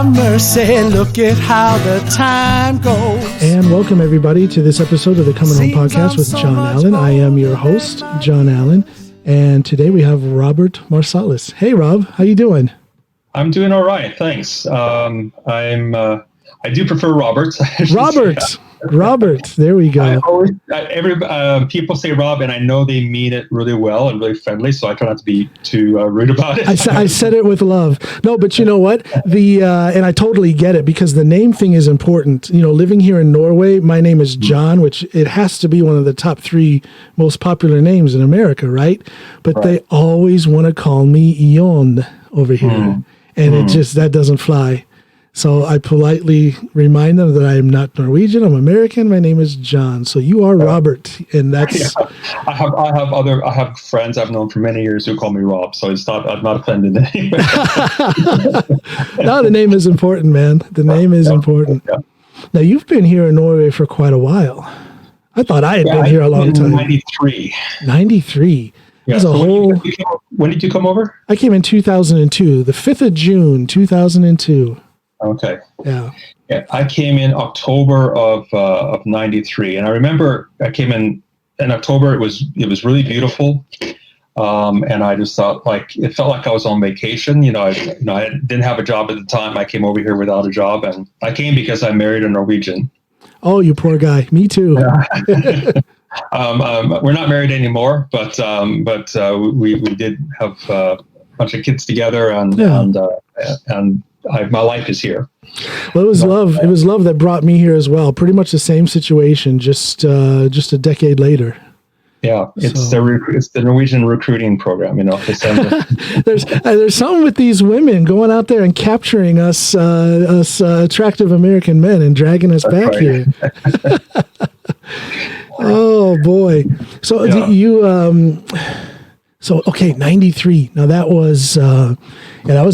have mercy, look at how the time goes. And welcome everybody to this episode of the Coming Home Podcast with John Allen. I am your host, John Allen, and today we have Robert Marsalis. Hey Rob, how you doing? I'm doing all right, thanks. I do prefer Robert. Robert, there we go. People say Rob, and I know they mean it really well and really friendly, so I try not to be too rude about it. I said it with love. No, but you know what? And I totally get it, because the name thing is important. You know, living here in Norway, my name is John, which it has to be one of the top 3 most popular names in America, right? But They always want to call me Jon over here, and it just, that doesn't fly. So I politely remind them that I am not Norwegian. I'm American. My name is John. So you are Robert, and that's. Yeah. I have friends I've known for many years who call me Rob. So I'm not offended anyway. No, the name is important, man. The name is important. Yeah. Now you've been here in Norway for quite a while. I thought I had been here a long time. 93. 93. Yeah. So when did you come over? I came in 2002, the 5th of June, 2002. Okay. Yeah. I came in October of 93, and I remember I came in October. It was really beautiful, and I just thought, like, it felt like I was on vacation. I didn't have a job at the time. I came over here without a job, and I came because I married a Norwegian. Oh, you poor guy. Me too. Yeah. We're not married anymore, but we did have a bunch of kids together, and my life is here. Well, it was love. It was love that brought me here as well. Pretty much the same situation, just a decade later. Yeah, it's the Norwegian recruiting program. There's something with these women going out there and capturing us attractive American men and dragging us back here. Oh boy! So okay, 93. Now that was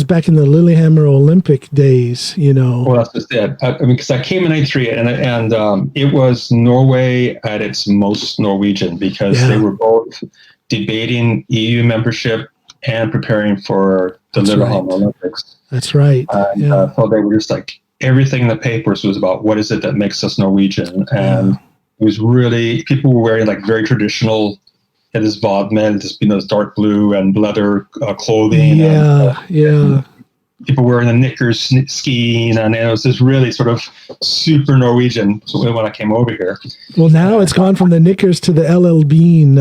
back in the Lillehammer Olympic days, Well, that's just it. Because I came in 93, and it was Norway at its most Norwegian, because they were both debating EU membership and preparing for the Lillehammer Olympics. That's right. So they were just like, everything in the papers was about what is it that makes us Norwegian, and it was really, people were wearing like very traditional. It is vodmen, this dark blue and leather clothing. People wearing the knickers skiing, and it was just really sort of super Norwegian when I came over here. Well, now it's gone from the knickers to the LL Bean.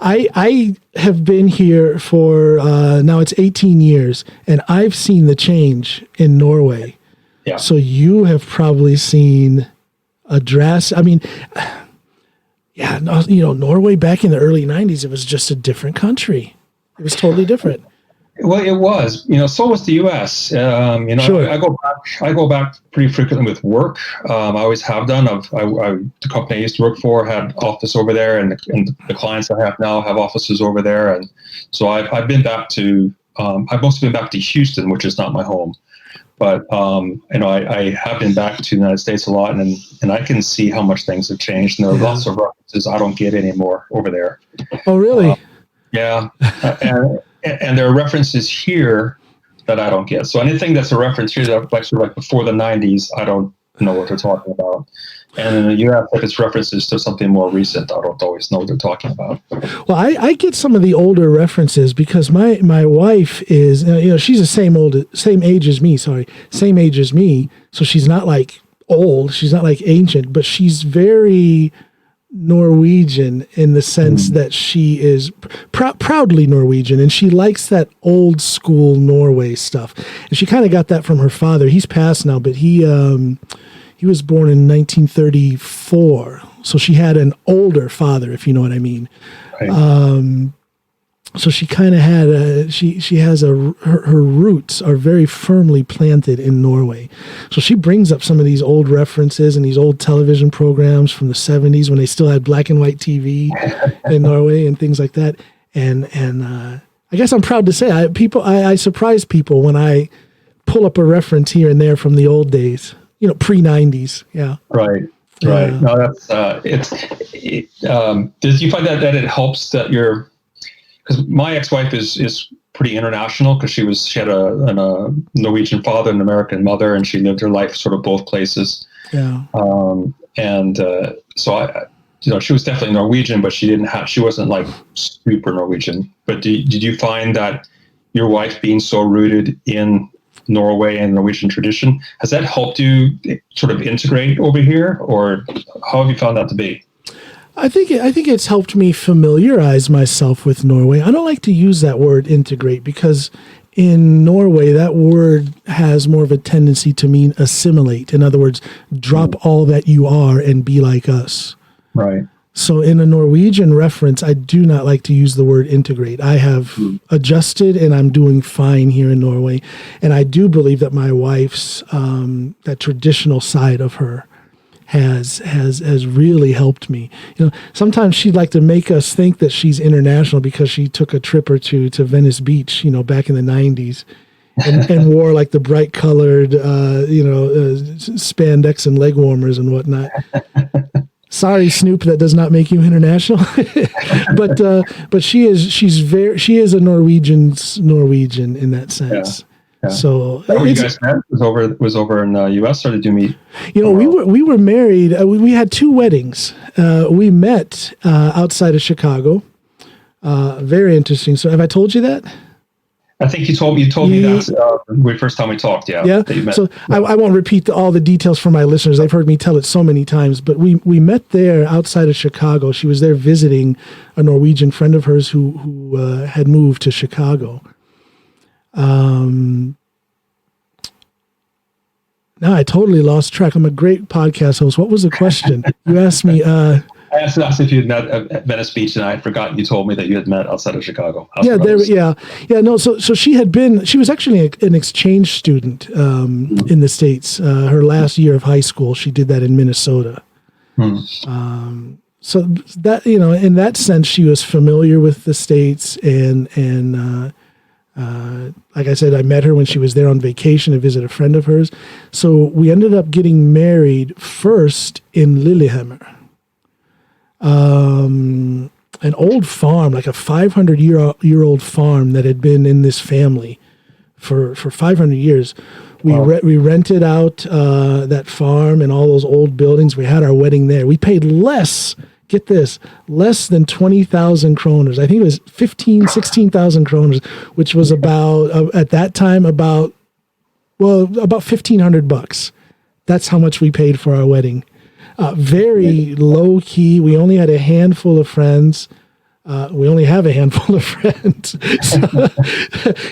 I have been here for now it's 18 years, and I've seen the change in Norway. Yeah. So you have probably seen a drastic. I mean. Yeah, Norway back in the early 90s, it was just a different country. It was totally different. Well, it was. So was the U.S. Sure. I go back pretty frequently with work. I always have done. The company I used to work for had office over there, and the clients I have now have offices over there. And so I've been back to. I've mostly been back to Houston, which is not my home. But, I have been back to the United States a lot, and I can see how much things have changed. And there are lots of references I don't get anymore over there. Oh, really? Yeah. and there are references here that I don't get. So anything that's a reference here that like before the 90s, I don't know what they're talking about. And in the U.S., if it's references to something more recent, I don't always know what they're talking about. Well, I get some of the older references because my wife is, she's the same age as me. So she's not like old, she's not like ancient, but she's very Norwegian in the sense that she is proudly Norwegian, and she likes that old school Norway stuff. And she kind of got that from her father. He's passed now, but he was born in 1934, so she had an older father, if you know what I mean. Right. So she kind of had she has her roots are very firmly planted in Norway. So she brings up some of these old references and these old television programs from the 70s when they still had black and white TV in Norway and things like that. And I guess I'm proud to say I surprise people when I pull up a reference here and there from the old days. Pre-90s. Yeah. Right. No, that's do you find that it helps that you're, because my ex-wife is pretty international because she had a Norwegian father and an American mother, and she lived her life sort of both places. Yeah. So she was definitely Norwegian, but she wasn't like super Norwegian. But did you find that your wife being so rooted in Norway and Norwegian tradition, has that helped you sort of integrate over here, or how have you found that to be? I think it's helped me familiarize myself with Norway. I don't like to use that word integrate because in Norway, that word has more of a tendency to mean assimilate. In other words, drop all that you are and be like us. Right. So in a Norwegian reference, I do not like to use the word integrate. I have adjusted and I'm doing fine here in Norway. And I do believe that my wife's, that traditional side of her has really helped me. Sometimes she'd like to make us think that she's international because she took a trip or two to Venice Beach, back in the 90s. And wore like the bright colored, spandex and leg warmers and whatnot. Sorry, Snoop, that does not make you international. but she is a Norwegian in that sense. Yeah. Yeah. So where you guys met was over in the U.S. or did you meet? We were married. We had two weddings. We met outside of Chicago. Very interesting. So have I told you that? I think you told me that the first time we talked. Yeah. That you met. So I won't repeat all the details for my listeners. They've heard me tell it so many times. But we met there outside of Chicago. She was there visiting a Norwegian friend of hers who had moved to Chicago. Now I totally lost track. I'm a great podcast host. What was the question? You asked me. I asked if you had met at Venice Beach, and I had forgotten you told me that you had met outside of Chicago. No. So she was actually an exchange student in the States. Her last year of high school, she did that in Minnesota. So that in that sense, she was familiar with the States, and like I said, I met her when she was there on vacation to visit a friend of hers. So we ended up getting married first in Lillehammer. An old farm, like a 500-year-old farm that had been in this family for 500 years. We rented out that farm and all those old buildings. We had our wedding there. We paid less than 20,000 kroners. I think it was 16,000 kroners, which was about, at that time, about $1,500. That's how much we paid for our wedding. Very low key. We only had a handful of friends. We only have a handful of friends.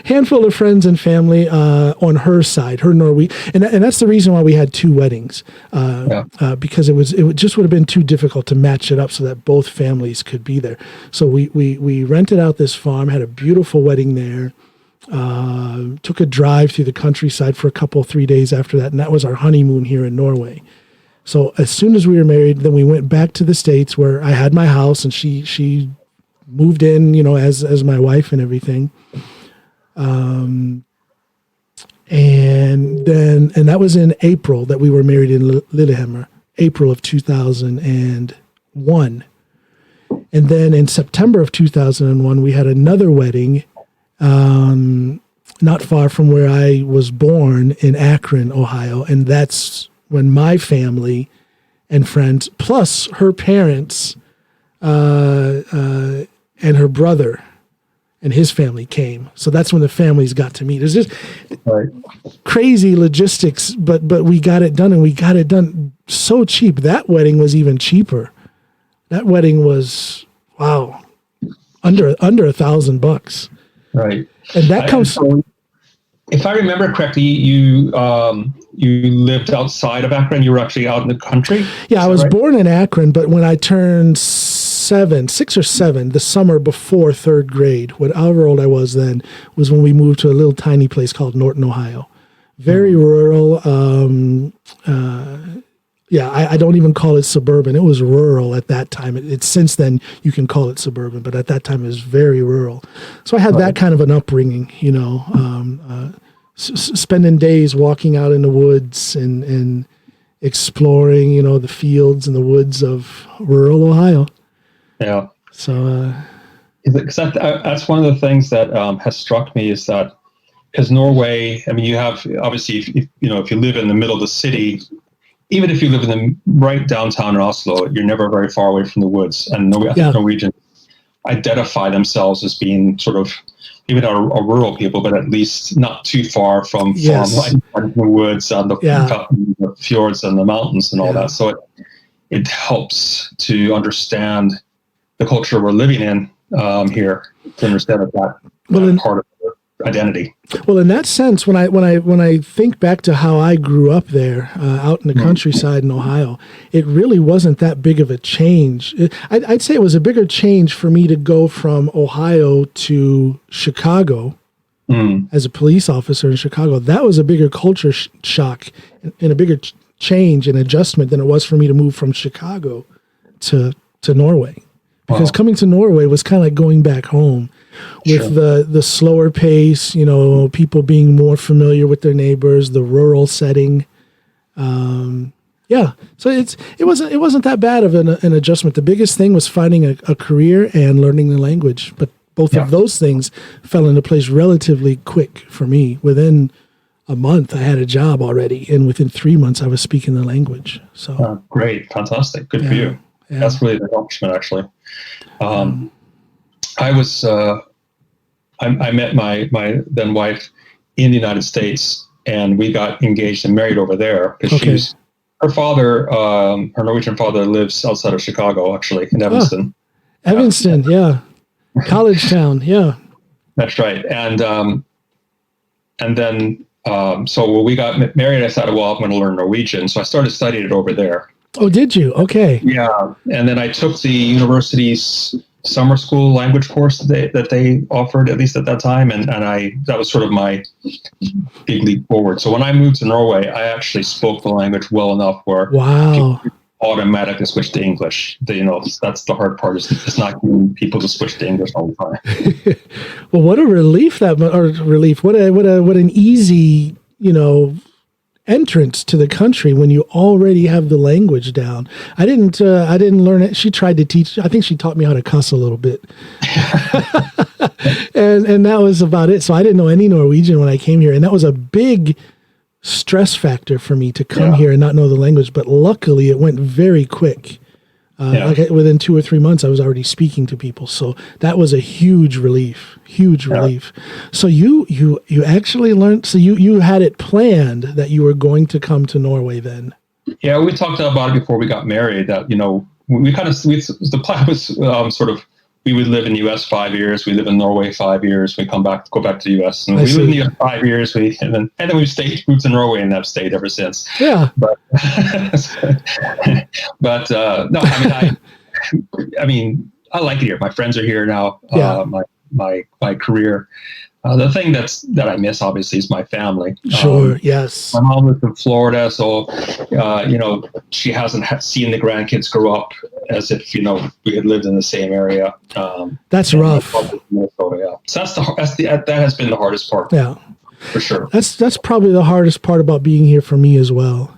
Handful of friends and family on her side, her Norway, and that's the reason why we had two weddings. Because it just would have been too difficult to match it up so that both families could be there. So we rented out this farm, had a beautiful wedding there. Took a drive through the countryside for 3 days after that, and that was our honeymoon here in Norway. So as soon as we were married, then we went back to the States where I had my house and she moved in, as my wife and everything. And that was in April that we were married in Lillehammer, April of 2001. And then in September of 2001, we had another wedding, not far from where I was born in Akron, Ohio. And that's when my family and friends, plus her parents, and her brother and his family came. So that's when the families got to meet. It's just crazy logistics, but we got it done, and we got it done so cheap. That wedding was even cheaper. That wedding was, under $1,000. Right. And that comes. If I remember correctly, you lived outside of Akron. You were actually out in the country. Yeah, I was born in Akron, but when I turned 6 or 7, the summer before 3rd grade, however old I was then, was when we moved to a little tiny place called Norton, Ohio. Very rural. I don't even call it suburban. It was rural at that time. It's since then you can call it suburban, but at that time it was very rural. So I had that kind of an upbringing, spending days walking out in the woods and exploring, the fields and the woods of rural Ohio. Yeah. So because that's one of the things that has struck me is that because Norway, I mean, you have obviously, if you live in the middle of the city, even if you live in the right downtown in Oslo, you're never very far away from the woods. And I think Norwegians identify themselves as being sort of, even a rural people, but at least not too far from farmland, the woods and the fjords and the mountains and all that. So it helps to understand the culture we're living in here, to understand that part of the identity. Well, in that sense, when I think back to how I grew up there, out in the countryside in Ohio, it really wasn't that big of a change. I'd say it was a bigger change for me to go from Ohio to Chicago as a police officer in Chicago. That was a bigger culture shock and a bigger change and adjustment than it was for me to move from Chicago to Norway. Because coming to Norway was kind of like going back home with the slower pace, people being more familiar with their neighbors, the rural setting. So it wasn't that bad of an adjustment. The biggest thing was finding a career and learning the language. But both of those things fell into place relatively quick for me. Within a month, I had a job already, and within 3 months, I was speaking the language. So great, fantastic, good for you. Yeah. That's really an accomplishment, actually. I met my then wife in the United States, and we got engaged and married over there because her father, her Norwegian father, lives outside of Chicago, actually, in Evanston. Evanston, college town, That's right. And then so when we got married, I thought, well, I'm going to learn Norwegian, so I started studying it over there. Oh, did you? Okay. Yeah, and then I took the university's summer school language course that they offered, at least at that time, and that was sort of my big leap forward. So when I moved to Norway, I actually spoke the language well enough where people automatically switch to English. That's the hard part. It's not getting people to switch to English all the time. Well, what a relief What an easy entrance to the country when you already have the language down. I didn't learn it. She tried to teach. I think she taught me how to cuss a little bit, and that was about it. So I didn't know any Norwegian when I came here, and that was a big stress factor for me to come here and not know the language. But luckily, it went very quick. Within 2 or 3 months, I was already speaking to people. So that was a huge relief. So you actually learned, so you had it planned that you were going to come to Norway then. Yeah, we talked about it before we got married that, the plan was sort of, we would live in the U.S. 5 years. We live in Norway 5 years. We go back to the U.S. And we live in the U.S. 5 years. And then we've moved to Norway and have stayed ever since. Yeah. But no, I mean, I like it here. My friends are here now. My career. The thing that I miss, obviously, is my family. Sure, yes. My mom lives in Florida, so, she hasn't seen the grandkids grow up as if, we had lived in the same area. That's rough. So that has been the hardest part. Yeah. For sure. That's probably the hardest part about being here for me as well.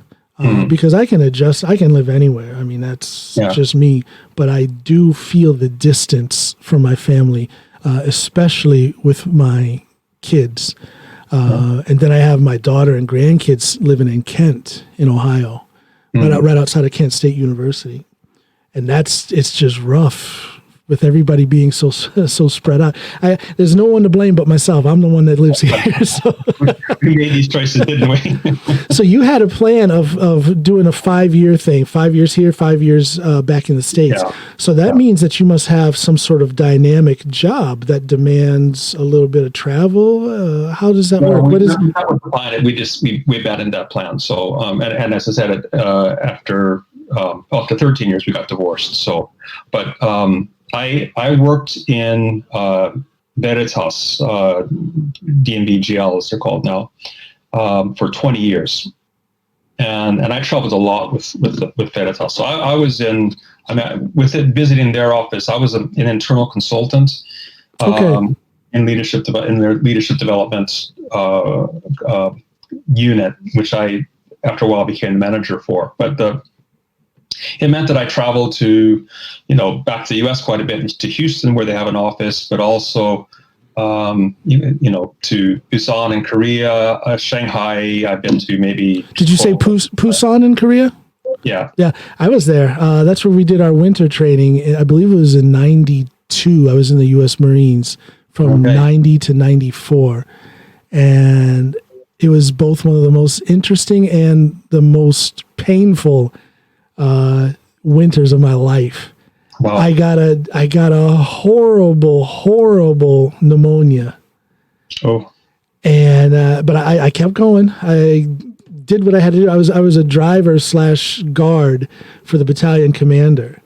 Because I can adjust, I can live anywhere. I mean, that's just me. But I do feel the distance from my family, especially with my kids. And then I have my daughter and grandkids living in Kent, in Ohio, right outside of Kent State University. And it's just rough with everybody being so spread out. There's no one to blame but myself. I'm the one that lives here. So. We made these choices, didn't we? So you had a plan of doing a 5-year thing, 5 years here, 5 years back in the States. Yeah. So that means that you must have some sort of dynamic job that demands a little bit of travel. How does that work? What is that was the plan? We abandoned that plan. So and as I said, after 13 years we got divorced. So, but I worked in Veritas, DNVGL as they're called now, for 20 years, and I traveled a lot with Veritas. So I was with it visiting their office. I was an internal consultant in their leadership development unit, which I after a while became the manager for. But it meant that I traveled to, back to the U.S. quite a bit, to Houston where they have an office, but also, to Busan in Korea, Shanghai. I've been to maybe. Did you say Busan in Korea? Yeah. Yeah, I was there. That's where we did our winter training. I believe it was in 92. I was in the U.S. Marines from 90 to 94. And it was both one of the most interesting and the most painful winters of my life. Wow. I got a horrible pneumonia. Oh. And but I kept going. I did what I had to do. I was a driver / guard for the battalion commander.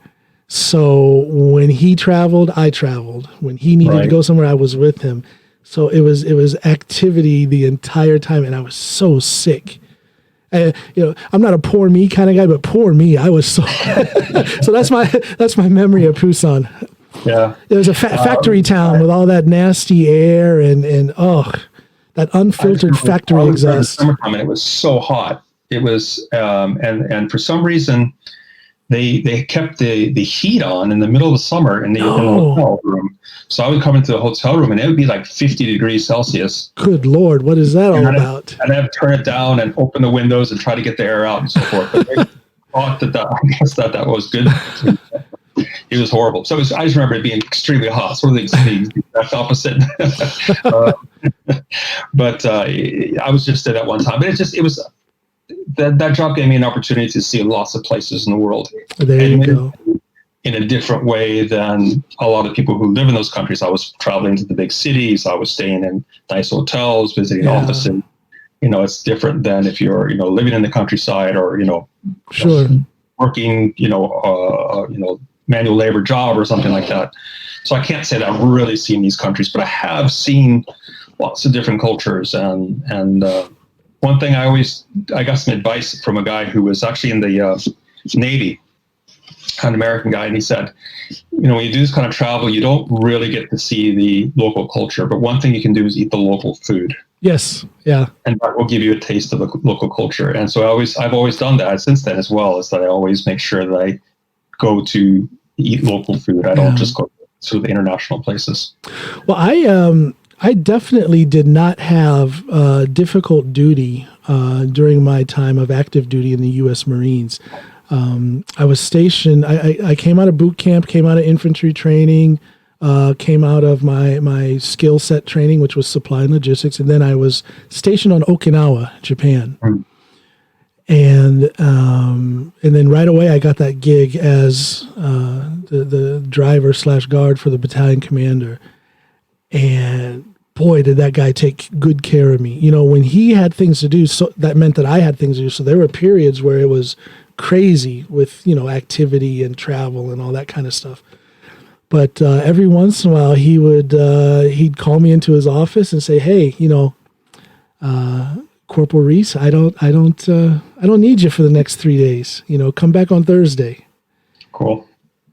So when he traveled, I traveled. When he needed to go somewhere, I was with him. So it was activity the entire time, and I was so sick. I'm not a poor me kind of guy, but poor me, I was so. So that's my memory of Busan. Yeah, it was a factory town with all that nasty air and that unfiltered factory exhaust. Summertime, and it was so hot. It was, and for some reason, they kept the heat on in the middle of the summer in the hotel room. So I would come into the hotel room and it would be like 50 degrees Celsius. Good Lord, what is that all about? I'd have to turn it down and open the windows and try to get the air out and so forth. But they thought I guess that was good. It was horrible. So I just remember it being extremely hot, sort of the exact opposite. But I was just there that one time. But it was that job gave me an opportunity to see lots of places in the world. There you go. In a different way than a lot of people who live in those countries. I was traveling to the big cities. I was staying in nice hotels, visiting offices. It's different than if you're, living in the countryside or, sure, working, manual labor job or something like that. So I can't say that I've really seen these countries, but I have seen lots of different cultures. And one thing I got some advice from a guy who was actually in the Navy, an American guy, and he said, when you do this kind of travel, you don't really get to see the local culture, but one thing you can do is eat the local food. Yes. Yeah. And that will give you a taste of the local culture. And so I've always done that since then as well, is that I always make sure that I go to eat local food. I don't just go to the international places. Well, I definitely did not have difficult duty during my time of active duty in the U.S. Marines. I was stationed, I came out of boot camp, came out of infantry training, came out of my skill set training, which was supply and logistics. And then I was stationed on Okinawa, Japan. And then right away I got that gig as the driver / guard for the battalion commander. And boy, did that guy take good care of me. When he had things to do, so that meant that I had things to do. So there were periods where it was crazy with, activity and travel and all that kind of stuff. But every once in a while he'd call me into his office and say, "Hey, Corporal Reese, I don't need you for the next 3 days. Come back on Thursday." Cool.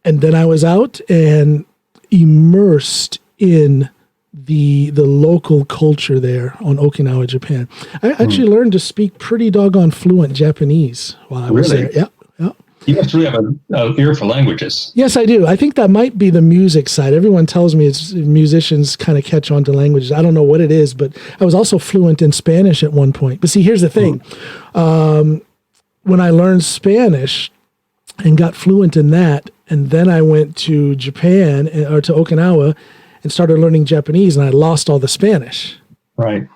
And then I was out and immersed in the local culture there on Okinawa, Japan. I actually learned to speak pretty doggone fluent Japanese while I was there. Yeah. You must really have an ear for languages. Yes, I do. I think that might be the music side. Everyone tells me it's musicians kind of catch on to languages. I don't know what it is, but I was also fluent in Spanish at one point. But see, here's the thing. When I learned Spanish and got fluent in that, and then I went to Japan or to Okinawa and started learning Japanese, and I lost all the Spanish. Right.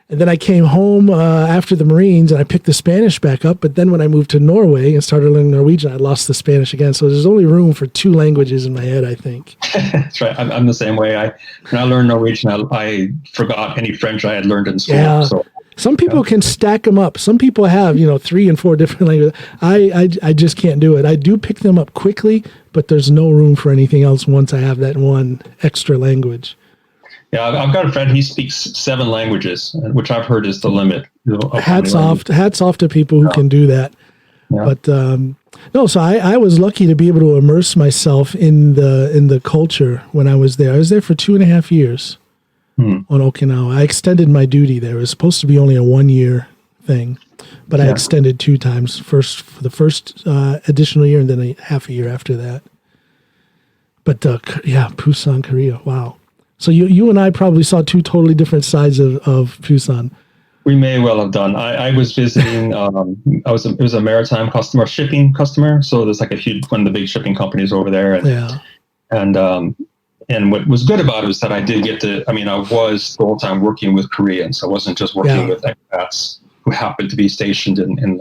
And then I came home after the Marines, and I picked the Spanish back up. But then when I moved to Norway and started learning Norwegian, I lost the Spanish again. So there's only room for 2 languages in my head, I think. That's right. I'm the same way. When I learned Norwegian, I forgot any French I had learned in school. Yeah. So. Some people can stack them up. Some people have, 3 and 4 different languages. I just can't do it. I do pick them up quickly, but there's no room for anything else once I have that one extra language. Yeah, I've got a friend, he speaks 7 languages, which I've heard is the limit. Hats off to people who can do that. Yeah. But no, so I was lucky to be able to immerse myself in the culture when I was there. I was there for 2.5 years on Okinawa. I extended my duty there. It was supposed to be only a 1-year thing. but I extended 2 times. First for the first additional year, and then a half a year after that. But Busan, Korea. Wow. So you and I probably saw 2 totally different sides of Busan. We may well have done. I was visiting. It was a maritime customer, shipping customer. So there's like a huge one of the big shipping companies over there. And what was good about it was that I did get to. I mean, I was the whole time working with Koreans. I wasn't just working with expats who happened to be stationed in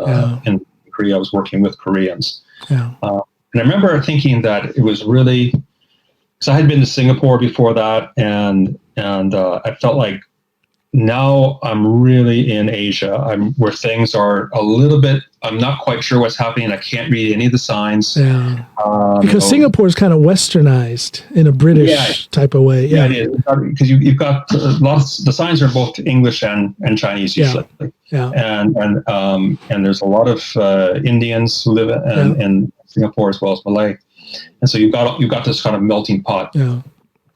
Korea. I was working with Koreans. Yeah. And I remember thinking that it was really. So I had been to Singapore before that, and I felt like. Now I'm really in Asia. Where things are a little bit. I'm not quite sure what's happening. I can't read any of the signs. Yeah, because Singapore is kind of westernized in a British type of way. Yeah, it is. Because you've got lots. The signs are both English and Chinese usually. Yeah. And there's a lot of Indians who live in Singapore as well as Malay, and so you've got this kind of melting pot. Yeah.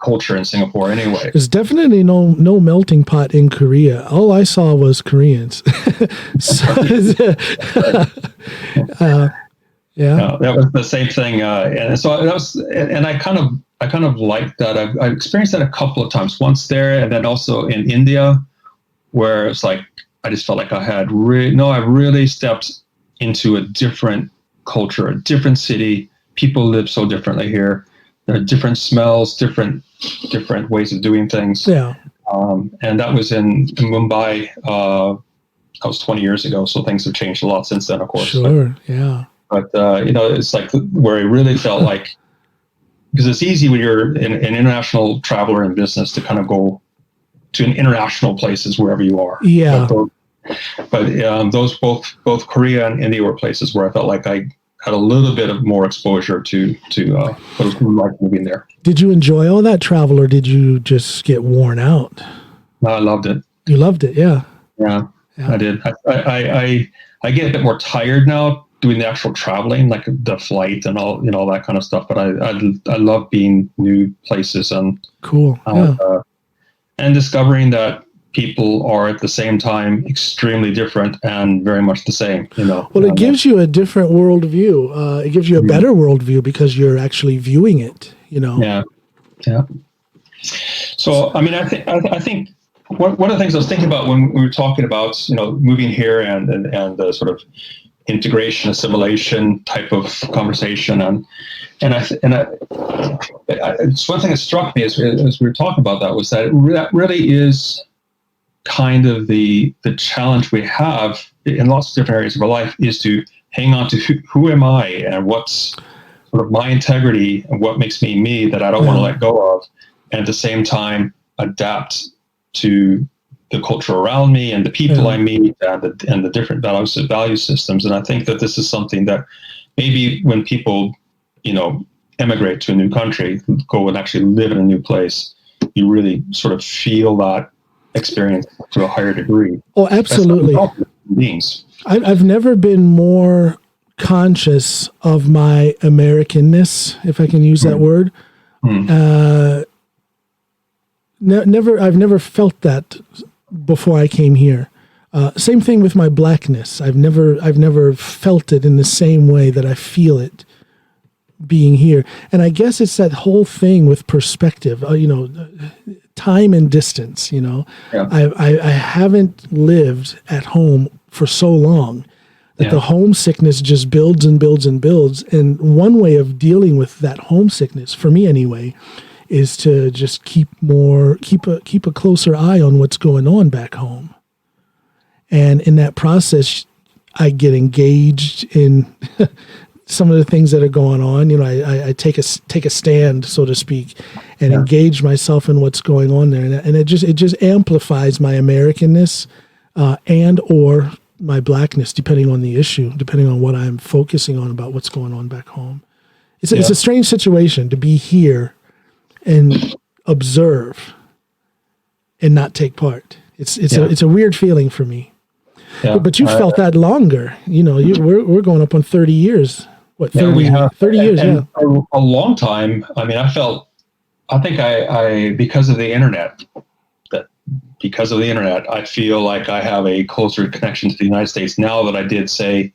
Culture in Singapore anyway. There's definitely no melting pot in Korea. All I saw was Koreans. That was the same thing. And so that was, and I kind of liked that. I've experienced that a couple of times. Once there, and then also in India, where it's like I just felt like I had I really stepped into a different culture, a different city. People live so differently here. There are different smells, different ways of doing things. Yeah. And that was in Mumbai. That was 20 years ago, so things have changed a lot since then, of course. Sure. But it's like where I really felt like, because it's easy when you're an international traveler in business to kind of go to international places wherever you are. Yeah. But those both Korea and India were places where I felt like I had a little bit of more exposure to what it was like moving there. Did you enjoy all that travel, or did you just get worn out? No, I loved it. You loved it, yeah. Yeah. I did. I get a bit more tired now doing the actual traveling, like the flight and all that kind of stuff. But I love being new places and cool, and discovering that people are at the same time extremely different and very much the same. Well, it gives you a different worldview. It gives you a better worldview because you're actually viewing it. Yeah. So I mean, I think. One of the things I was thinking about when we were talking about, moving here and the sort of integration, assimilation type of conversation, and it's one thing that struck me as we were talking about that was that that really is kind of the challenge we have in lots of different areas of our life, is to hang on to who am I and what's sort of my integrity and what makes me that I don't want to let go of, and at the same time adapt to the culture around me and the people I meet and the different value systems. And I think that this is something that maybe when people, emigrate to a new country, go and actually live in a new place, you really sort of feel that experience to a higher degree. Oh, absolutely. I've never been more conscious of my Americanness, if I can use that word. I've never felt that before I came here. Same thing with my blackness. I've never felt it in the same way that I feel it being here. And I guess it's that whole thing with perspective, time and distance, I haven't lived at home for so long that the homesickness just builds and builds and builds. And one way of dealing with that homesickness, for me anyway, is to just keep a closer eye on what's going on back home. And in that process, I get engaged in some of the things that are going on. I take a stand, so to speak, and engage myself in what's going on there. And it just amplifies my Americanness and or my blackness, depending on the issue, depending on what I'm focusing on about what's going on back home. It's a strange situation to be here and observe and not take part. It's a weird feeling for me. Yeah. But you felt that longer. We're going up on 30 years. What, 30 years, and a long time. I mean, I think I because of the internet, that because of the internet, I feel like I have a closer connection to the United States now than I did, say,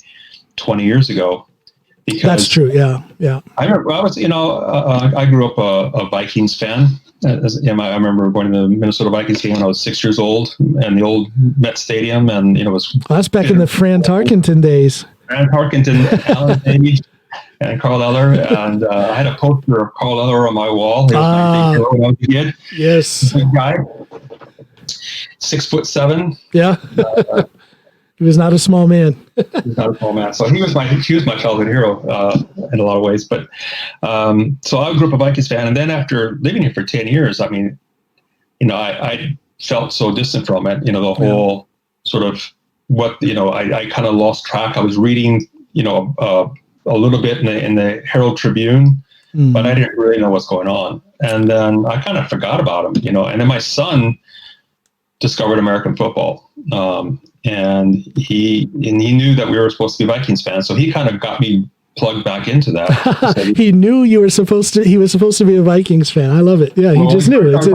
20 years ago. Because that's true. Yeah. I remember I grew up a Vikings fan. I remember going to the Minnesota Vikings game when I was 6 years old, and the old Met Stadium, and it was. That's back in the Fran Tarkenton days. Fran Tarkenton, Alan Page, and Carl Eller, and I had a poster of Carl Eller on my wall. He was my big hero when I was a kid. Yes, big guy, 6'7". Yeah. He was not a small man. He's not a small man. So he was my childhood hero in a lot of ways. But so I grew up a Vikings fan, and then after living here for 10 years, I mean, I felt so distant from it. The whole sort of what I kind of lost track. I was reading a little bit in the Herald Tribune, but I didn't really know what's going on. And then I kind of forgot about him. And then my son discovered American football. And he knew that we were supposed to be Vikings fans, so he kind of got me plugged back into that. He knew he was supposed to be a Vikings fan. I love it. Yeah, he just knew it.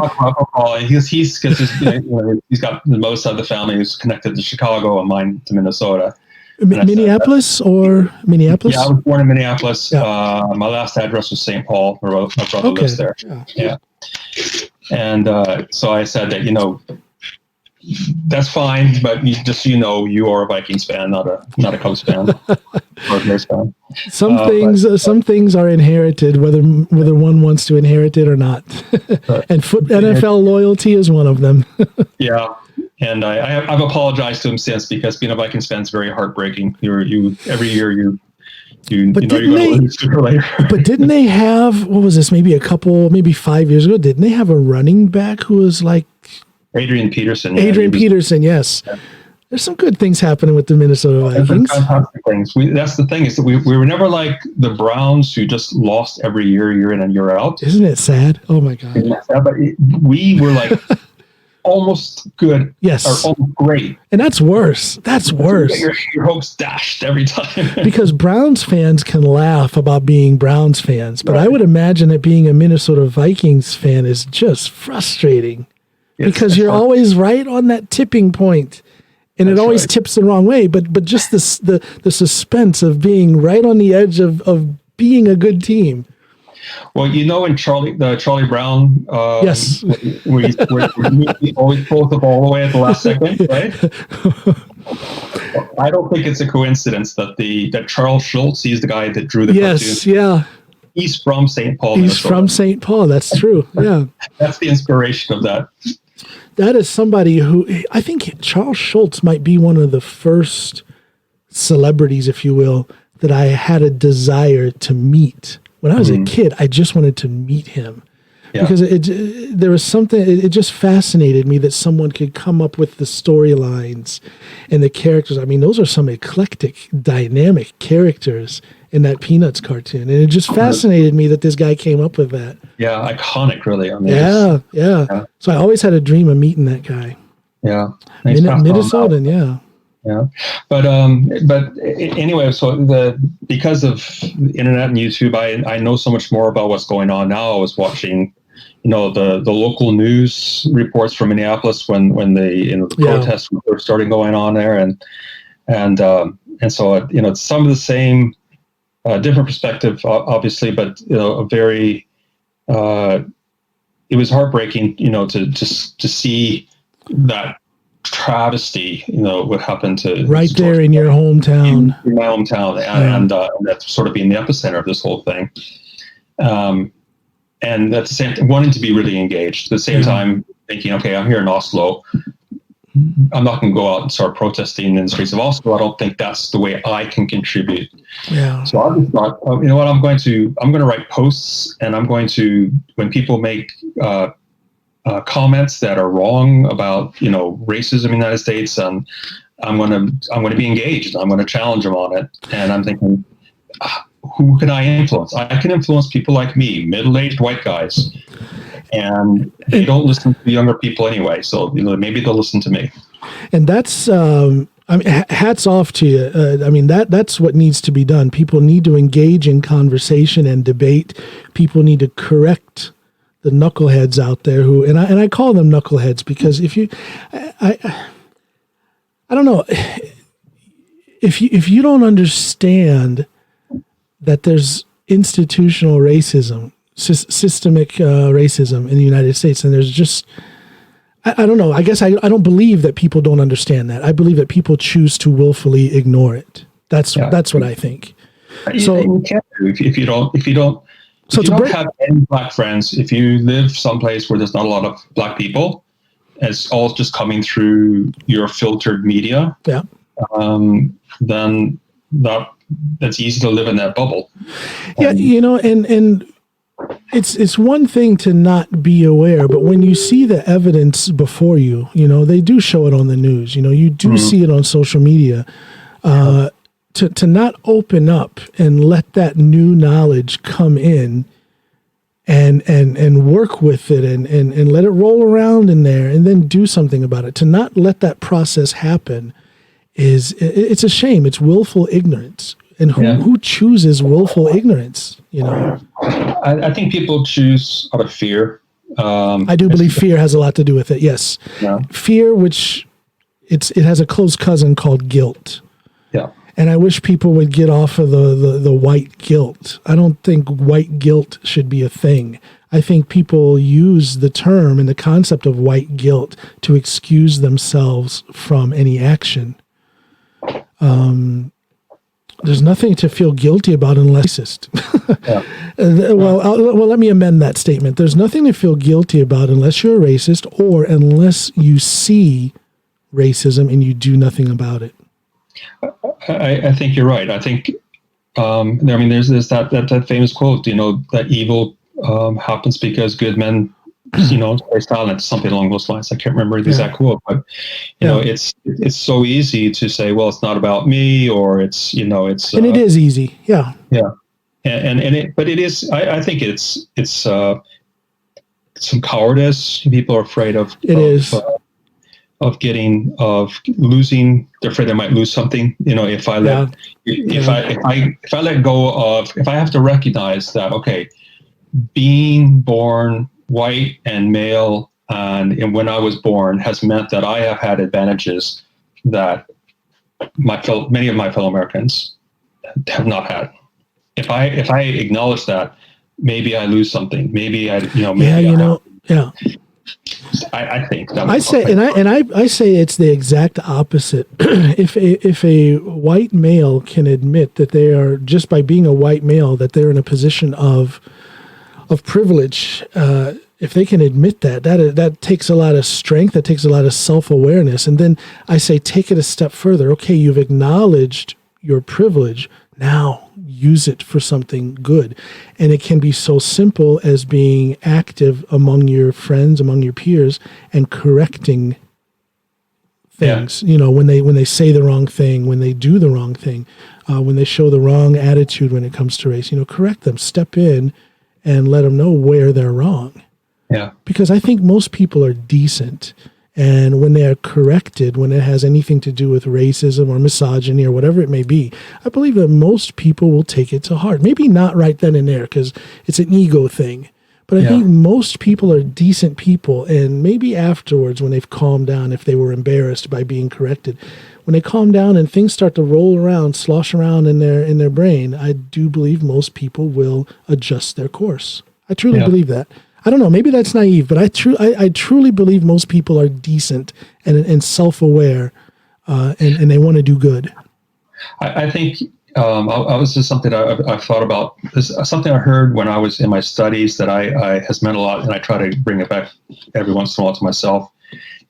He's got the most side of the family who's connected to Chicago and mine to Minnesota. Minneapolis? Yeah, I was born in Minneapolis. Yeah. My last address was St. Paul. My brother lives there. Yeah. And so I said that that's fine, but you are a Vikings fan, not a Cubs fan or a Bears fan. Some things are inherited, whether one wants to inherit it or not. And NFL loyalty is one of them. Yeah, and I've apologized to him since, because being a Vikings fan is very heartbreaking. Every year you're going to lose sooner or later. But didn't they have, what was this? Maybe 5 years ago? Didn't they have a running back who was like Adrian Peterson? Adrian Peterson, yes. Yeah. There's some good things happening with the Minnesota Vikings. Fantastic things. That's the thing, is that we were never like the Browns, who just lost every year in and year out. Isn't it sad? Oh my God. But we were like almost good. Yes. Or almost great. And that's worse. That's worse. You get your hopes dashed every time. Because Browns fans can laugh about being Browns fans, but I would imagine that being a Minnesota Vikings fan is just frustrating. Because you're always right on that tipping point, and it always tips the wrong way. But just the suspense of being right on the edge of being a good team. Well, in Charlie Brown, yes, where he always pulls the ball away at the last second, right? I don't think it's a coincidence that Charles Schultz, he's the guy that drew the cartoon. Yeah. He's from St. Paul. He's from St. Paul. That's true. Yeah. That's the inspiration of that. That is somebody who, I think Charles Schultz might be one of the first celebrities, if you will, that I had a desire to meet. When I was a kid, I just wanted to meet him. Yeah. Because there was something, it just fascinated me that someone could come up with the storylines and the characters. I mean, those are some eclectic, dynamic characters in that Peanuts cartoon. And it just fascinated me that this guy came up with that. Yeah, iconic, really. I mean, yeah. So I always had a dream of meeting that guy. Yeah. Minnesotan, yeah. Yeah. But anyway, so because of the internet and YouTube, I know so much more about what's going on now. I was watching, the local news reports from Minneapolis when the protests were starting going on there, and so it's some of the same, different perspective, obviously, but a very it was heartbreaking, to see that travesty, what happened to right there in your hometown, in my hometown, and that's sort of being the epicenter of this whole thing. And at the same time, wanting to be really engaged. At the same time, thinking, okay, I'm here in Oslo. I'm not going to go out and start protesting in the streets of Oslo. I don't think that's the way I can contribute. Yeah. So I just thought, you know what, I'm going to write posts, and I'm going to, when people make comments that are wrong about, racism in the United States, and I'm going to be engaged. I'm going to challenge them on it. And I'm thinking, who can I influence? I can influence people like me, middle-aged white guys. And they don't listen to the younger people anyway. So, maybe they'll listen to me. And that's, hats off to you. That's what needs to be done. People need to engage in conversation and debate. People need to correct knuckleheads out there who, and I call them knuckleheads because if you, I don't know, if you don't understand that there's institutional racism, systemic racism in the United States, and there's just, I don't know. I guess I don't believe that people don't understand that. I believe that people choose to willfully ignore it. That's what I think. So you can't do if you don't so if you don't have any black friends, if you live someplace where there's not a lot of black people, it's all just coming through your filtered media. Yeah. Then that's easy to live in that bubble. Yeah, and it's one thing to not be aware, but when you see the evidence before you, they do show it on the news. You do see it on social media. To not open up and let that new knowledge come in and work with it and let it roll around in there and then do something about it. To not let that process happen it's a shame. It's willful ignorance. And who chooses willful ignorance? I think people choose out of fear. I do believe fear has a lot to do with it. Yes. Yeah. Fear, which it has a close cousin called guilt. Yeah. And I wish people would get off of the white guilt. I don't think white guilt should be a thing. I think people use the term and the concept of white guilt to excuse themselves from any action. There's nothing to feel guilty about unless racist. Well, let me amend that statement. There's nothing to feel guilty about unless you're a racist or unless you see racism and you do nothing about it. I think you're right. I think, there's that famous quote, that evil happens because good men, stay silent, something along those lines. I can't remember the exact quote, but, it's so easy to say, well, it's not about me, or it's. And it is easy. Yeah. Yeah. But it is, I think it's some cowardice. People are afraid of. It is. Of losing, they're afraid they might lose something. If I let go of, if I have to recognize that, okay, being born white and male, and when I was born has meant that I have had advantages that many of my fellow Americans have not had. If I acknowledge that, maybe I lose something. Maybe I think that I say, I say it's the exact opposite. If a white male can admit that they are, just by being a white male, that they're in a position of privilege, if they can admit that takes a lot of strength, that takes a lot of self-awareness. And then I say, take it a step further. Okay, you've acknowledged your privilege. Now use it for something good. And it can be so simple as being active among your friends, among your peers, and correcting things. When they say the wrong thing, when they do the wrong thing, when they show the wrong attitude when it comes to race, correct them, step in and let them know where they're wrong. Yeah. Because I think most people are decent. And when they are corrected, when it has anything to do with racism or misogyny or whatever it may be, I believe that most people will take it to heart. Maybe not right then and there because it's an ego thing. But I think most people are decent people. And maybe afterwards when they've calmed down, if they were embarrassed by being corrected, when they calm down and things start to roll around, slosh around in their brain, I do believe most people will adjust their course. I truly believe that. I don't know, maybe that's naive, but I truly believe most people are decent and self-aware, and they want to do good. I think I was just something I've thought about. This something I heard when I was in my studies that I has meant a lot, and I try to bring it back every once in a while to myself.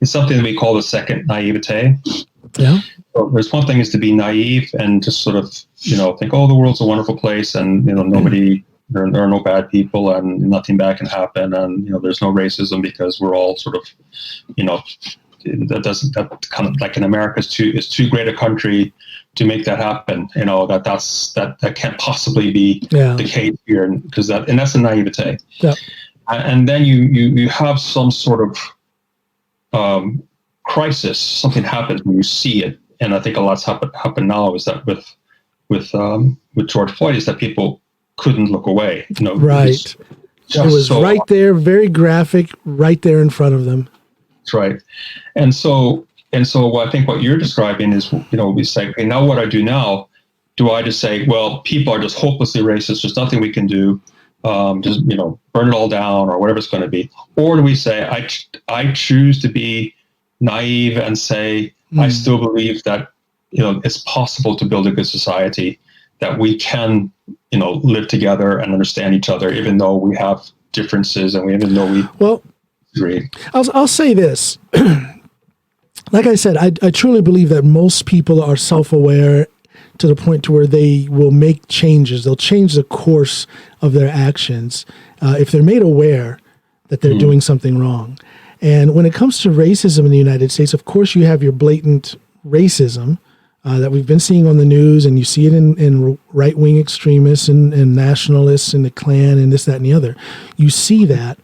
It's something that we call the second naivete. Yeah. So there's one thing is to be naive and just sort of think, oh, the world's a wonderful place, and nobody. There are no bad people, and nothing bad can happen, and there's no racism because we're all sort of, that kind of like in America is too great a country to make that happen. That can't possibly be the case here, because that's a naivete. Yeah. And then you have some sort of crisis. Something happens when you see it, and I think a lot's happened now is that with George Floyd is that people couldn't look away. Right. It was right there, very graphic, right there in front of them. That's right. And so I think what you're describing is, we say, okay, now what I do now, do I just say, well, people are just hopelessly racist, there's nothing we can do, just, burn it all down or whatever it's going to be? Or do we say, I choose to be naive and say, I still believe that, it's possible to build a good society, that we can, live together and understand each other, even though we have differences and even though we agree. I'll say this. Like I said, I truly believe that most people are self-aware to the point to where they will make changes. They'll change the course of their actions if they're made aware that they're doing something wrong. And when it comes to racism in the United States, of course, you have your blatant racism that we've been seeing on the news, and you see it in right-wing extremists and nationalists and the Klan and this, that, and the other. You see that,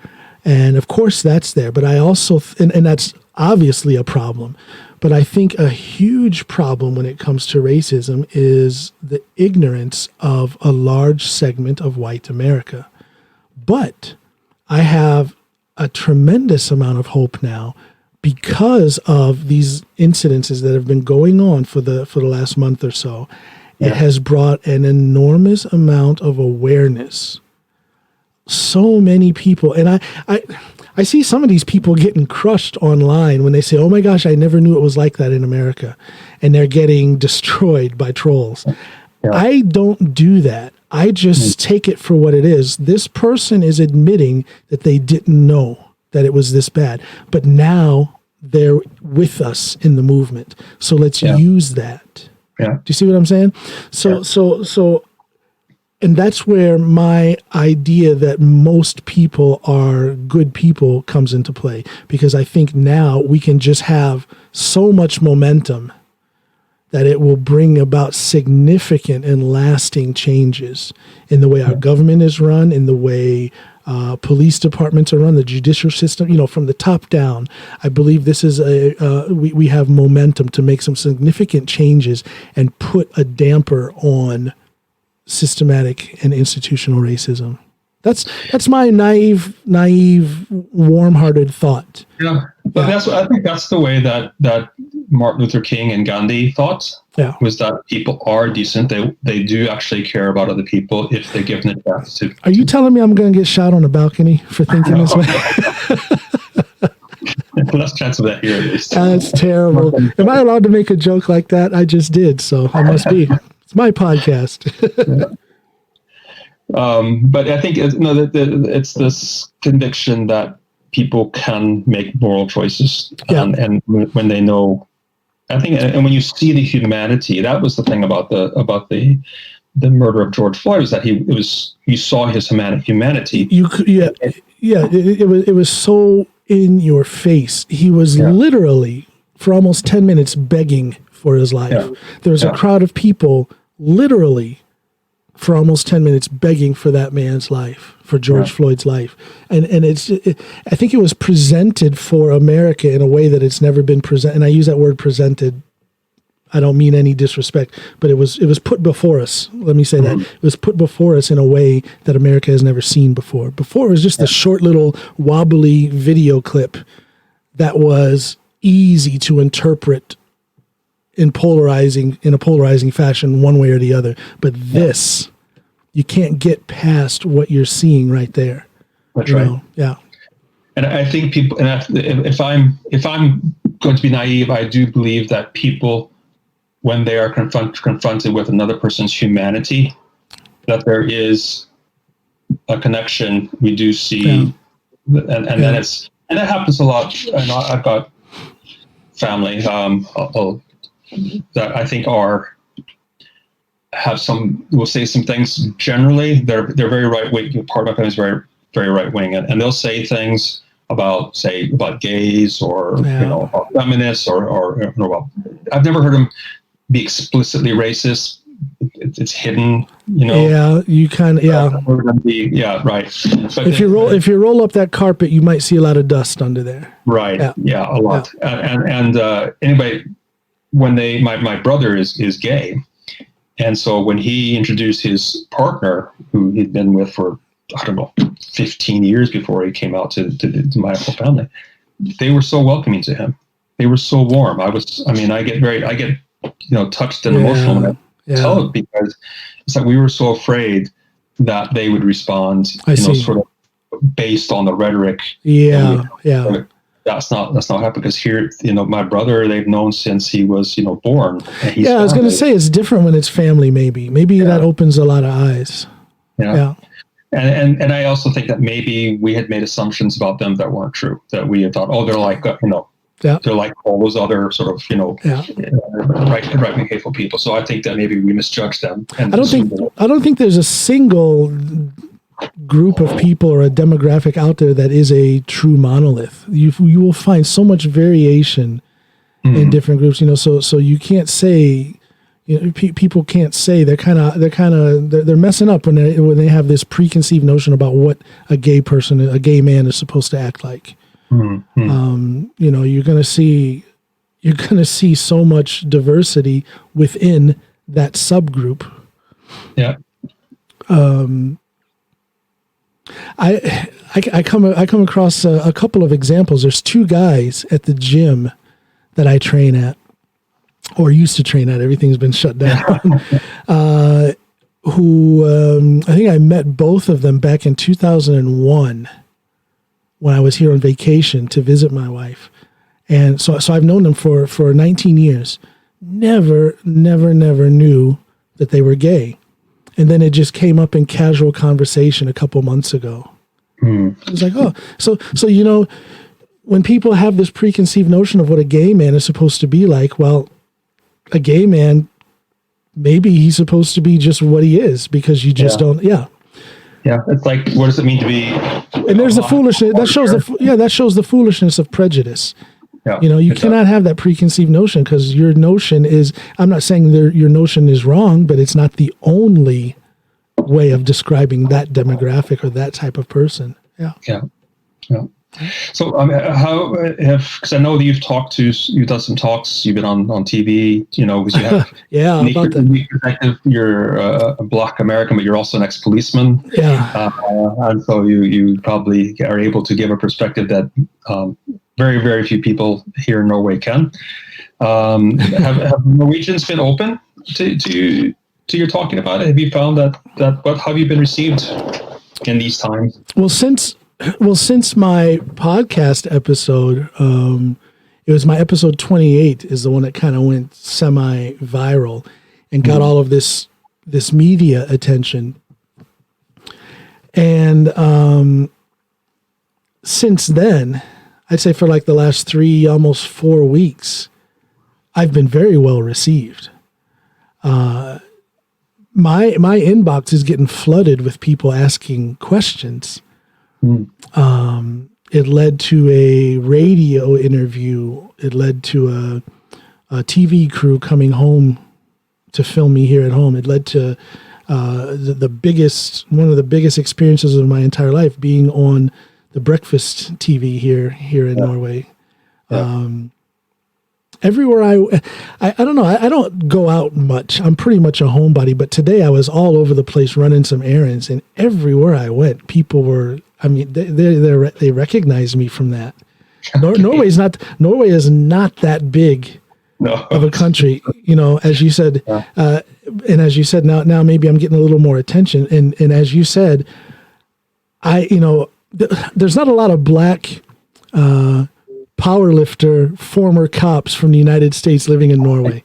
and of course that's there. But I also, and that's obviously a problem, but I think a huge problem when it comes to racism is the ignorance of a large segment of white America. But I have a tremendous amount of hope now because of these incidences that have been going on for the last month or so. Yeah. It has brought an enormous amount of awareness. So many people, and I see some of these people getting crushed online when they say, oh my gosh, I never knew it was like that in America. And they're getting destroyed by trolls. Yeah. I don't do that. I just take it for what it is. This person is admitting that they didn't know that it was this bad, but now they're with us in the movement. So let's use that. Yeah. Do you see what I'm saying? So, and that's where my idea that most people are good people comes into play, because I think now we can just have so much momentum that it will bring about significant and lasting changes in the way our government is run, in the way police departments are run, the judicial system, from the top down. I believe this is we have momentum to make some significant changes and put a damper on systematic and institutional racism. That's my naive, warm-hearted thought. Yeah, but I think that's the way that Martin Luther King and Gandhi thought. Yeah, was that people are decent. They do actually care about other people if they're given a chance to. Are you telling me I'm going to get shot on a balcony for thinking this way? Less chance of that here, at least. That's terrible. Am I allowed to make a joke like that? I just did, so I must be. It's my podcast. But I think it's this conviction that people can make moral choices, and when they know, I think, and when you see the humanity, that was the thing about the murder of George Floyd, was that you saw his humanity. It was so in your face. He was literally for almost 10 minutes begging for his life. Yeah. There was a crowd of people literally for almost 10 minutes begging for that man's life, for George Floyd's life. And I think it was presented for America in a way that it's never been presented. And I use that word presented. I don't mean any disrespect, but it was put before us. Let me say that. It was put before us in a way that America has never seen before. Before, it was just a short little wobbly video clip that was easy to interpret in a polarizing fashion, one way or the other. But this, you can't get past what you're seeing right there. That's right. Yeah. And I think people, and if I'm going to be naive, I do believe that people, when they are confronted with another person's humanity, that there is a connection. We do see, and then and that happens a lot. And I've got family that I think will say some things. Generally, they're very right wing. Part of my family is very, very right wing, and they'll say things about gays or about feminists or well, I've never heard them be explicitly racist. It's hidden, Yeah, you kind of right. But if you roll up that carpet, you might see a lot of dust under there. Right. Yeah, a lot. And anyway, when my brother is gay, and so when he introduced his partner, who he'd been with for I don't know, 15 years before he came out to my whole family. They were so welcoming to him. They were so warm. I get touched and emotional when I tell it, because it's like we were so afraid that they would respond, sort of based on the rhetoric. Yeah. That's not happening, because here, my brother, they've known since he was, born. Yeah, I was going to say it's different when it's family. Maybe that opens a lot of eyes. Yeah. And I also think that maybe we had made assumptions about them that weren't true. That we had thought, they're like, they're like all those other sort of, right-wing hateful people. So I think that maybe we misjudged them. And I don't think there's a single group of people or a demographic out there that is a true monolith. You will find so much variation in different groups. So you can't say. People can't say they're messing up when they have this preconceived notion about what a gay man is supposed to act like. You're gonna see so much diversity within that subgroup. Yeah. I come across a couple of examples. There's two guys at the gym that I train at, or used to train at. Everything's been shut down. Who I think I met both of them back in 2001 when I was here on vacation to visit my wife. And so I've known them for 19 years. Never knew that they were gay. And then it just came up in casual conversation a couple months ago. It was like, so when people have this preconceived notion of what a gay man is supposed to be like, well, a gay man, maybe he's supposed to be just what he is, because you just don't. Yeah. It's like, what does it mean to be? And there's the foolishness that shows the foolishness of prejudice. Yeah, you cannot have that preconceived notion, because your notion is, I'm not saying your notion is wrong, but it's not the only way of describing that demographic or that type of person. Yeah. So, because I know that you've done some talks, you've been on TV, because you have unique perspective. You're a Black American, but you're also an ex-policeman. Yeah. And so you probably are able to give a perspective that very, very few people here in Norway can. Have Norwegians been open to your talking about it? Have you found that how have you been received in these times? Well, since my podcast episode, it was my episode 28 is the one that kind of went semi-viral and got all of this media attention. And since then, I'd say for like the last 3, almost 4 weeks, I've been very well received. My inbox is getting flooded with people asking questions. It led to a radio interview. It led to a TV crew coming home to film me here at home. It led to one of the biggest experiences of my entire life, being on the breakfast TV here in Norway. Everywhere I don't know. I don't go out much. I'm pretty much a homebody. But today I was all over the place running some errands, and everywhere I went, people were. I mean, they recognized me from that. Norway is not that big of a country, as you said, and as you said, now maybe I'm getting a little more attention. And as you said, there's not a lot of Black power lifter, former cops from the United States living in Norway.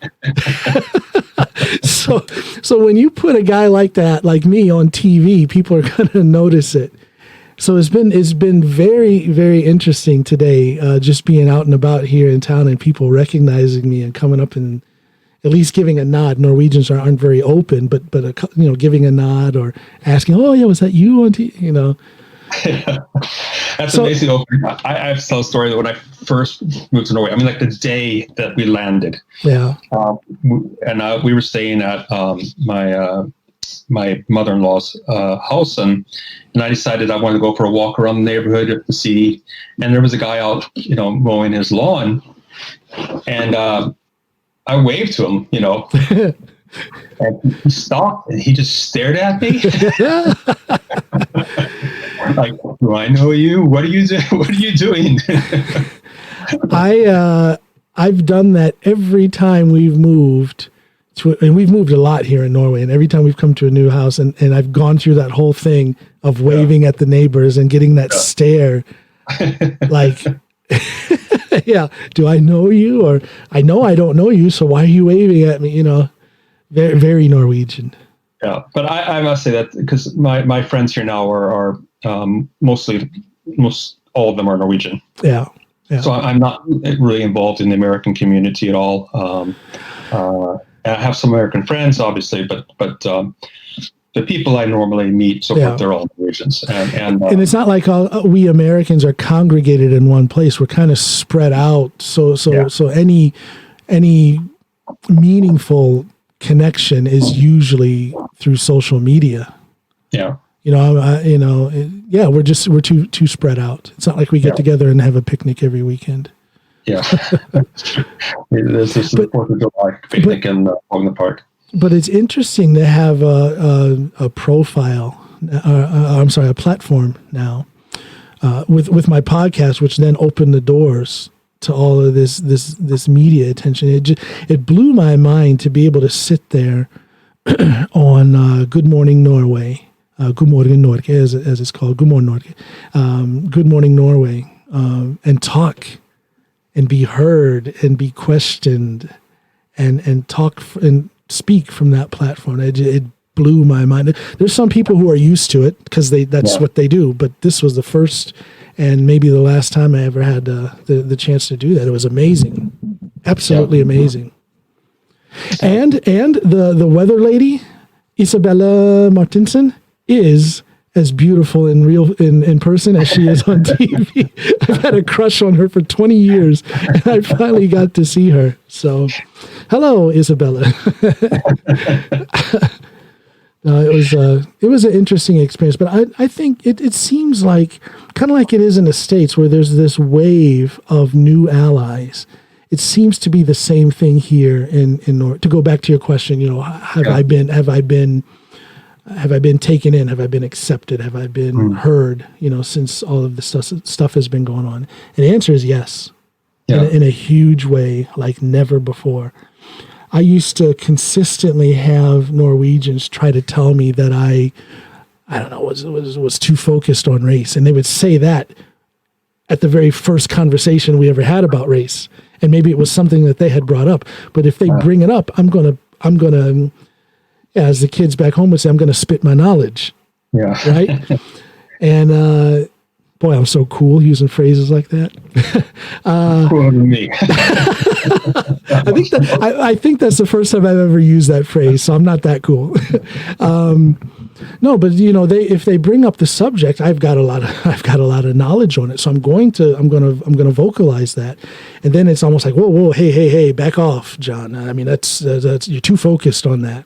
So when you put a guy like that, like me, on TV, people are going to notice it. So it's been very, very interesting today, just being out and about here in town and people recognizing me and coming up and at least giving a nod. Norwegians aren't very open, but giving a nod or asking, "Oh yeah, was that you on TV?" That's amazing. I have to tell a story that when I first moved to Norway, I mean, like the day that we landed, and we were staying at my mother-in-law's house, and I decided I wanted to go for a walk around the neighborhood to see, and there was a guy out, mowing his lawn, and I waved to him, and he stopped and he just stared at me. Like, do I know you? What are you doing? What are you doing? I've done that every time we've moved and we've moved a lot here in Norway, and every time we've come to a new house, and I've gone through that whole thing of waving at the neighbors and getting that stare, like, yeah, do I know you? Or I know I don't know you, so why are you waving at me? Very, very Norwegian. Yeah, but I must say that because my friends here now are most all of them are Norwegian. Yeah. Yeah. So I'm not really involved in the American community at all. I have some American friends, obviously, but the people I normally meet, they're all Norwegians. And it's not like we Americans are congregated in one place. We're kind of spread out. So any meaningful connection is usually through social media. Yeah. We're too spread out. It's not like we get together and have a picnic every weekend. Yeah, there's this 4th of July picnic in the park. But it's interesting to have a profile. A platform now with my podcast, which then opened the doors to all of this media attention. It blew my mind to be able to sit there on Good Morning Norway. Good Morning Norge, as it's called. Good Morning Norge. Good Morning Norway, and talk and be heard and be questioned and talk and speak from that platform. It blew my mind. There's some people who are used to it because that's what they do, but this was the first and maybe the last time I ever had the chance to do that. It was amazing. Absolutely amazing. And the weather lady, Isabella Martinsen, is as beautiful in person as she is on TV. I've had a crush on her for 20 years, and I finally got to see her. So, hello, Isabella. It was an interesting experience, but I think it seems like, kind of like it is in the States, where there's this wave of new allies. It seems to be the same thing here in North. To go back to your question, have I been taken in? Have I been accepted? Have I been heard? Since all of this stuff has been going on, and the answer is yes, in a huge way, like never before. I used to consistently have Norwegians try to tell me that I don't know, was too focused on race, and they would say that at the very first conversation we ever had about race, and maybe it was something that they had brought up. But if they bring it up, I'm gonna. As the kids back home would say, I'm going to spit my knowledge. Yeah. Right. And boy, I'm so cool using phrases like that. Cooler than me. I think that's the first time I've ever used that phrase. So I'm not that cool. No, but if they bring up the subject, I've got a lot of knowledge on it. So I'm going to vocalize that. And then it's almost like, whoa, hey, back off, John. I mean, that's you're too focused on that.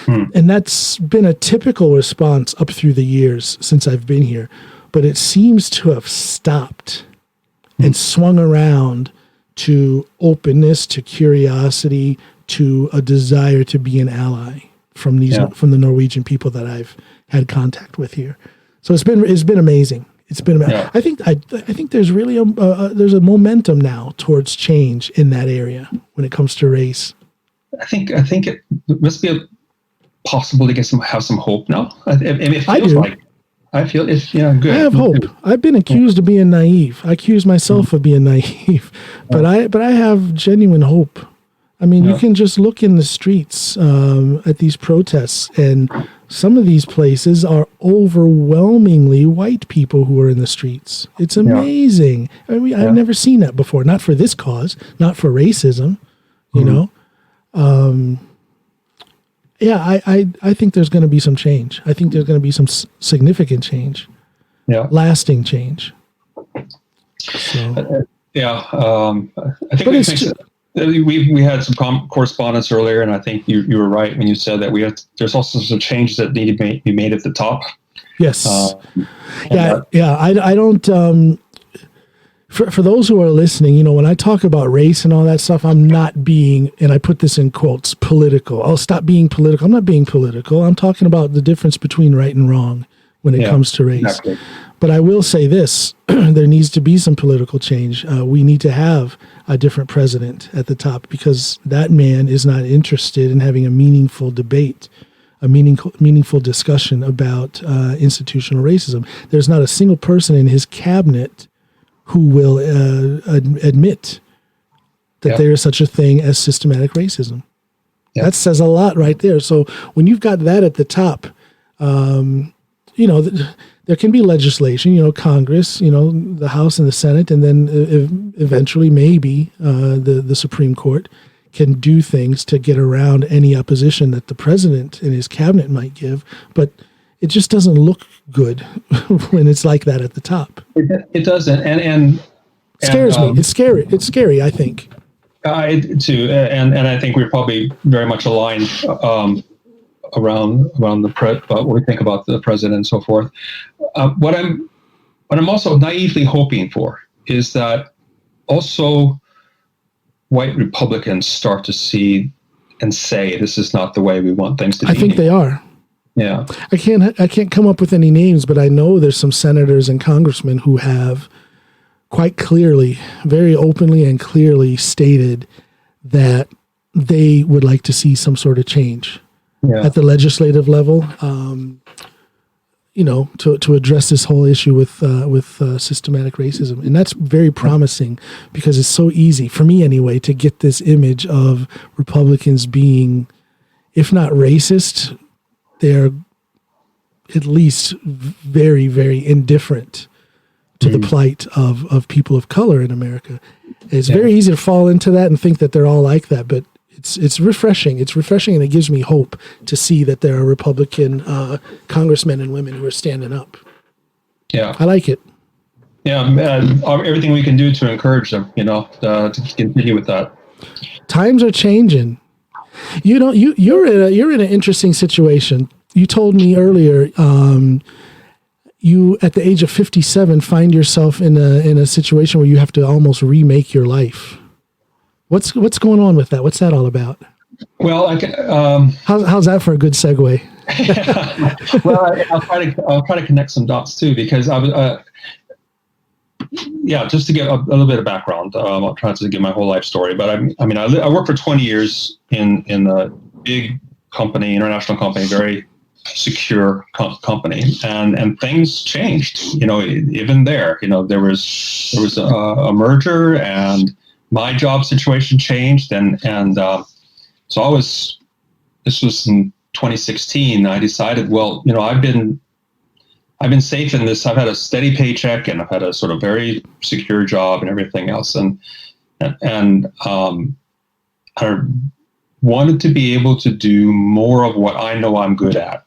And that's been a typical response up through the years since I've been here. But it seems to have stopped and swung around to openness, to curiosity, to a desire to be an ally from the Norwegian people that I've had contact with here. So it's been amazing. It's been amazing. I think there's really there's a momentum now towards change in that area when it comes to race. I think it must be possible to have some hope now. It feels I feel it's good. I have hope. I've been accused of being naive. I accuse myself of being naive, but I have genuine hope. I mean, you can just look in the streets at these protests, and some of these places are overwhelmingly white people who are in the streets. It's amazing. I mean, I've never seen that before. Not for this cause, not for racism, you know. I think there's going to be some change. I think there's going to be some significant change. Lasting change. So. I think we had some correspondence earlier, and I think you were right when you said that there's also some changes that need to be made at the top. Yes. I don't. For those who are listening, when I talk about race and all that stuff, I'm not being, and I put this in quotes, political. I'll stop being political. I'm not being political. I'm talking about the difference between right and wrong, when it comes to race. Exactly. But I will say this, there needs to be some political change. We need to have a different president at the top, because that man is not interested in having a meaningful debate, a meaningful discussion about institutional racism. There's not a single person in his cabinet who will admit that there is such a thing as systematic racism. Yep. That says a lot right there. So when you've got that at the top, there can be legislation, Congress, the House and the Senate, and then eventually maybe the Supreme Court can do things to get around any opposition that the president and his cabinet might give. But it just doesn't look good when it's like that at the top. It doesn't. And scares me. It's scary. It's scary, I think. I too. And I think we're probably very much aligned around what we think about the president and so forth. What I'm also naively hoping for is that also white Republicans start to see and say, this is not the way we want things to be. I think they are. Yeah. I can't come up with any names, but I know there's some senators and congressmen who have quite clearly, very openly and clearly stated that they would like to see some sort of change at the legislative level, to address this whole issue with systematic racism. And that's very promising, because it's so easy, for me anyway, to get this image of Republicans being, if not racist, they're at least very, very indifferent to the plight of people of color in America. It's very easy to fall into that and think that they're all like that, but it's refreshing. It's refreshing, and it gives me hope to see that there are Republican congressmen and women who are standing up. Yeah. I like it. Yeah, everything we can do to encourage them, to continue with that. Times are changing. You're in an interesting situation. You told me earlier, you at the age of 57 find yourself in a situation where you have to almost remake your life. What's going on with that? What's that all about? Well, how's that for a good segue? Well, I'll try to connect some dots too, because I was just to give a little bit of background. I'll try to give my whole life story, but I worked for 20 years in a big company, international company, very secure company, and things changed. Even there, there was a merger, and my job situation changed, and so this was in 2016. I decided, well, I've been safe in this. I've had a steady paycheck, and I've had a sort of very secure job and everything else, and I wanted to be able to do more of what I know I'm good at.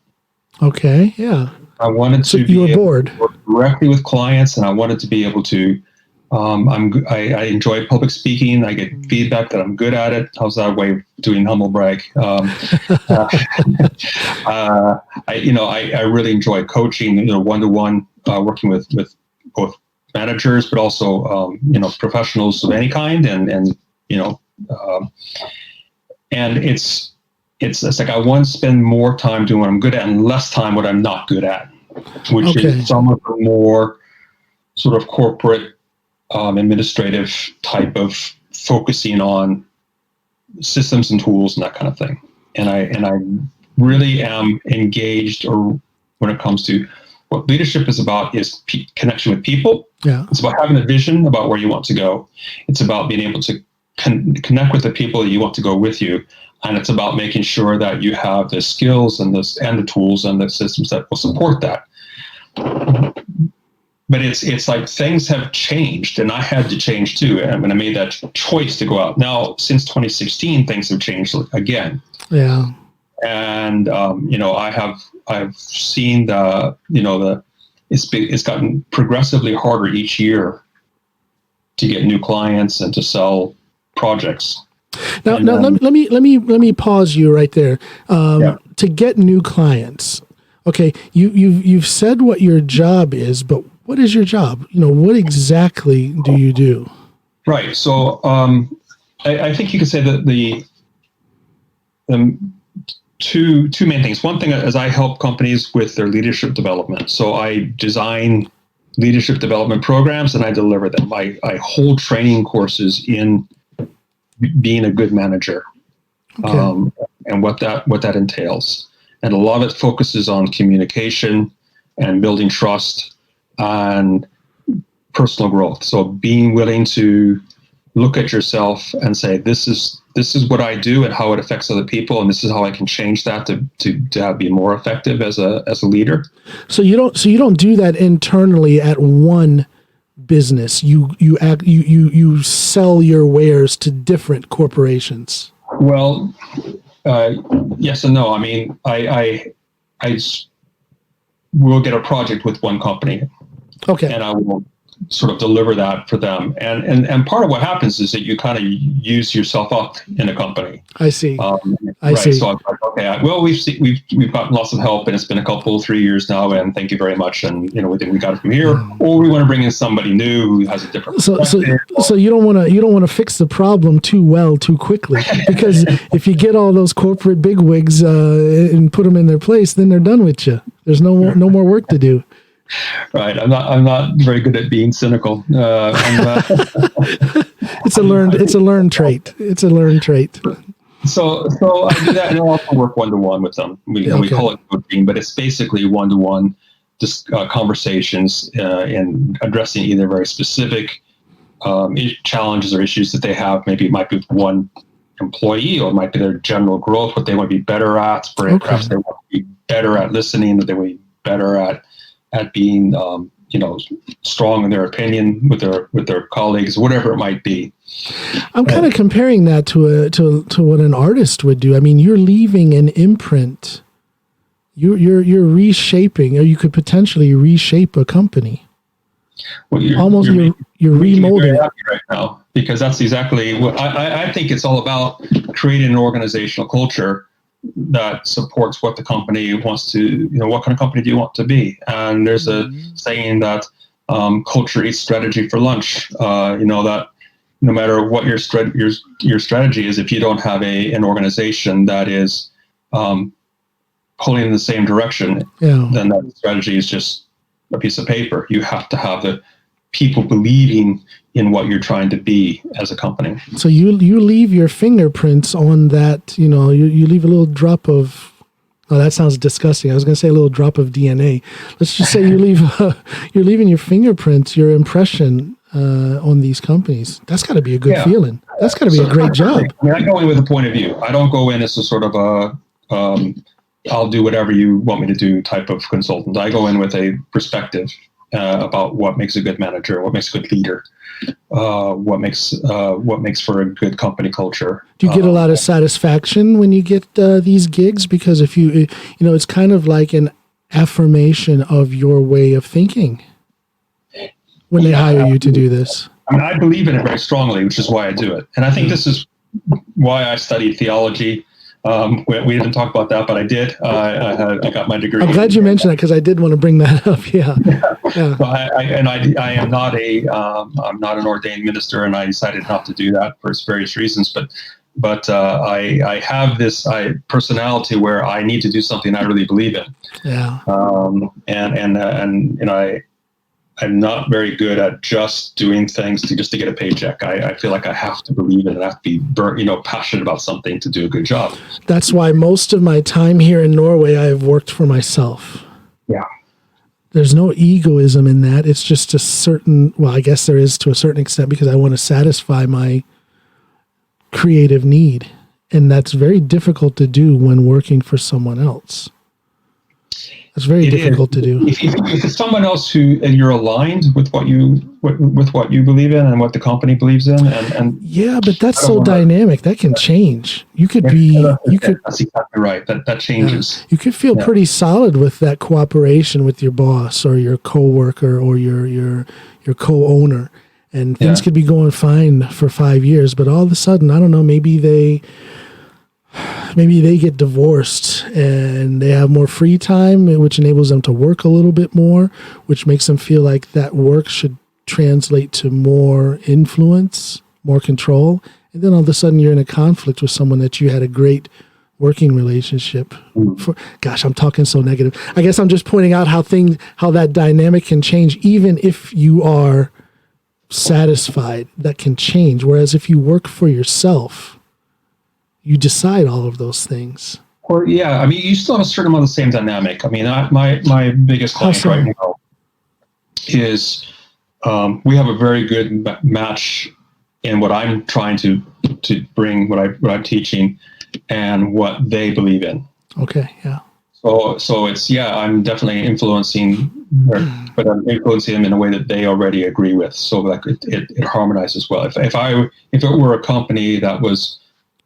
Okay, yeah. I wanted to be able to work directly with clients, and I wanted to be able to. I enjoy public speaking. I get feedback that I'm good at it. How's that way of doing humble brag? I really enjoy coaching. One-to-one, working with both managers, but also professionals of any kind, and it's like I want to spend more time doing what I'm good at and less time what I'm not good at, which is some of the more sort of corporate, administrative type of focusing on systems and tools and that kind of thing. And I really am engaged, or when it comes to what leadership is about, is connection with people. Yeah. It's about having a vision about where you want to go. It's about being able to connect with the people that you want to go with you. And it's about making sure that you have the skills and the tools and the systems that will support that. But it's like things have changed, and I had to change too. And when I made that choice to go out, now since 2016, things have changed again. Yeah. And I've seen it's gotten progressively harder each year to get new clients and to sell projects. Now, let me pause you right there. To get new clients, okay, you've said what your job is, but what is your job? What exactly do you do? Right. So I think you could say that two main things. One thing is I help companies with their leadership development. So I design leadership development programs and I deliver them. I hold training courses in being a good manager, and what that entails. And a lot of it focuses on communication and building trust and personal growth. So being willing to look at yourself and say, this is what I do and how it affects other people, and this is how I can change that to be more effective as a leader. So you don't do that internally at one business. You sell your wares to different corporations. Well, yes and no. I mean, I will get a project with one company, and I will sort of deliver that for them. And part of what happens is that you kind of use yourself up in a company. I see. I see. So I'm like, okay, well, we've gotten lots of help, and it's been 3 years now, and thank you very much. And we think we got it from here, or we want to bring in somebody new who has a different. So you don't want to fix the problem too well too quickly, because if you get all those corporate bigwigs and put them in their place, then they're done with you. There's no more work to do. Right. I'm not very good at being cynical. It's a learned trait. It's a learned trait. So I do that, and I also work one-to-one with them. We call it coaching, but it's basically one-to-one conversations and addressing either very specific challenges or issues that they have. Maybe it might be with one employee, or it might be their general growth, what they want to be better at. Perhaps they want to be better at listening, or they want to be better at being, strong in their opinion with their colleagues, whatever it might be. I'm kind of comparing that to what an artist would do. I mean, you're leaving an imprint. You're reshaping, or you could potentially reshape a company. Well, you're remolding it right now, because that's exactly what I think it's all about: creating an organizational culture that supports what the company wants to, what kind of company do you want to be? And there's a saying that culture eats strategy for lunch. That no matter what your strategy is, if you don't have an organization that is pulling in the same direction, then that strategy is just a piece of paper. You have to have the people believing in what you're trying to be as a company. So you leave your fingerprints on that, you leave a little drop of, that sounds disgusting. I was going to say a little drop of DNA. Let's just say you're leaving your fingerprints, your impression on these companies. That's got to be a good feeling. That's got to be a great job. I mean, I go in with a point of view. I don't go in as a sort of I'll do whatever you want me to do type of consultant. I go in with a perspective about what makes a good manager, what makes a good leader, what makes for a good company culture. Do you get a lot of satisfaction when you get these gigs? Because if it's kind of like an affirmation of your way of thinking when they hire you to do this. I mean, I believe in it very strongly, which is why I do it. And I think this is why I studied theology. We didn't talk about that, but I did. I got my degree. I'm glad you mentioned that, because I did want to bring that up. Yeah. So I am not I'm not an ordained minister, and I decided not to do that for various reasons. But I have this personality where I need to do something I really believe in. Yeah. I'm not very good at just doing things just to get a paycheck. I feel like I have to believe in it. I have to be passionate about something to do a good job. That's why most of my time here in Norway, I have worked for myself. Yeah. There's no egoism in that. It's just I guess there is to a certain extent, because I want to satisfy my creative need. And that's very difficult to do when working for someone else. It's very difficult to do. If it's someone else and you're aligned with what you believe in and what the company believes in, and yeah, but that's so dynamic. That can change. You could That's exactly right. That changes. You could feel pretty solid with that cooperation with your boss or your coworker or your co-owner, and things could be going fine for 5 years. But all of a sudden, I don't know, maybe they get divorced and they have more free time, which enables them to work a little bit more, which makes them feel like that work should translate to more influence, more control. And then all of a sudden you're in a conflict with someone that you had a great working relationship. Gosh, I'm talking so negative. I guess I'm just pointing out how that dynamic can change, even if you are satisfied. That can change. Whereas if you work for yourself, you decide all of those things. Or yeah, I mean, you still have a certain amount of the same dynamic. I mean, my biggest client right now is we have a very good match in what I'm trying to bring, what I'm teaching, and what they believe in. Okay, yeah. So it's I'm definitely influencing, but I'm influencing them in a way that they already agree with. So like it harmonizes well. If it were a company that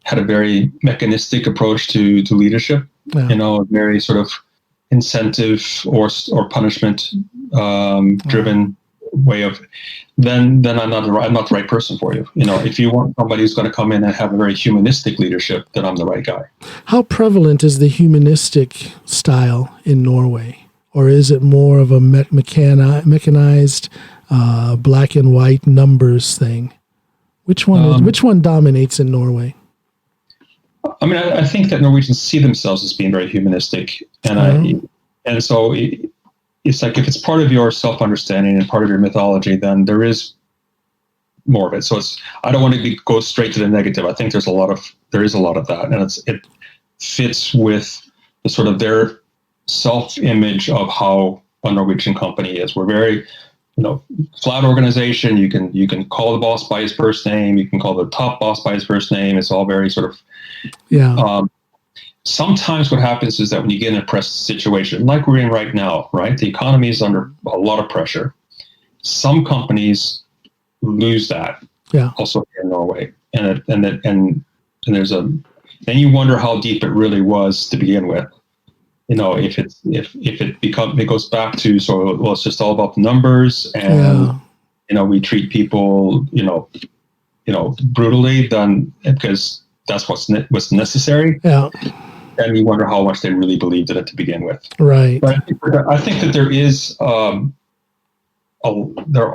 had a very mechanistic approach to leadership, a very sort of incentive or punishment driven way of, then I'm not the right person for you. If you want somebody who's going to come in and have a very humanistic leadership, then I'm the right guy. How prevalent is the humanistic style in Norway, or is it more of a mechanized, black and white numbers thing? Which one dominates in Norway? I mean, I think that Norwegians see themselves as being very humanistic, and so it's like if it's part of your self-understanding and part of your mythology, then there is more of it. So I don't want to go straight to the negative. I think there is a lot of that, and it fits with the sort of their self-image of how a Norwegian company is. We're very, flat organization. You can call the boss by his first name. You can call the top boss by his first name. It's all very sort of, sometimes what happens is that when you get in a pressed situation, like we're in right now, right? The economy is under a lot of pressure. Some companies lose that. Yeah. Also here in Norway, and there's then you wonder how deep it really was to begin with. If it goes back to it's just all about the numbers, and we treat people brutally, then because that's what's necessary. Yeah. And you wonder how much they really believed in it to begin with. Right. But I think that there is there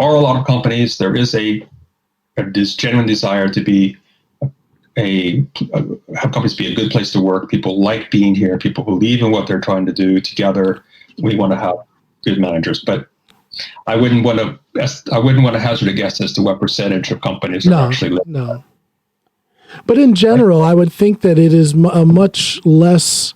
are a lot of companies. There is this genuine desire to be have companies be a good place to work. People like being here. People believe in what they're trying to do together. We want to have good managers, but I wouldn't want to hazard a guess as to what percentage of companies are actually living. No. But in general, I would think that it is a much less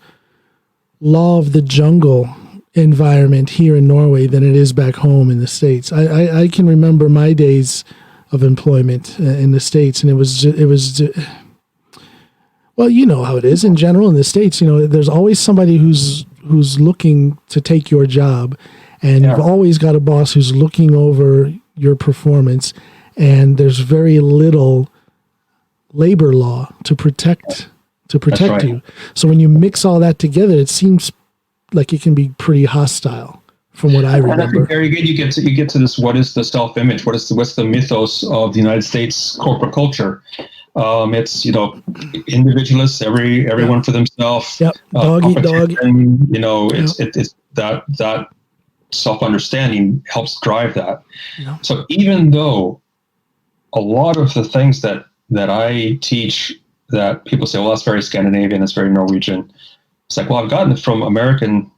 law of the jungle environment here in Norway than it is back home in the States. I can remember my days of employment in the States, and it was well, you know how it is in general in the States. There's always somebody who's looking to take your job, and you've always got a boss who's looking over your performance, and there's very little labor law to protect you. So when you mix all that together, it seems like it can be pretty hostile, from what I remember. And I think very good. You get to this. What is the self-image? What's the mythos of the United States corporate culture? It's individualists, everyone for themselves. Yep. Dog eat dog. It's that self-understanding helps drive that. Yeah. So even though a lot of the things that I teach that people say, well, that's very Scandinavian, that's very Norwegian. It's like, well, I've gotten it from American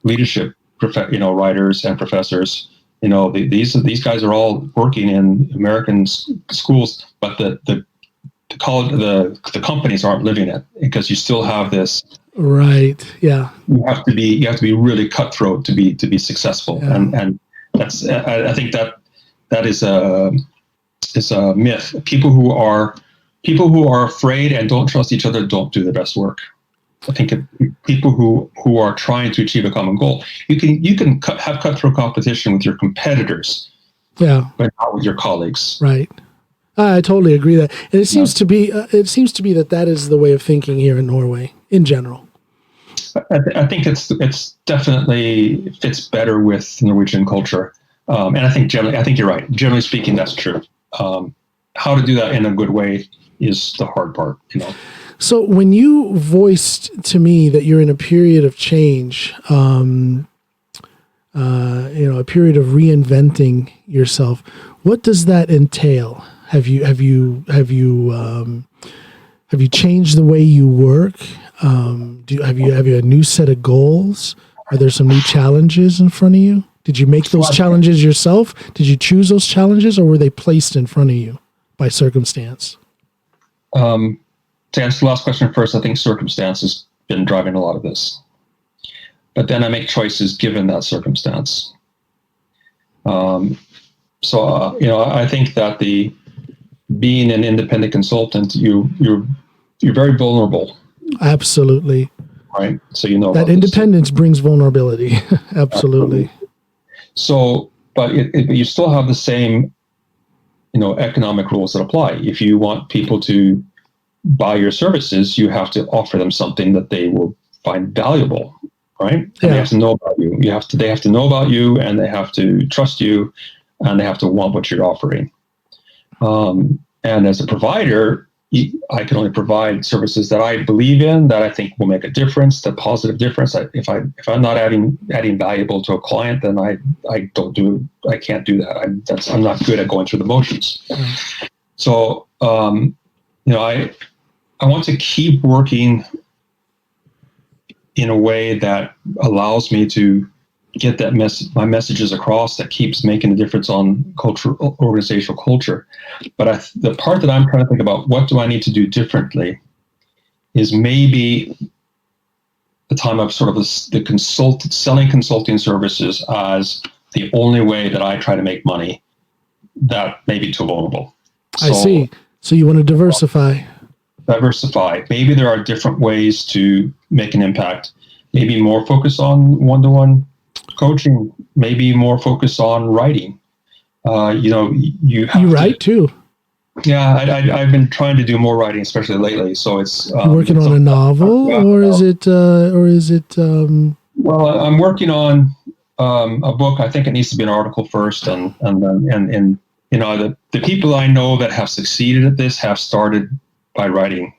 leadership, writers and professors. These guys are all working in American schools, but the companies aren't living it, because you still have this. Right. Yeah. You have to be really cutthroat to be successful, and that's I think that is a myth. People who are afraid and don't trust each other don't do the best work. I think people who are trying to achieve a common goal, you can have cutthroat competition with your competitors, but not with your colleagues. Right. I totally agree that, and it seems to be that is the way of thinking here in Norway in general. I think it's definitely fits better with Norwegian culture, and I think you're right. Generally speaking, that's true. How to do that in a good way is the hard part, So when you voiced to me that you're in a period of change, a period of reinventing yourself, what does that entail? Have you changed the way you work? Have you a new set of goals? Are there some new challenges in front of you? Did you make those challenges yourself? Did you choose those challenges, or were they placed in front of you by circumstance? To answer the last question first, I think circumstance has been driving a lot of this. But then I make choices given that circumstance. I think that being an independent consultant, you're very vulnerable. Absolutely. Right. So that independence brings vulnerability. Absolutely. So, but you still have the same, economic rules that apply. If you want people to buy your services, you have to offer them something that they will find valuable, right? And they have to know about you. They have to know about you, and they have to trust you, and they have to want what you're offering. And as a provider, I can only provide services that I believe in, that I think will make a difference, the positive difference. If I'm not adding valuable to a client, then I can't do that. I'm not good at going through the motions. Mm-hmm. So I want to keep working in a way that allows me to get my messages across, that keeps making a difference on organizational culture. But the part that I'm trying to think about, what do I need to do differently, is maybe the time of sort of selling consulting services as the only way that I try to make money. That may be too vulnerable. I see. So you want to diversify. Maybe there are different ways to make an impact. Maybe more focus on one-to-one coaching, maybe more focus on writing. You write too. Yeah, I've been trying to do more writing, especially lately. So it's working on a novel, or is it? Well, I'm working on a book. I think it needs to be an article first, and the people I know that have succeeded at this have started by writing.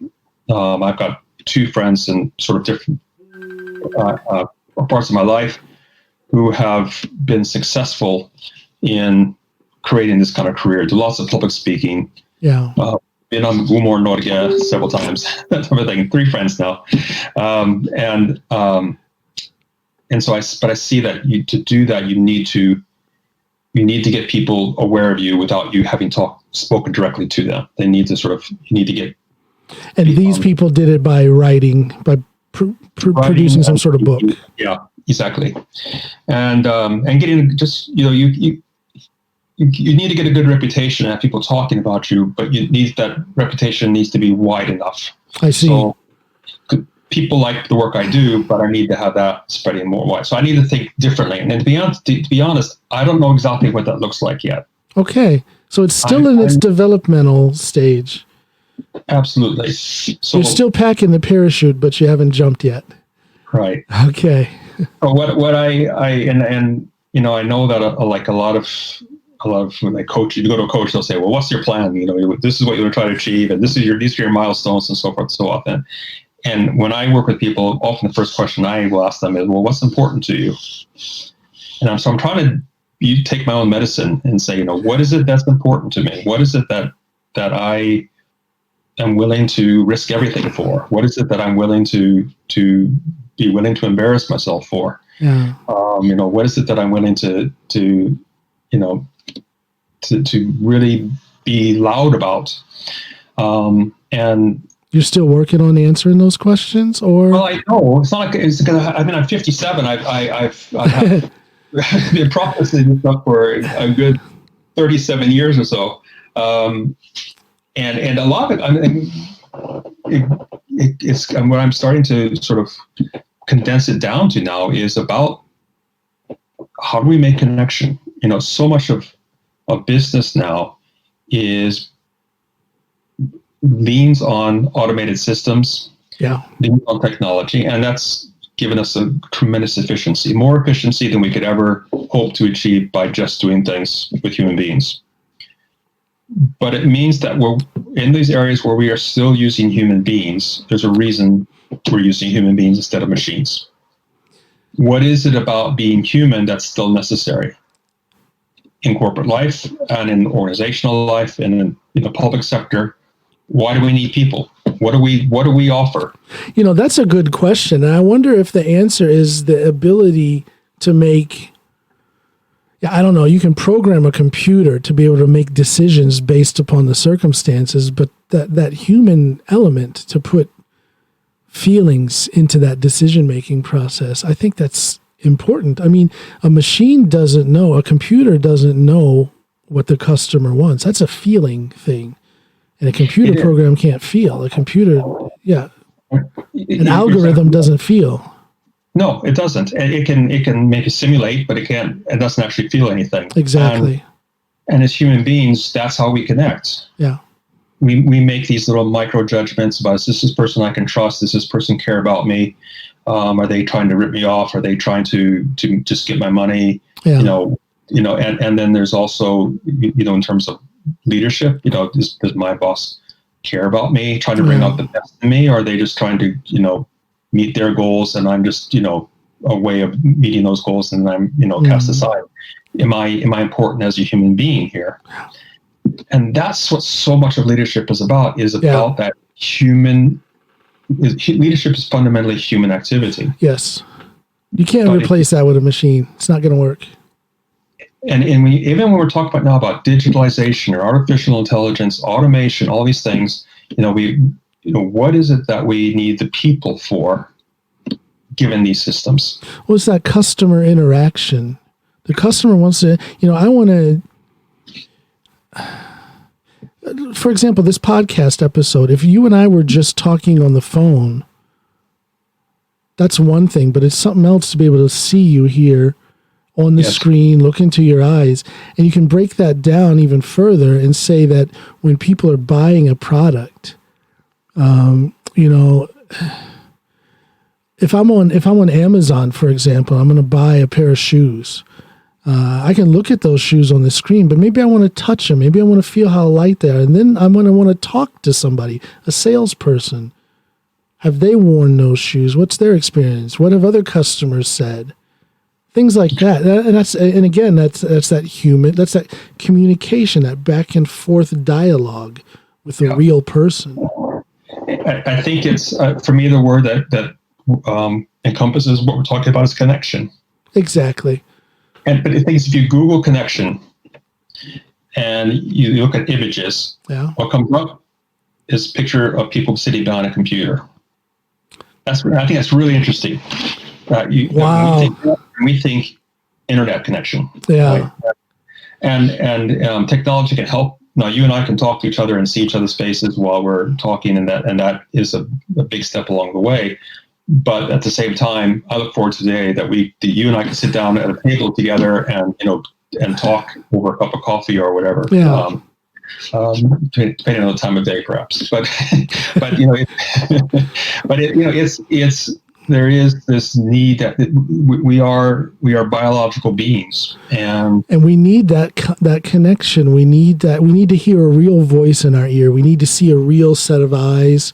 I've got two friends in sort of different parts of my life who have been successful in creating this kind of career. Do lots of public speaking. Yeah. Been on Gomor Norge several times. That's everything. 3 friends now. And so I see that to do that, you need to get people aware of you without you having spoken directly to them. You need to get. And these people did it by writing, by producing some sort of book. Yeah, exactly. And getting just, you need to get a good reputation and have people talking about you, but that reputation needs to be wide enough. I see. So people like the work I do, but I need to have that spreading more wide. So I need to think differently. And to be honest, I don't know exactly what that looks like yet. Okay. So it's still in its developmental stage. Absolutely. So you're still packing the parachute, but you haven't jumped yet. Right. Okay. What I know that a lot of when I coach, you go to a coach, they'll say, well, what's your plan? This is what you're trying to achieve, and these are your milestones, and so forth and so on. And when I work with people, often the first question I will ask them is, well, what's important to you? And I'm trying to take my own medicine and say, what is it that's important to me? What is it that I am willing to risk everything for? What is it that I'm willing to be willing to embarrass myself for? Yeah. What is it that I'm willing to really be loud about? And you're still working on answering those questions, or? Well, I know it's not like it's because I'm 57. I've been practicing this stuff for a good 37 years or so. And a lot of it, it's what I'm starting to sort of condense it down to now is about how do we make connection? So much of business now leans on automated systems, leans on technology, and that's given us a tremendous efficiency, more efficiency than we could ever hope to achieve by just doing things with human beings. But it means that we're in these areas where we are still using human beings. There's a reason we're using human beings instead of machines. What is it about being human that's still necessary in corporate life and in organizational life and in the public sector? Why do we need people? What do we offer? That's a good question. And I wonder if the answer is the ability to make, I don't know, you can program a computer to be able to make decisions based upon the circumstances, but that human element to put feelings into that decision-making process, I think that's important. I mean, a machine doesn't know, a computer doesn't know what the customer wants. That's a feeling thing. And a computer program can't feel. A computer, an algorithm doesn't feel. No, it doesn't. It can make it simulate, but it doesn't actually feel anything. Exactly. And as human beings, that's how we connect. Yeah. We make these little micro judgments about, is this person I can trust? Does this person care about me? Are they trying to rip me off? Are they trying to just get my money? Yeah. And then there's also, in terms of leadership, does my boss care about me, trying to bring out the best in me? Or are they just trying to, meet their goals, and I'm just, a way of meeting those goals, and I'm, cast aside? Am I important as a human being here? And that's what so much of leadership is about that human. Leadership is fundamentally human activity. Yes. You can't replace that with a machine. It's not going to work. And even when we're talking about now about digitalization or artificial intelligence, automation, all these things, what is it that we need the people for, given these systems? Well, it's that customer interaction. The customer wants to, I want to, for example, this podcast episode, if you and I were just talking on the phone, that's one thing, but it's something else to be able to see you here on the screen, look into your eyes. And you can break that down even further and say that when people are buying a product, if I'm on Amazon, for example, I'm going to buy a pair of shoes. I can look at those shoes on the screen, but maybe I want to touch them. Maybe I want to feel how light they are. And then I'm going to want to talk to somebody, a salesperson. Have they worn those shoes? What's their experience? What have other customers said? Things like that. And again, that's that human, that's that communication, that back and forth dialogue with a real person. I think it's, for me, the word that encompasses what we're talking about is connection. Exactly. But the thing is, if you Google connection and you look at images, what comes up is a picture of people sitting behind a computer. I think that's really interesting. Wow. We think internet connection. Yeah. Right? And technology can help. Now, you and I can talk to each other and see each other's faces while we're talking, and that is a big step along the way. But at the same time, I look forward to the day that you and I can sit down at a table together and talk over a cup of coffee or whatever. Yeah. Depending on the time of day, perhaps. But there is this need that we are biological beings, and we need that connection. We need to hear a real voice in our ear. We need to see a real set of eyes.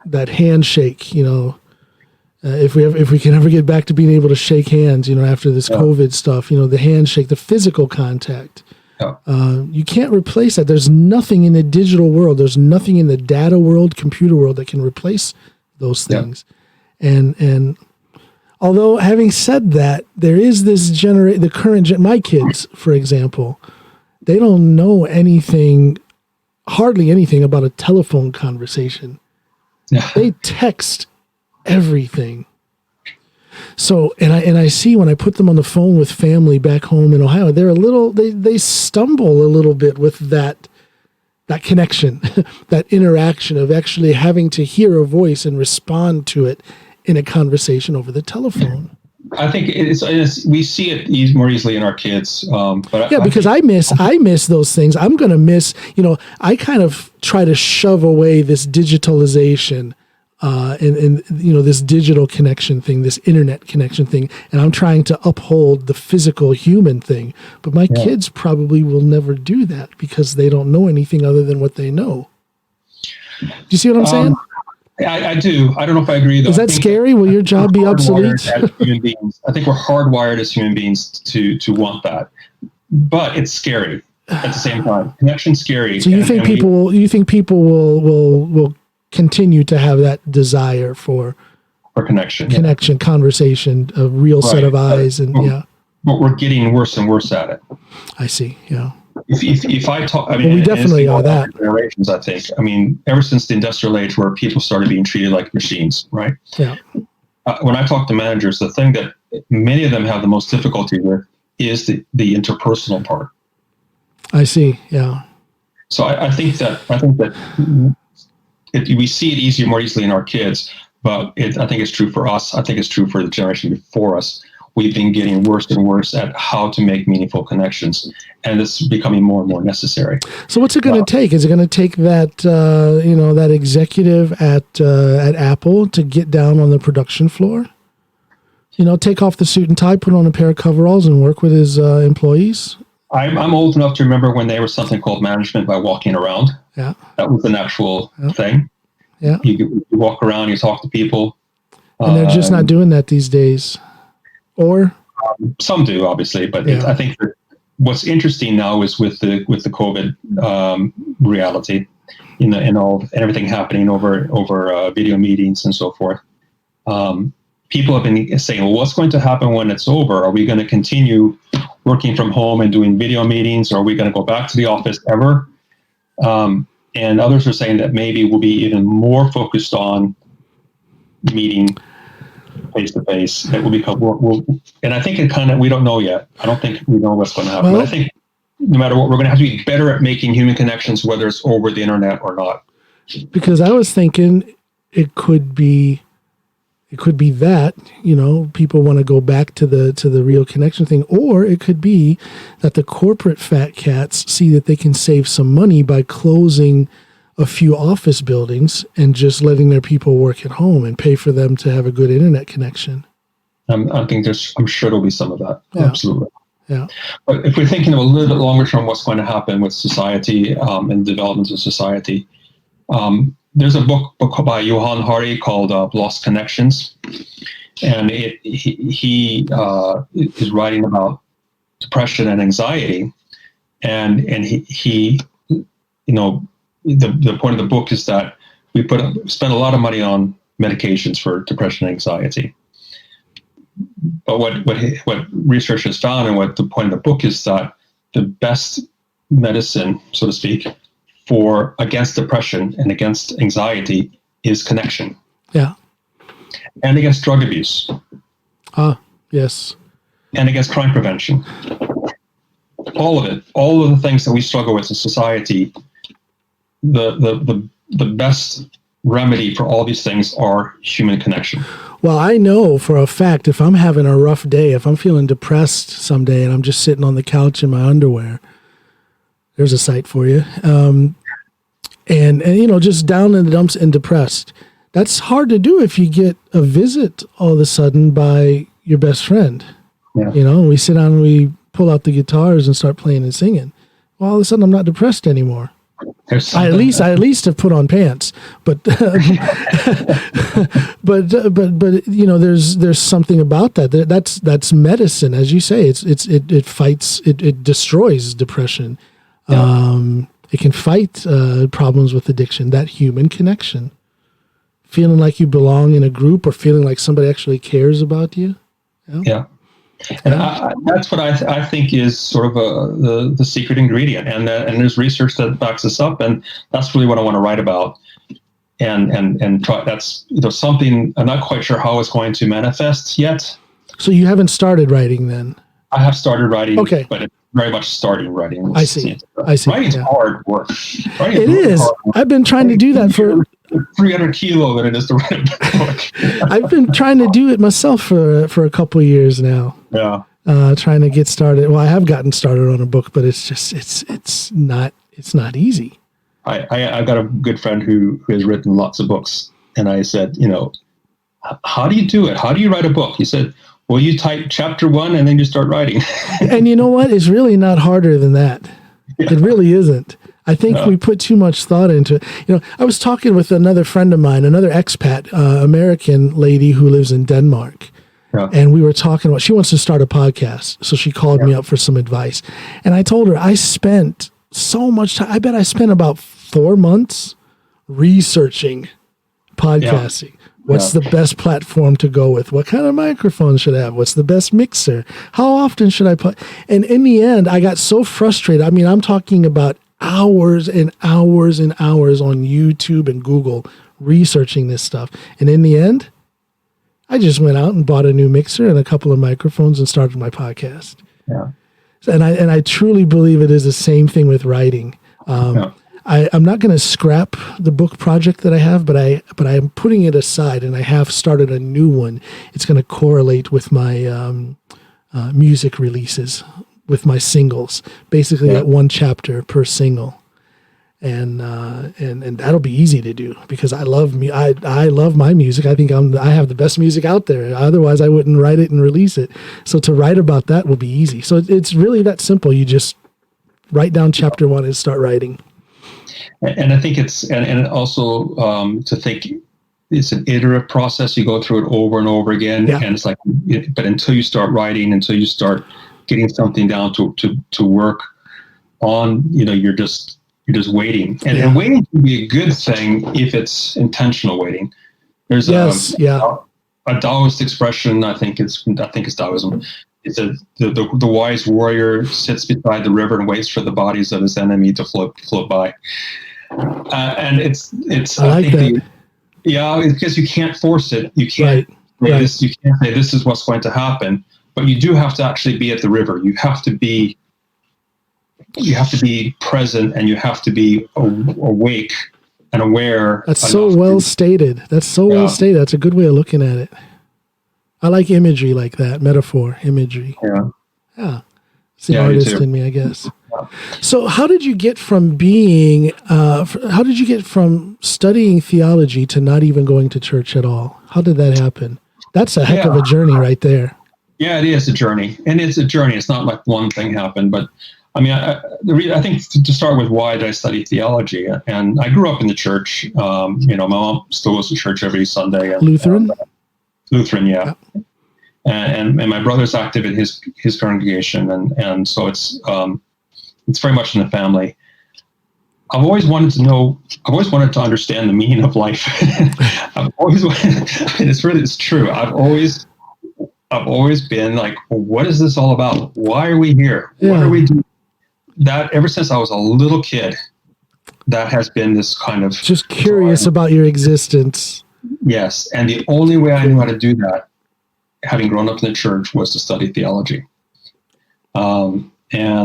That handshake, if we can ever get back to being able to shake hands, after this COVID stuff, the handshake, the physical contact, you can't replace that. There's nothing in the digital world. There's nothing in the data world, computer world that can replace those things. And although having said that, there is this my kids, for example, they don't know hardly anything about a telephone conversation. They text everything. So, and I see when I put them on the phone with family back home in Ohio, they stumble a little bit with that connection, that interaction of actually having to hear a voice and respond to it in a conversation over the telephone. I think we see it more easily in our kids. Because I miss those things. I'm going to miss, I kind of try to shove away this digitalization and this digital connection thing, this internet connection thing. And I'm trying to uphold the physical human thing. But my kids probably will never do that because they don't know anything other than what they know. Do you see what I'm saying? I do. I don't know if I agree, though. Is that scary? Will your job be obsolete? As human beings. I think we're hardwired as human beings to want that. But it's scary. at the same time. Connection's scary. So you think people will continue to have that desire for connection, conversation, a real set of eyes, and But we're getting worse and worse at it. I see. Yeah. If I talk, I mean, we definitely are that. Generations, I think. I mean, ever since the industrial age, where people started being treated like machines, right? Yeah. When I talk to managers, the thing that many of them have the most difficulty with is the interpersonal part. I see. Yeah. So I think that we see it more easily in our kids, but I think it's true for us. I think it's true for the generation before us. We've been getting worse and worse at how to make meaningful connections, and it's becoming more and more necessary. So what's it going to take? Is it going to take that that executive at Apple to get down on the production floor? Take off the suit and tie, put on a pair of coveralls, and work with his employees? I'm old enough to remember when there was something called management by walking around. Yeah, that was an actual thing. Yeah, you walk around, you talk to people, and they're just not doing that these days. Or some do, obviously, but I think that what's interesting now is with the COVID reality, and everything happening over video meetings and so forth. People have been saying, well, what's going to happen when it's over? Are we going to continue working from home and doing video meetings, or are we going to go back to the office ever? And others are saying that maybe we'll be even more focused on meeting face to face. That will become and I think we don't know yet. I don't think we know what's going to happen. But I think no matter what, we're going to have to be better at making human connections, whether it's over the internet or not. Because I was thinking it could be that, people want to go back to the real connection thing, or it could be that the corporate fat cats see that they can save some money by closing a few office buildings and just letting their people work at home and pay for them to have a good internet connection. I'm sure there'll be some of that. Yeah. Absolutely. Yeah. But if we're thinking of a little bit longer term, what's going to happen with society and development of society, there's a book by Johan Hari called Lost Connections, and he is writing about depression and anxiety, and he the point of the book is that we spend a lot of money on medications for depression and anxiety. But what research has found, and what the point of the book is, that the best medicine, so to speak, against depression and against anxiety is connection. Yeah. And against drug abuse. Yes. And against crime prevention. All of it. All of the things that we struggle with in society, the best remedy for all these things are human connection. Well, I know for a fact, if I'm having a rough day, if I'm feeling depressed someday and I'm just sitting on the couch in my underwear, there's a site for you. And just down in the dumps and depressed. That's hard to do if you get a visit all of a sudden by your best friend. Yeah. We sit down and we pull out the guitars and start playing and singing. Well, all of a sudden I'm not depressed anymore. I at least have put on pants, but there's something about that. That's medicine, as you say. It fights, it destroys depression. Yeah. It can fight problems with addiction. That human connection, feeling like you belong in a group, or feeling like somebody actually cares about you. Yeah. And that's what I think is sort of the secret ingredient, and there's research that backs this up, and that's really what I want to write about, and try. That's something I'm not quite sure how it's going to manifest yet. So you haven't started writing then? I have started writing, okay, but it's very much starting writing. I see. Writing's hard work. It is. I've been trying to do that for 300 kilo than it is to write a book. I've been trying to do it myself for a couple of years now. Yeah. Trying to get started. Well, I have gotten started on a book, but it's not easy. I've got a good friend who has written lots of books, and I said, how do you do it? How do you write a book? He said, well, you type chapter 1 and then you start writing. And you know what? It's really not harder than that. Yeah. It really isn't. I think we put too much thought into it. I was talking with another friend of mine, another expat, American lady who lives in Denmark. And we were talking about, she wants to start a podcast. So she called me up for some advice. And I told her, I spent so much time. I bet I spent about 4 months researching podcasting. What's the best platform to go with? What kind of microphone should I have? What's the best mixer? How often should I put? And in the end, I got so frustrated. I mean, I'm talking about hours and hours and hours on YouTube and Google researching this stuff. And in the end, I just went out and bought a new mixer and a couple of microphones and started my podcast. Yeah. And I truly believe it is the same thing with writing. I'm not going to scrap the book project that I have, but I am putting it aside, and I have started a new one. It's going to correlate with my music releases, with my singles. Basically, that one chapter per single, and that'll be easy to do because I love me. I love my music. I think I have the best music out there. Otherwise, I wouldn't write it and release it. So to write about that will be easy. So it's really that simple. You just write down chapter 1 and start writing. And I think and also to think it's an iterative process. You go through it over and over again, and it's like, but until you start writing, until you start getting something down to work on, you're just waiting, and waiting can be a good thing if it's intentional waiting. There's a Taoist expression. I think it's Taoism. It's the wise warrior sits beside the river and waits for the bodies of his enemy to float by. And it's I like that. It's because you can't force it. You can't this. You can't say this is what's going to happen. But you do have to actually be at the river. You have to be present, and you have to be awake and aware. That's so well stated. That's well stated. That's a good way of looking at it. I like imagery like that, metaphor, imagery. Yeah. It's the artist in me, I guess. Yeah. So how did you get from studying theology to not even going to church at all? How did that happen? That's a heck of a journey right there. Yeah, it is a journey. And it's a journey. It's not like one thing happened, but I mean, I think to start with, why did I study theology? And I grew up in the church. My mom still goes to church every Sunday. Lutheran? Lutheran, yeah. And my brother's active in his congregation, and so it's very much in the family. I've always wanted to understand the meaning of life. It's true. I've always been like, well, what is this all about? Why are we here? Yeah. What are we doing? That ever since I was a little kid, that has been this kind of just curious about your existence. Yes, and the only way I knew how to do that, having grown up in the church, was to study theology. And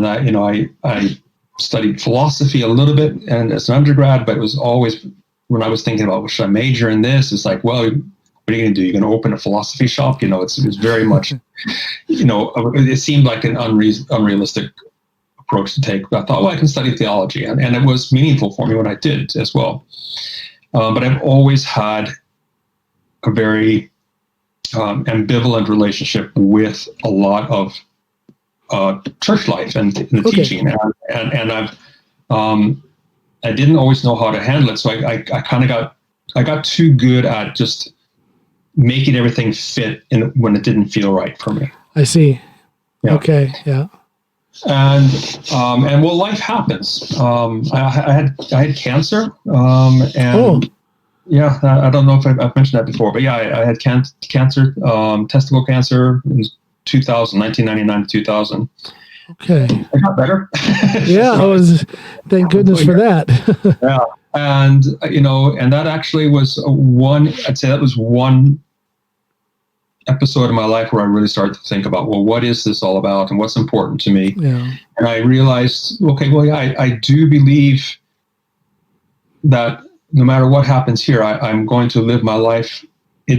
I studied philosophy a little bit, and as an undergrad, but it was always when I was thinking about, well, should I major in this? It's like, well, what are you going to do? You're going to open a philosophy shop? It's very much, it seemed like an unrealistic approach to take. But I thought, well, I can study theology, and it was meaningful for me when I did as well. But I've always had a very ambivalent relationship with a lot of church life and the teaching, and I've I didn't always know how to handle it, so I kind of got too good at just making everything fit when it didn't feel right for me. I see. Yeah. Okay. Yeah. And well, life happens. I had cancer, and yeah, I don't know if I've mentioned that before, but yeah, I had cancer, testicle cancer in 1999 to 2000. Okay. I got better. Yeah, thank goodness for that. Yeah. And, and that actually was one episode of my life where I really started to think about, well, what is this all about and what's important to me? Yeah. And I realized, okay, well, yeah, I do believe that no matter what happens here, I'm going to live my life.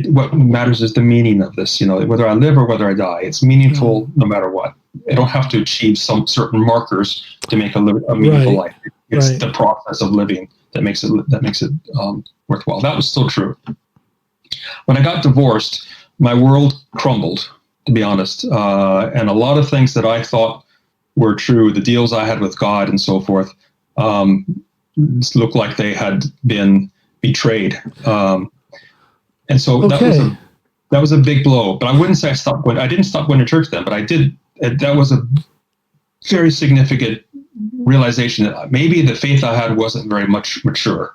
What matters is the meaning of this, whether I live or whether I die. It's meaningful no matter what. I don't have to achieve some certain markers to make a meaningful life. It's the process of living that makes it worthwhile. That was still true. When I got divorced, my world crumbled, to be honest. And a lot of things that I thought were true, the deals I had with God and so forth, looked like they had been betrayed. And so that that was a big blow. But I wouldn't say I didn't stop going to church then, but I did. That was a very significant realization that maybe the faith I had wasn't very much mature.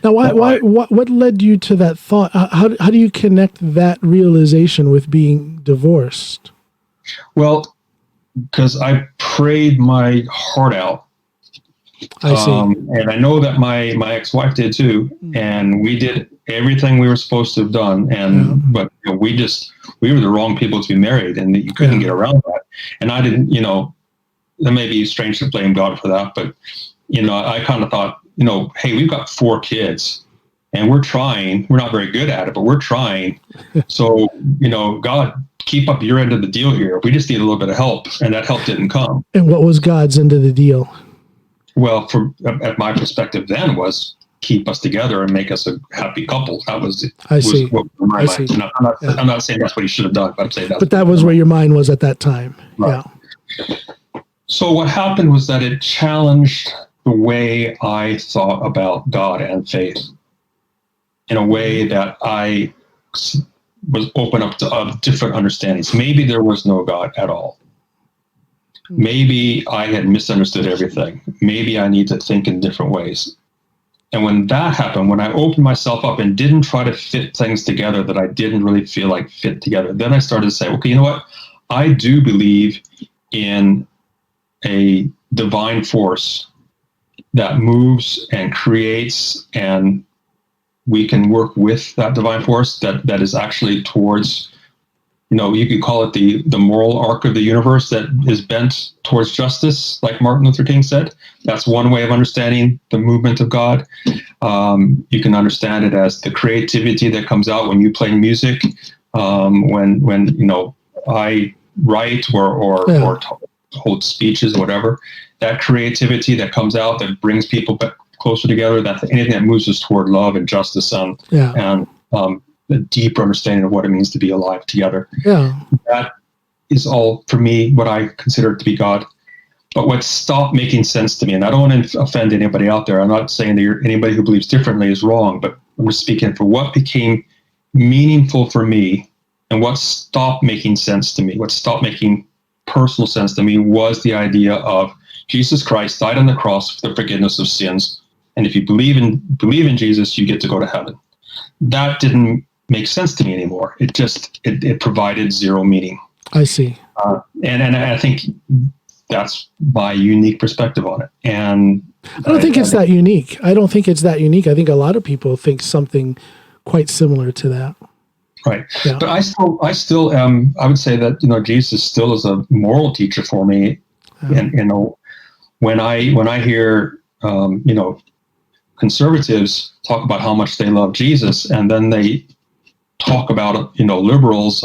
Now, what led you to that thought? How do you connect that realization with being divorced? Well, because I prayed my heart out. I see. And I know that my ex-wife did too. And we did everything we were supposed to have done. But we were the wrong people to be married, and you couldn't get around that. And I didn't, that may be strange to blame God for that, but, I kind of thought, hey, we've got 4 kids and we're trying. We're not very good at it, but we're trying. So, God, keep up your end of the deal here. We just need a little bit of help. And that help didn't come. And what was God's end of the deal? Well, at my perspective then was keep us together and make us a happy couple. That was what my mind. I'm not saying that's what he should have done, but I'm saying that was where your mind was at that time. Right. Yeah. So what happened was that it challenged the way I thought about God and faith in a way that I was open up to different understandings. Maybe there was no God at all. Maybe I had misunderstood everything. Maybe I need to think in different ways. And when that happened, when I opened myself up and didn't try to fit things together that I didn't really feel like fit together, then I started to say, okay, you know what? I do believe in a divine force that moves and creates, and we can work with that divine force that is actually towards, you could call it the moral arc of the universe that is bent towards justice, like Martin Luther King said. That's one way of understanding the movement of God. You can understand it as the creativity that comes out when you play music, when I write or hold speeches, whatever. That creativity that comes out that brings people closer together. That's anything that moves us toward love and justice and a deeper understanding of what it means to be alive together. Yeah. That is all, for me, what I consider to be God. But what stopped making sense to me, and I don't want to offend anybody out there. I'm not saying that anybody who believes differently is wrong, but I'm just speaking for what became meaningful for me and what stopped making sense to me, what stopped making personal sense to me was the idea of Jesus Christ died on the cross for the forgiveness of sins. And if you believe in Jesus, you get to go to heaven. That didn't make sense to me anymore. It provided zero meaning. I see. And I think that's my unique perspective on it. And I don't think it's that unique. I think a lot of people think something quite similar to that. Right. Yeah. But I still I would say that, Jesus still is a moral teacher for me. And, when I hear, conservatives talk about how much they love Jesus, and then they talk about, liberals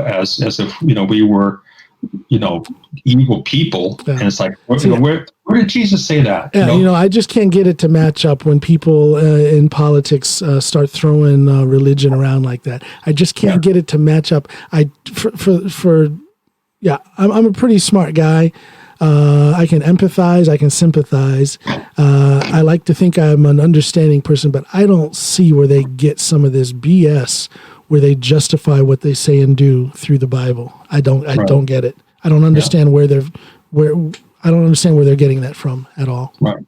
as if, we were, evil people. Yeah. And it's like, where did Jesus say that? Yeah, I just can't get it to match up when people in politics start throwing religion around like that. I just can't get it to match up. I'm a pretty smart guy. I can empathize. I can sympathize. I like to think I'm an understanding person, but I don't see where they get some of this BS where they justify what they say and do through the Bible. I don't get it. I don't understand where they're getting that from at all. Right.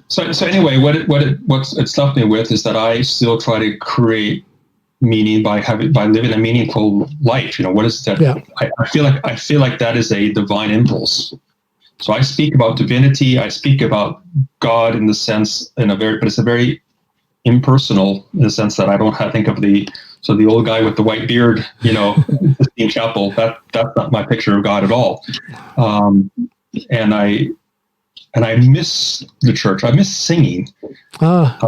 So anyway, what it stuck me with is that I still try to create meaning by living a meaningful life. What is that? Yeah. I feel like that is a divine impulse. So I speak about divinity. I speak about God but it's a very impersonal, in the sense that I don't think of the old guy with the white beard, in chapel. That's not my picture of God at all. And I miss the church. I miss singing. That's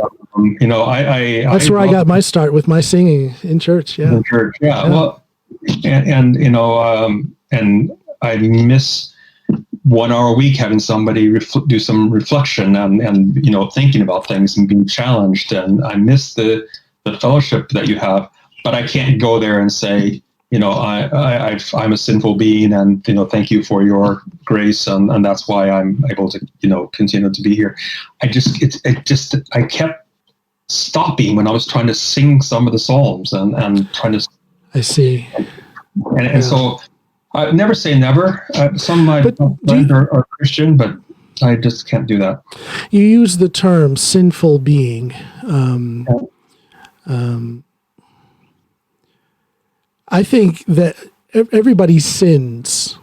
where I got my start with my singing in church. Yeah. In church. Yeah. Well, and I miss 1 hour a week having somebody do some reflection and thinking about things and being challenged. And I miss the fellowship that you have, but I can't go there and say, I'm a sinful being, and thank you for your grace, and that's why I'm able to continue to be here. I kept stopping when I was trying to sing some of the psalms and trying to I see. And so I never say never. Some of my friends are Christian, but I just can't do that. You use the term sinful being. I think that everybody sins.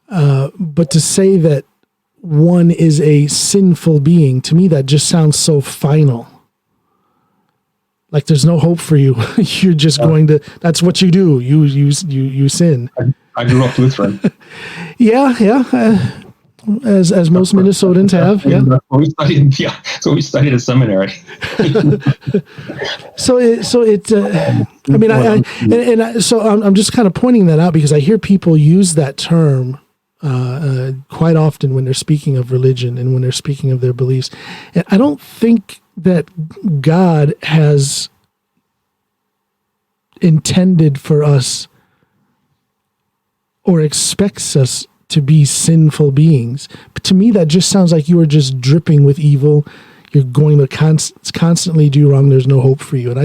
But to say that one is a sinful being, to me, that just sounds so final. Like there's no hope for you. You're just going to, that's what you do. You sin. I grew up Lutheran. Yeah. As most Minnesotans have. Yeah. So we studied at seminary. So I'm just kind of pointing that out because I hear people use that term quite often when they're speaking of religion and when they're speaking of their beliefs. And I don't think that God has intended for us or expects us to be sinful beings. But to me, that just sounds like you are just dripping with evil. You're going to constantly do wrong. There's no hope for you. And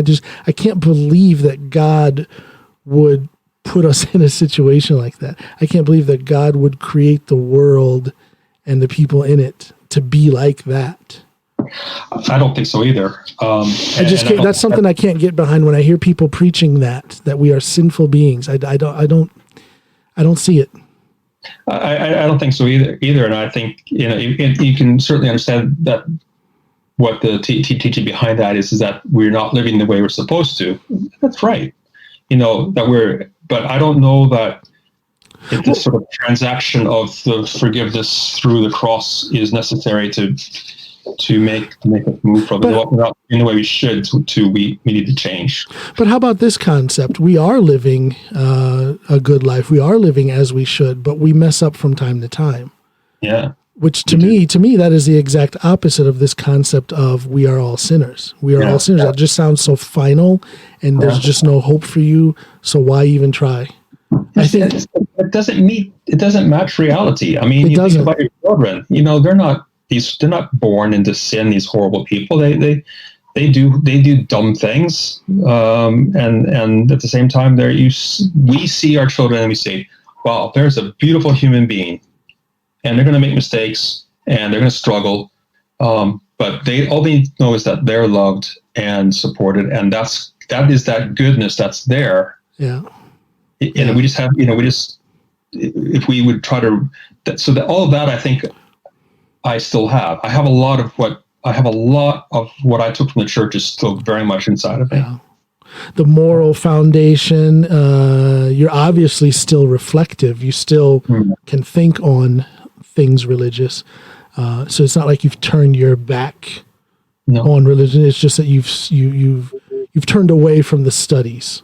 I can't believe that God would put us in a situation like that. I can't believe that God would create the world and the people in it to be like that. I don't think so either. That's something I can't get behind when I hear people preaching that we are sinful beings. I don't see it. I don't think so either. And I think, you can certainly understand that what the teaching behind that is that we're not living the way we're supposed to. That's right. But I don't know that the sort of transaction of the forgiveness through the cross is necessary to make us move from not in the way we should we need to change. But how about this concept? We are living a good life. We are living as we should, but we mess up from time to time. Yeah. Which to me, that is the exact opposite of this concept of we are all sinners. We are all sinners. That just sounds so final, and there's just no hope for you. So why even try? I think it doesn't match reality. I mean, think about your children. They're not born into sin. These horrible people. They do dumb things. And at the same time, we see our children and we say, "Wow, there's a beautiful human being." And they're going to make mistakes and they're going to struggle. But all they know is that they're loved and supported. And that is that goodness that's there. Yeah. And we just have, if we would try to, so that all of that, I think I still have. I have a lot of what I took from the church is still very much inside of me. Yeah. The moral foundation, you're obviously still reflective. You still can think on things religious. So it's not like you've turned your back on religion. It's just that you've turned away from the studies.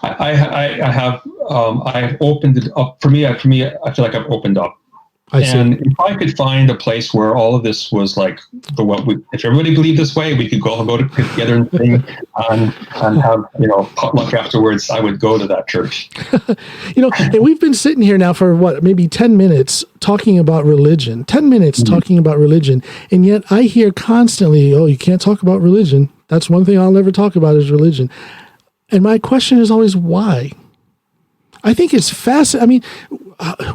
I've opened it up. For me, I feel like I've opened up. If I could find a place where all of this was like if everybody believed this way, we could go together and sing and have potluck afterwards. I would go to that church. And we've been sitting here now for maybe 10 minutes talking about religion. 10 minutes talking about religion, and yet I hear constantly, "Oh, you can't talk about religion. That's one thing I'll never talk about is religion." And my question is always why. I think it's fascinating. I mean,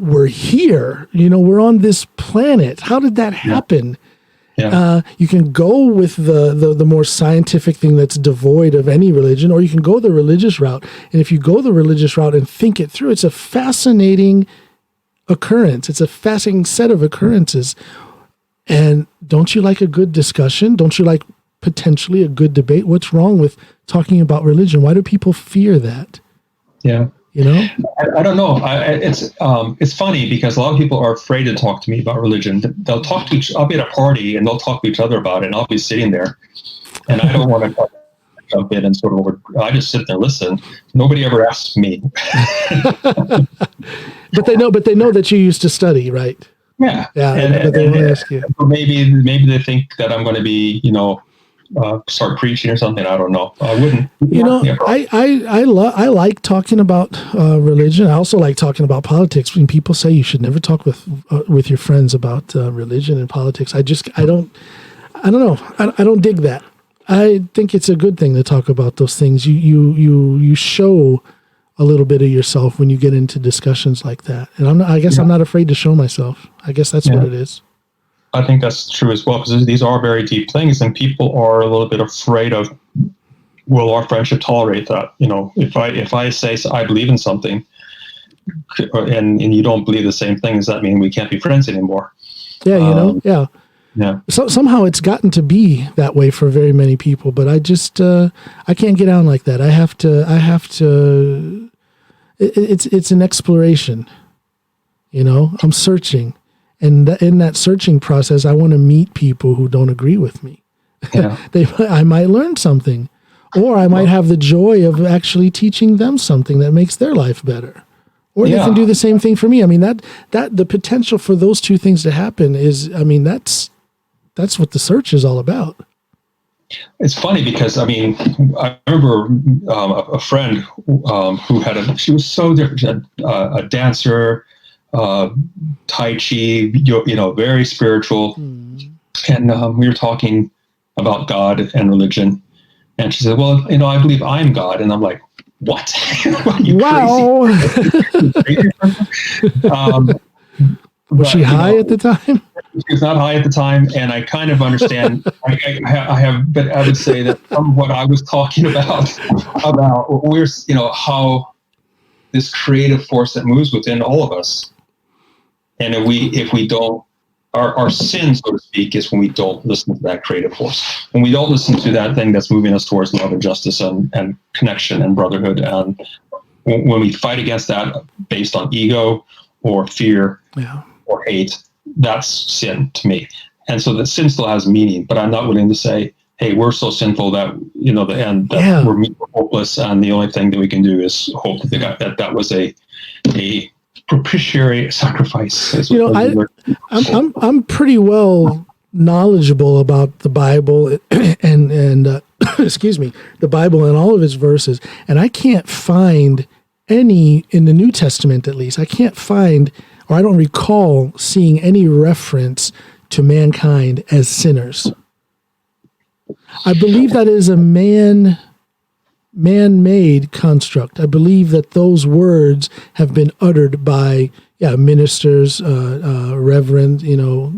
we're here, we're on this planet. How did that happen? Yeah. You can go with the more scientific thing that's devoid of any religion, or you can go the religious route. And if you go the religious route and think it through, it's a fascinating occurrence. It's a fascinating set of occurrences. And don't you like a good discussion? Don't you like potentially a good debate? What's wrong with talking about religion? Why do people fear that? Yeah. I don't know. It's funny because a lot of people are afraid to talk to me about religion. They'll talk to I'll be at a party and they'll talk to each other about it, and I'll be sitting there, and I don't want to jump in and sort of I just sit there and listen. Nobody ever asks me. But they know that you used to study, right? Yeah. But they won't ask you. Maybe they think that I'm going to be, start preaching or something. I don't know. I wouldn't. I like talking about religion. I also like talking about politics. When people say you should never talk with your friends about religion and politics, I don't know. I don't dig that. I think it's a good thing to talk about those things. You show a little bit of yourself when you get into discussions like that. And I'm not afraid to show myself. I guess that's what it is. I think that's true as well, because these are very deep things, and people are a little bit afraid of, will our friendship tolerate that? If I say I believe in something, and you don't believe the same thing, does that mean we can't be friends anymore? Yeah, yeah. Yeah. So somehow it's gotten to be that way for very many people, but I just I can't get down like that. I have to. It's an exploration. I'm searching, and in that searching process, I want to meet people who don't agree with me. Yeah. I might learn something, or I might have the joy of actually teaching them something that makes their life better. Or they can do the same thing for me. I mean, that the potential for those two things to happen is, that's what the search is all about. It's funny because, I remember a friend who she was so different. She had a dancer, Tai Chi, very spiritual. And we were talking about God and religion. And she said, well, I believe I'm God. And I'm like, what? Wow. Was she high at the time? She was not high at the time, and I kind of understand. But I would say that from what I was talking about we're, how this creative force that moves within all of us, and if we don't, our sin, so to speak, is when we don't listen to that creative force. When we don't listen to that thing that's moving us towards love and justice and connection and brotherhood, and when we fight against that based on ego or fear or hate, that's sin to me. And so the sin still has meaning, but I'm not willing to say, hey, we're so sinful that, we're hopeless, and the only thing that we can do is hope that that was a propitiatory sacrifice. I'm pretty well knowledgeable about the Bible and excuse me, the Bible and all of its verses, and I can't find any in the New Testament, at least. I can't find, or I don't recall seeing any reference to mankind as sinners. I believe that is a man-made construct. I believe that those words have been uttered by ministers, reverend,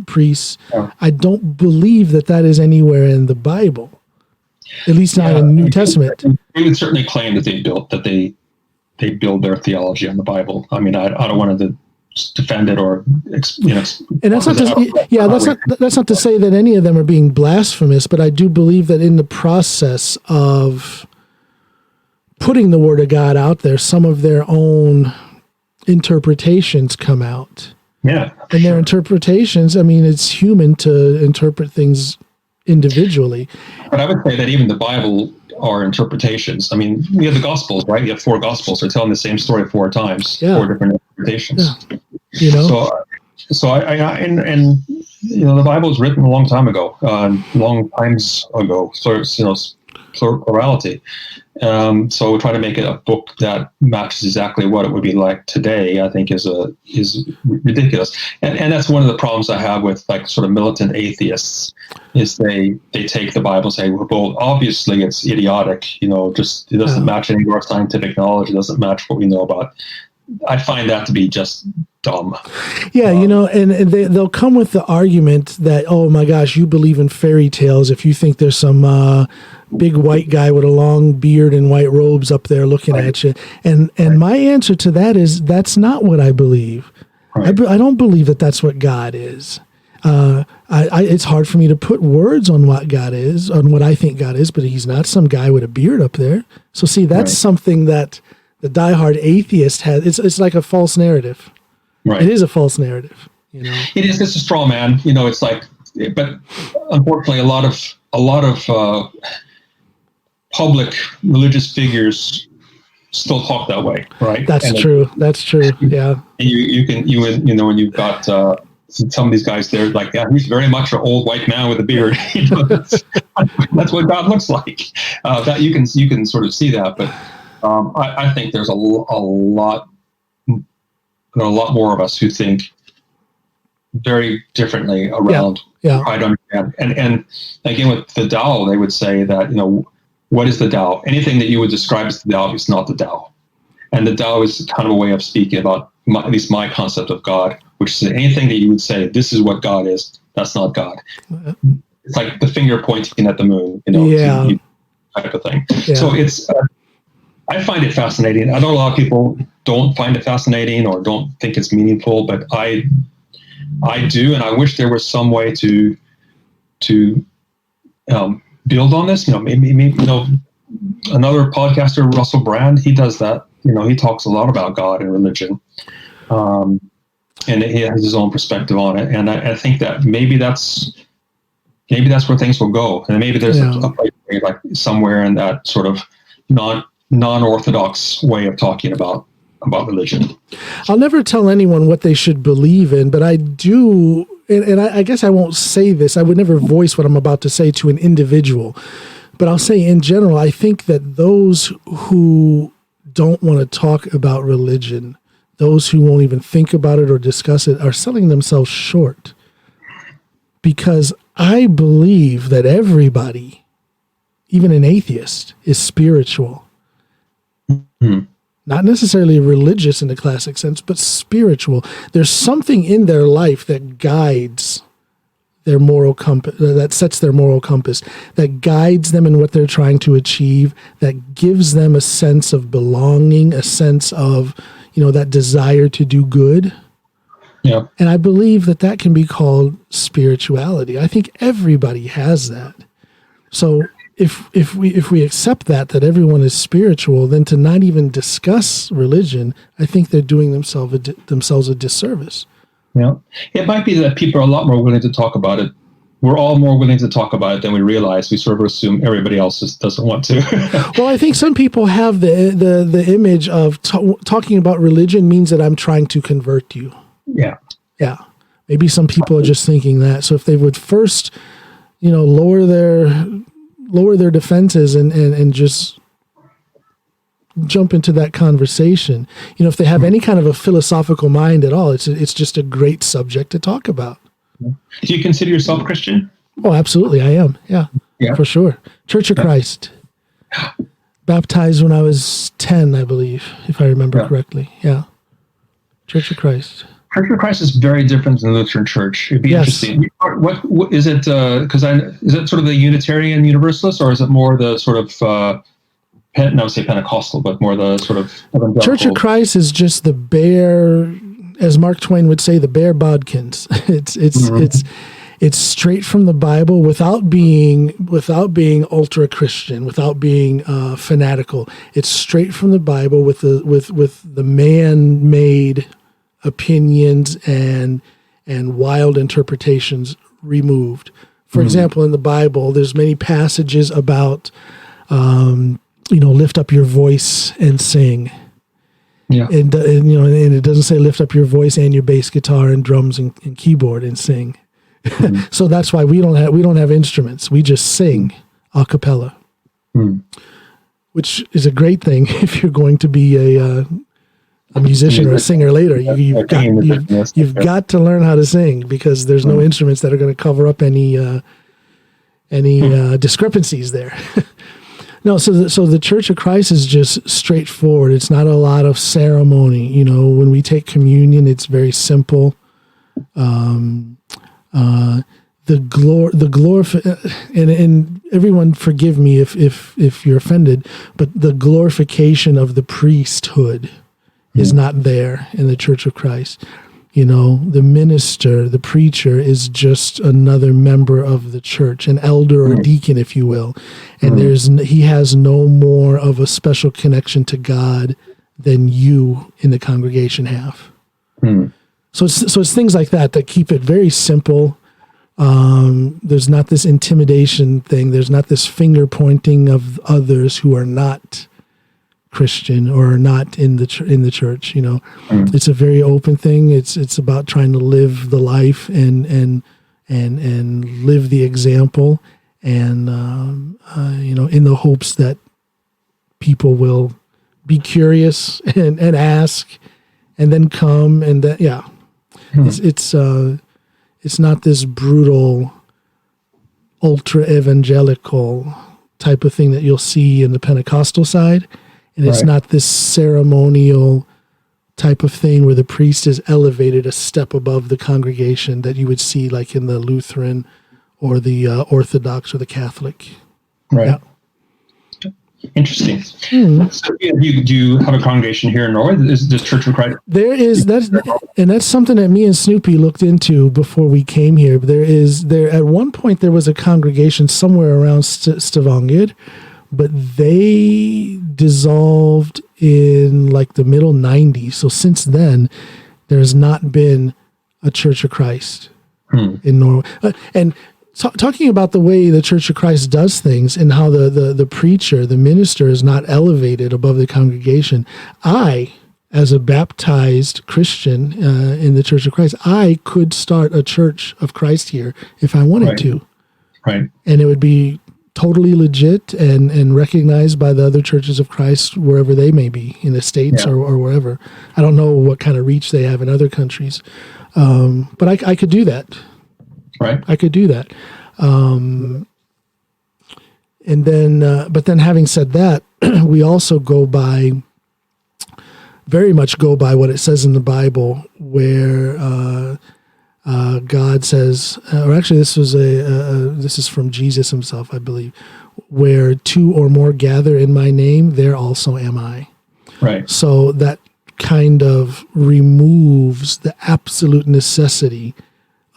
priests. Yeah. I don't believe that is anywhere in the Bible, at least not in the New Testament. We would certainly claim that they build their theology on the Bible. I don't want to defend it or and that's not to say that any of them are being blasphemous, but I do believe that in the process of putting the word of God out there, some of their own interpretations come out. Yeah. And their interpretations, it's human to interpret things individually. But I would say that even the Bible are interpretations. We have the Gospels, right? You have 4 Gospels. They're telling the same story 4 times, 4 different interpretations. Yeah. So the Bible was written a long time ago, long times ago. So it's, plurality. So trying to make it a book that matches exactly what it would be like today, I think is ridiculous. And that's one of the problems I have with sort of militant atheists, is they take the Bible and say, well, obviously it's idiotic, just it doesn't match any of our scientific knowledge, it doesn't match what we know about. I find that to be just dumb. Yeah, and they'll come with the argument that, oh my gosh, you believe in fairy tales if you think there's some big white guy with a long beard and white robes up there looking at you. And my answer to that is, that's not what I believe. Right. I don't believe that that's what God is. It's hard for me to put words on what God is, on what I think God is, but he's not some guy with a beard up there. So see, that's something that the diehard atheist has. It's like a false narrative. Right. It is a false narrative. It is. It's a straw man. It's but unfortunately, a lot of public religious figures still talk that way, right? That's true. Yeah. When you've got some of these guys, they're like, yeah, he's very much an old white man with a beard. That's what God looks like. That you can sort of see that, but I think there's a lot more of us who think very differently around try to understand. And again, with the Tao, they would say that, what is the Tao? Anything that you would describe as the Tao is not the Tao. And the Tao is kind of a way of speaking about at least my concept of God, which is anything that you would say, this is what God is, that's not God. It's like the finger pointing at the moon, type of thing. Yeah. So it's, I find it fascinating. I know a lot of people don't find it fascinating or don't think it's meaningful, but I do, and I wish there was some way to build on this. Maybe another podcaster, Russell Brand, he does that. He talks a lot about God and religion, and he has his own perspective on it. And I think that maybe that's where things will go, and maybe there's a place like somewhere in that sort of non-orthodox way of talking about religion. I'll never tell anyone what they should believe in, but I do, and I guess I won't say this. I would never voice what I'm about to say to an individual, but I'll say in general, I think that those who don't want to talk about religion, those who won't even think about it or discuss it, are selling themselves short. Because I believe that everybody, even an atheist, is spiritual. Mm-hmm. Not necessarily religious in the classic sense, but spiritual. There's something in their life that guides their moral compass, that sets their moral compass, that guides them in what they're trying to achieve, that gives them a sense of belonging, a sense of, that desire to do good. Yeah. And I believe that can be called spirituality. I think everybody has that. So if we accept that everyone is spiritual, then to not even discuss religion, I think they're doing themselves a disservice. Yeah, it might be that people are a lot more willing to talk about it. We're all more willing to talk about it than we realize. We sort of assume everybody else just doesn't want to. Well, I think some people have the image of talking about religion means that I'm trying to convert you. Yeah. Yeah. Maybe some people are just thinking that. So if they would first, lower their defenses and just jump into that conversation. If they have any kind of a philosophical mind at all, it's just a great subject to talk about. Do you consider yourself Christian? Oh, absolutely. I am. Yeah, for sure. Church of Christ. Baptized when I was 10, I believe, if I remember correctly. Yeah. Church of Christ. Church of Christ is very different than the Lutheran Church. It'd be interesting. What is it? Is it sort of the Unitarian Universalist, or is it more the sort of I would say Pentecostal, but more the sort of evangelical? Church of Christ is just the bare, as Mark Twain would say, the bare bodkins. It's straight from the Bible without being ultra Christian, without being fanatical. It's straight from the Bible with the man-made opinions and wild interpretations removed. For example, in the Bible, there's many passages about lift up your voice and sing. Yeah. And it doesn't say lift up your voice and your bass guitar and drums and keyboard and sing. Mm-hmm. So that's why we don't have instruments. We just sing a cappella, which is a great thing if you're going to be a musician or a singer later. You've got to learn how to sing, because there's no instruments that are going to cover up any discrepancies there. No, so the Church of Christ is just straightforward. It's not a lot of ceremony. When we take communion, it's very simple. And everyone forgive me if you're offended, but the glorification of the priesthood is not there in the Church of Christ. The minister, the preacher, is just another member of the church, an elder or deacon, if you will. And he has no more of a special connection to God than you in the congregation have. So it's things like that keep it very simple. There's not this intimidation thing. There's not this finger pointing of others who are not Christian or not in the church. It's a very open thing. It's about trying to live the life and live the example, and in the hopes that people will be curious and ask, and then come, and that it's it's not this brutal, ultra evangelical type of thing that you'll see in the Pentecostal side, and it's not this ceremonial type of thing where the priest is elevated a step above the congregation that you would see like in the Lutheran or the Orthodox or the Catholic. Right. Yeah. Interesting. So, do you have a congregation here in Norway? Is the Church of Christ? There is that's something that me and Snoopy looked into before we came here. There at one point there was a congregation somewhere around Stavanger, but they dissolved in like the middle 90s. So since then, there has not been a Church of Christ in Norway. And talking about the way the Church of Christ does things and how the preacher, the minister is not elevated above the congregation, I, as a baptized Christian in the Church of Christ, I could start a Church of Christ here if I wanted to. Right. And it would be totally legit and recognized by the other churches of Christ wherever they may be, in the States or wherever. I don't know what kind of reach they have in other countries. But I could do that. Right. I could do that. And then, but then having said that, we also very much go by what it says in the Bible, where God says, or actually this is from Jesus himself, I believe, where two or more gather in my name, there also am I. Right. So that kind of removes the absolute necessity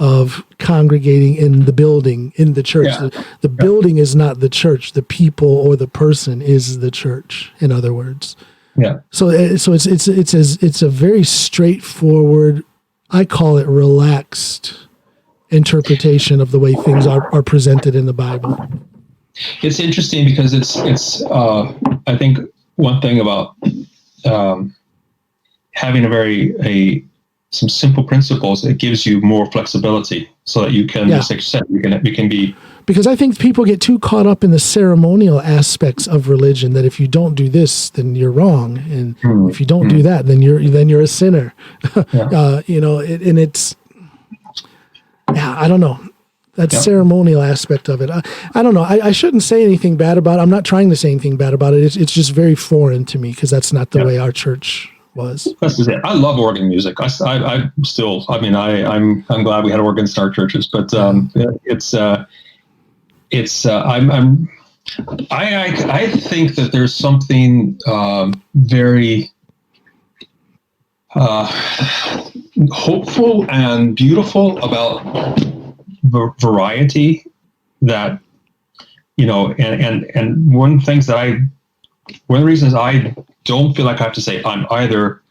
of congregating in the building, in the church. Yeah. The building is not the church. The people or the person is the church, in other words. Yeah. So it's a very straightforward, I call it relaxed interpretation of the way things are presented in the Bible. It's interesting because it's I think one thing about having some simple principles, it gives you more flexibility so that you can, just like you said, we can be. Because I think people get too caught up in the ceremonial aspects of religion that if you don't do this, then you're wrong, and if you don't do that, then you're a sinner. It's I don't know. That ceremonial aspect of it. I don't know. I shouldn't say anything bad about it. I'm not trying to say anything bad about it. It's just very foreign to me because that's not the way our church was. That's it. I love organ music. I'm glad we had organs in our churches, but I think that there's something very hopeful and beautiful about variety that, and one of the reasons I don't feel like I have to say I'm either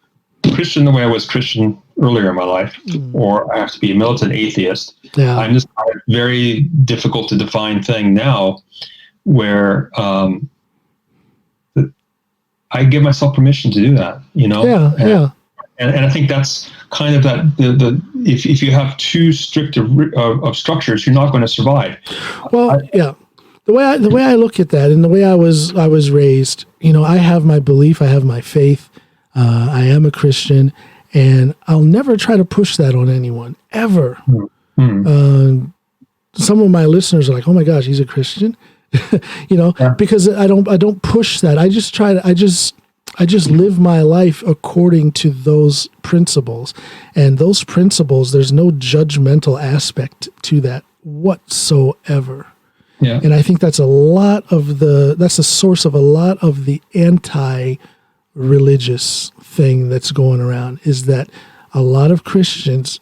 Christian the way I was Christian earlier in my life, or I have to be a militant atheist. Yeah. I'm just a very difficult to define thing now, where I give myself permission to do that. And I think that's kind of that. If you have too strict of structures, you're not going to survive. Well, The way I look at that, and the way I was raised, I have my belief, I have my faith, I am a Christian, and I'll never try to push that on anyone ever. Some of my listeners are like, "Oh my gosh, he's a Christian," because I don't push that. I just live my life according to those principles, and those principles, there's no judgmental aspect to that whatsoever. Yeah. And I think that's that's the source of a lot of the anti-religious thing that's going around, is that a lot of Christians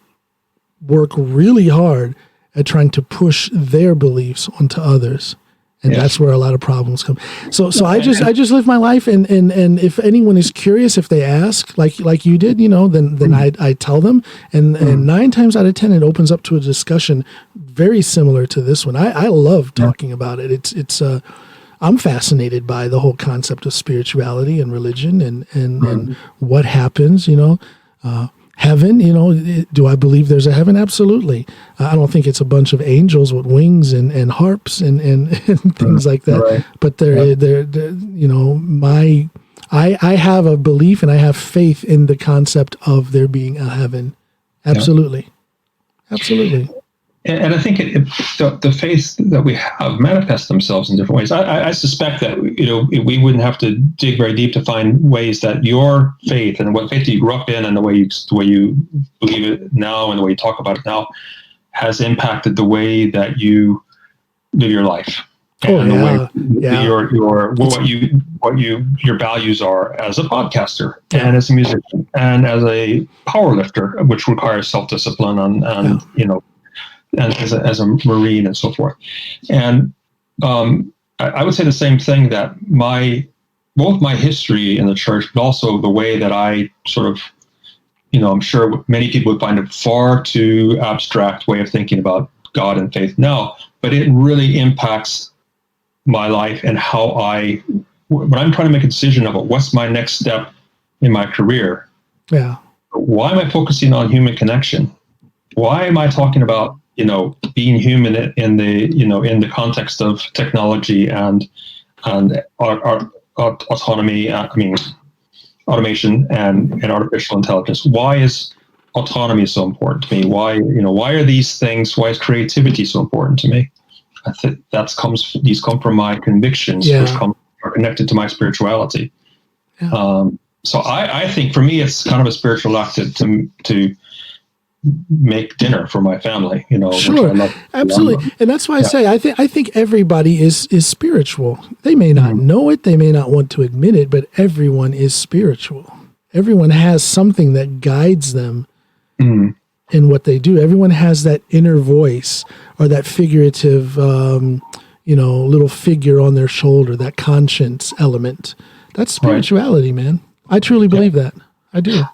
work really hard at trying to push their beliefs onto others. And that's where a lot of problems come. So I just live my life, and if anyone is curious, if they ask, like you did, then I tell them, and 9 times out of 10 it opens up to a discussion very similar to this one. I love talking about it. It's I'm fascinated by the whole concept of spirituality and religion and what happens. Heaven, do I believe there's a heaven? Absolutely. I don't think it's a bunch of angels with wings and harps and things like that. Right. But I have a belief and I have faith in the concept of there being a heaven. Absolutely. Yeah. Absolutely. and I think the faith that we have manifests themselves in different ways. I suspect that we wouldn't have to dig very deep to find ways that your faith and what faith you grew up in and the way you believe it now and the way you talk about it now has impacted the way that you live your life. And your values are as a podcaster and as a musician and as a power lifter, which requires self-discipline and as a Marine and so forth. And I would say the same thing, that both my history in the church, but also the way that I sort of, I'm sure many people would find a far too abstract way of thinking about God and faith now, but it really impacts my life and how when I'm trying to make a decision about what's my next step in my career. Yeah. Why am I focusing on human connection? Why am I talking about, being human in the context of technology and autonomy, automation and artificial intelligence? Why is autonomy so important to me? Why are these things, why is creativity so important to me? I think these come from my convictions, which are connected to my spirituality. Yeah. So I think for me, it's kind of a spiritual act to make dinner for my family, Sure, absolutely. And that's why I say, I think everybody is spiritual. They may not know it. They may not want to admit it, but everyone is spiritual. Everyone has something that guides them in what they do. Everyone has that inner voice or that figurative, little figure on their shoulder, that conscience element. That's spirituality, man. I truly believe that. I do.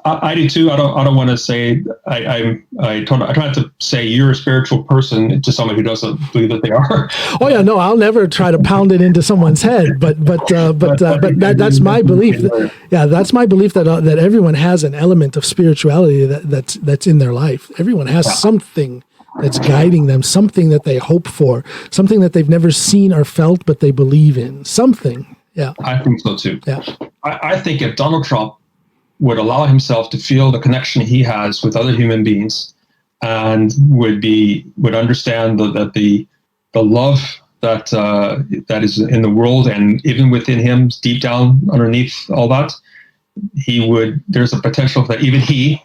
I do too. I don't want to say I try not to say you're a spiritual person to someone who doesn't believe that they are. Oh yeah, no, I'll never try to pound it into someone's head. But that's my belief. That's my belief that everyone has an element of spirituality that's in their life. Everyone has something that's guiding them, something that they hope for, something that they've never seen or felt, but they believe in. Something. Yeah, I think so too. Yeah, I think if Donald Trump would allow himself to feel the connection he has with other human beings, and would understand that the love that is in the world and even within him, deep down underneath all that, there's a potential that even he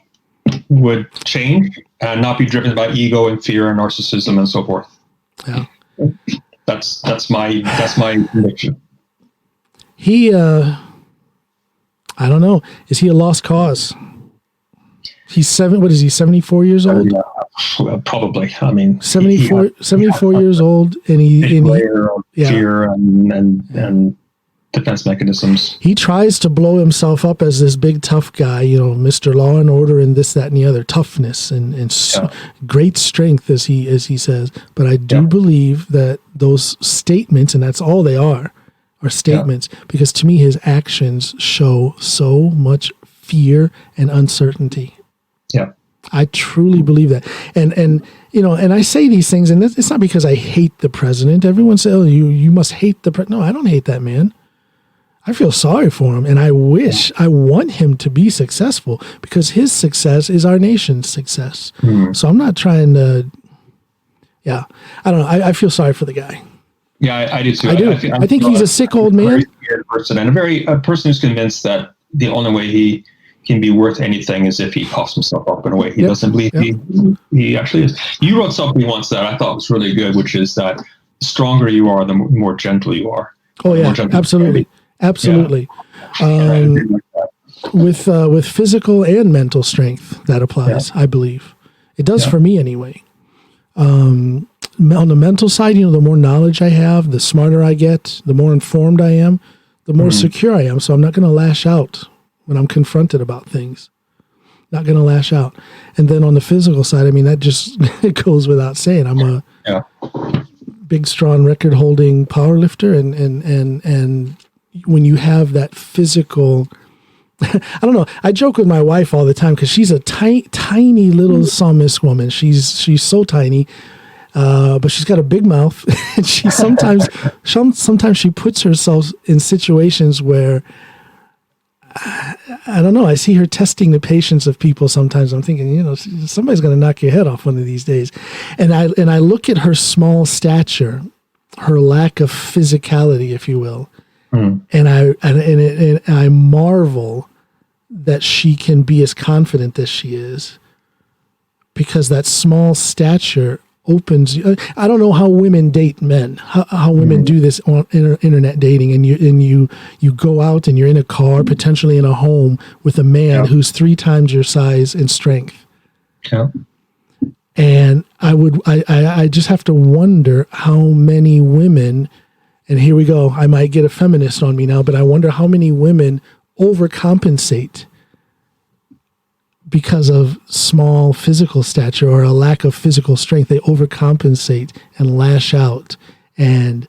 would change and not be driven by ego and fear and narcissism and so forth. Yeah, that's my conviction. He. I don't know. Is he a lost cause? He's 74 years old? Well, probably. I mean, 74 years old, and fear and defense mechanisms. He tries to blow himself up as this big tough guy, Mr. Law and Order and this, that, and the other, toughness and great strength, as he says. But I do believe that those statements, and that's all they are statements, because to me his actions show so much fear and uncertainty. Yeah, I truly believe that. And I say these things, and it's not because I hate the president. Everyone says, "Oh, you must hate the president." No, I don't hate that man. I feel sorry for him, and I want him to be successful, because his success is our nation's success. So I'm not trying to. Yeah, I don't know. I feel sorry for the guy. Yeah, I do too. I do. I think he's a sick old man. A very scared person, and a person who's convinced that the only way he can be worth anything is if he puffs himself up in a way he doesn't believe he actually is. You wrote something once that I thought was really good, which is that the stronger you are, the more gentle you are. Oh yeah, absolutely. With physical and mental strength, that applies. I believe it does for me anyway. On the mental side, the more knowledge I have, the smarter I get, the more informed I am, the more secure I am. So I'm not going to lash out when I'm confronted about things. Not going to lash out. And then on the physical side, I mean, that just it goes without saying. I'm a big, strong, record-holding power lifter, and when you have that physical, I don't know. I joke with my wife all the time because she's a tiny little psalmist woman. She's so tiny. But she's got a big mouth, and she sometimes she puts herself in situations where I don't know. I see her testing the patience of people sometimes. I'm thinking, somebody's going to knock your head off one of these days. And I look at her small stature, her lack of physicality, if you will, and I marvel that she can be as confident as she is, because that small stature opens. I don't know how women date men, how women do this on internet dating, and you go out and you're in a car, potentially in a home, with a man who's 3 times your size and strength. Yeah. And I just have to wonder how many women, and here we go, I might get a feminist on me now, but I wonder how many women overcompensate because of small physical stature or a lack of physical strength. They overcompensate and lash out and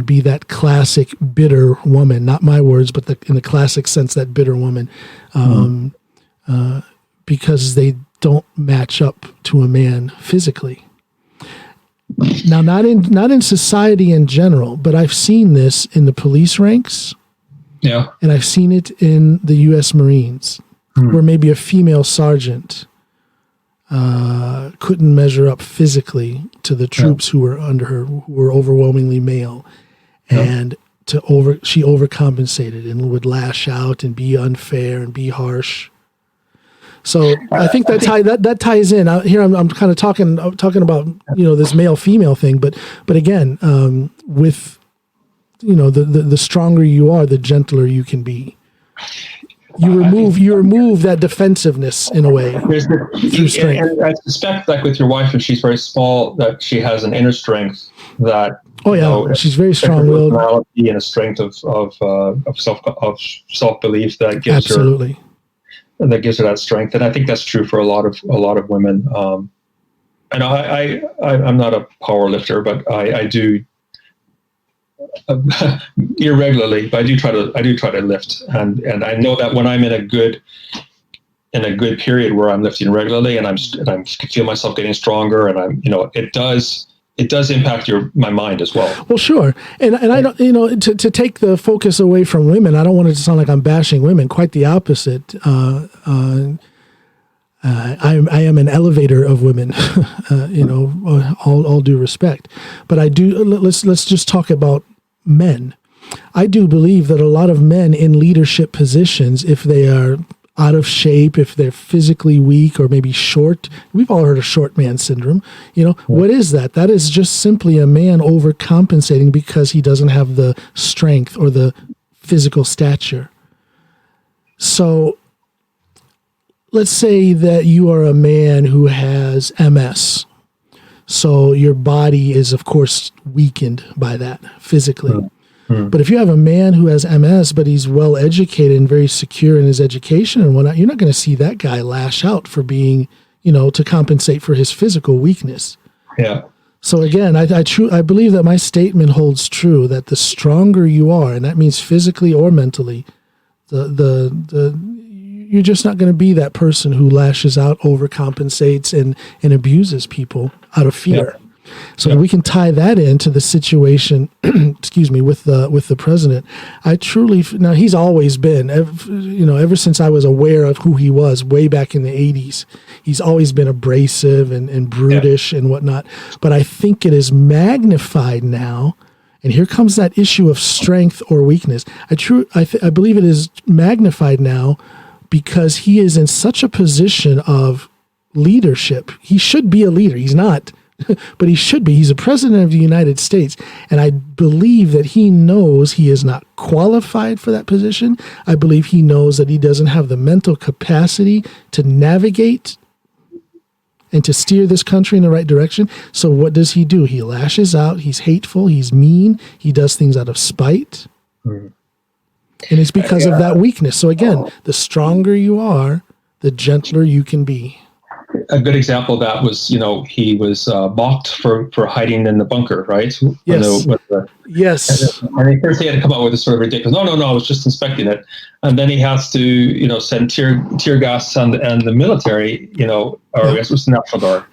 be that classic bitter woman. Not my words, but in the classic sense, that bitter woman, because they don't match up to a man physically. Now, not in society in general, but I've seen this in the police ranks. Yeah. And I've seen it in the U.S. Marines, where maybe a female sergeant couldn't measure up physically to the troops who were under her, who were overwhelmingly male, and she overcompensated and would lash out and be unfair and be harsh. So I think that ties in. Here I'm kind of talking about this male female thing, but again, with the stronger you are, the gentler you can be. You remove that defensive-ness in a way through strength. And I suspect, like with your wife, if she's very small, that she has an inner strength that. Oh yeah, she's very strong-willed, and a strength of self-belief that gives absolutely. That gives her that strength, and I think that's true for a lot of women. And I'm not a power lifter, but I do. Irregularly, but I do try to lift, and I know that when I'm in a good period where I'm lifting regularly and I feel myself getting stronger, and it does impact my mind as well. Well, sure, and I don't to take the focus away from women. I don't want it to sound like I'm bashing women. Quite the opposite. I am an elevator of women, all due respect. But I do. Let's just talk about men. I do believe that a lot of men in leadership positions, if they are out of shape, if they're physically weak or maybe short, we've all heard of short man syndrome. What is that? That is just simply a man overcompensating because he doesn't have the strength or the physical stature. So let's say that you are a man who has MS. So your body is, of course, weakened by that physically. But if you have a man who has MS, but he's well educated and very secure in his education and whatnot, you're not going to see that guy lash out for being, to compensate for his physical weakness. Yeah. So again, I believe that my statement holds true, that the stronger you are, and that means physically or mentally, you're just not going to be that person who lashes out, overcompensates, and abuses people out of fear. Yeah. So we can tie that into the situation, excuse me, with the president. Now he's always been, ever since I was aware of who he was way back in the 80s, he's always been abrasive and brutish and whatnot. But I think it is magnified now. And here comes that issue of strength or weakness. I believe it is magnified now because he is in such a position of leadership. He should be a leader. He's not, but he should be. He's a president of the United States. And I believe that he knows he is not qualified for that position. I believe he knows that he doesn't have the mental capacity to navigate and to steer this country in the right direction. So what does he do? He lashes out. He's hateful. He's mean. He does things out of spite. And it's because of that weakness. So again, the stronger you are, the gentler you can be. A good example of that was, he was mocked for hiding in the bunker, right? Yes. Yes. And first he had to come out with this sort of ridiculous, no, I was just inspecting it. And then he has to, send tear gas and the military, or I guess it was the National Guard,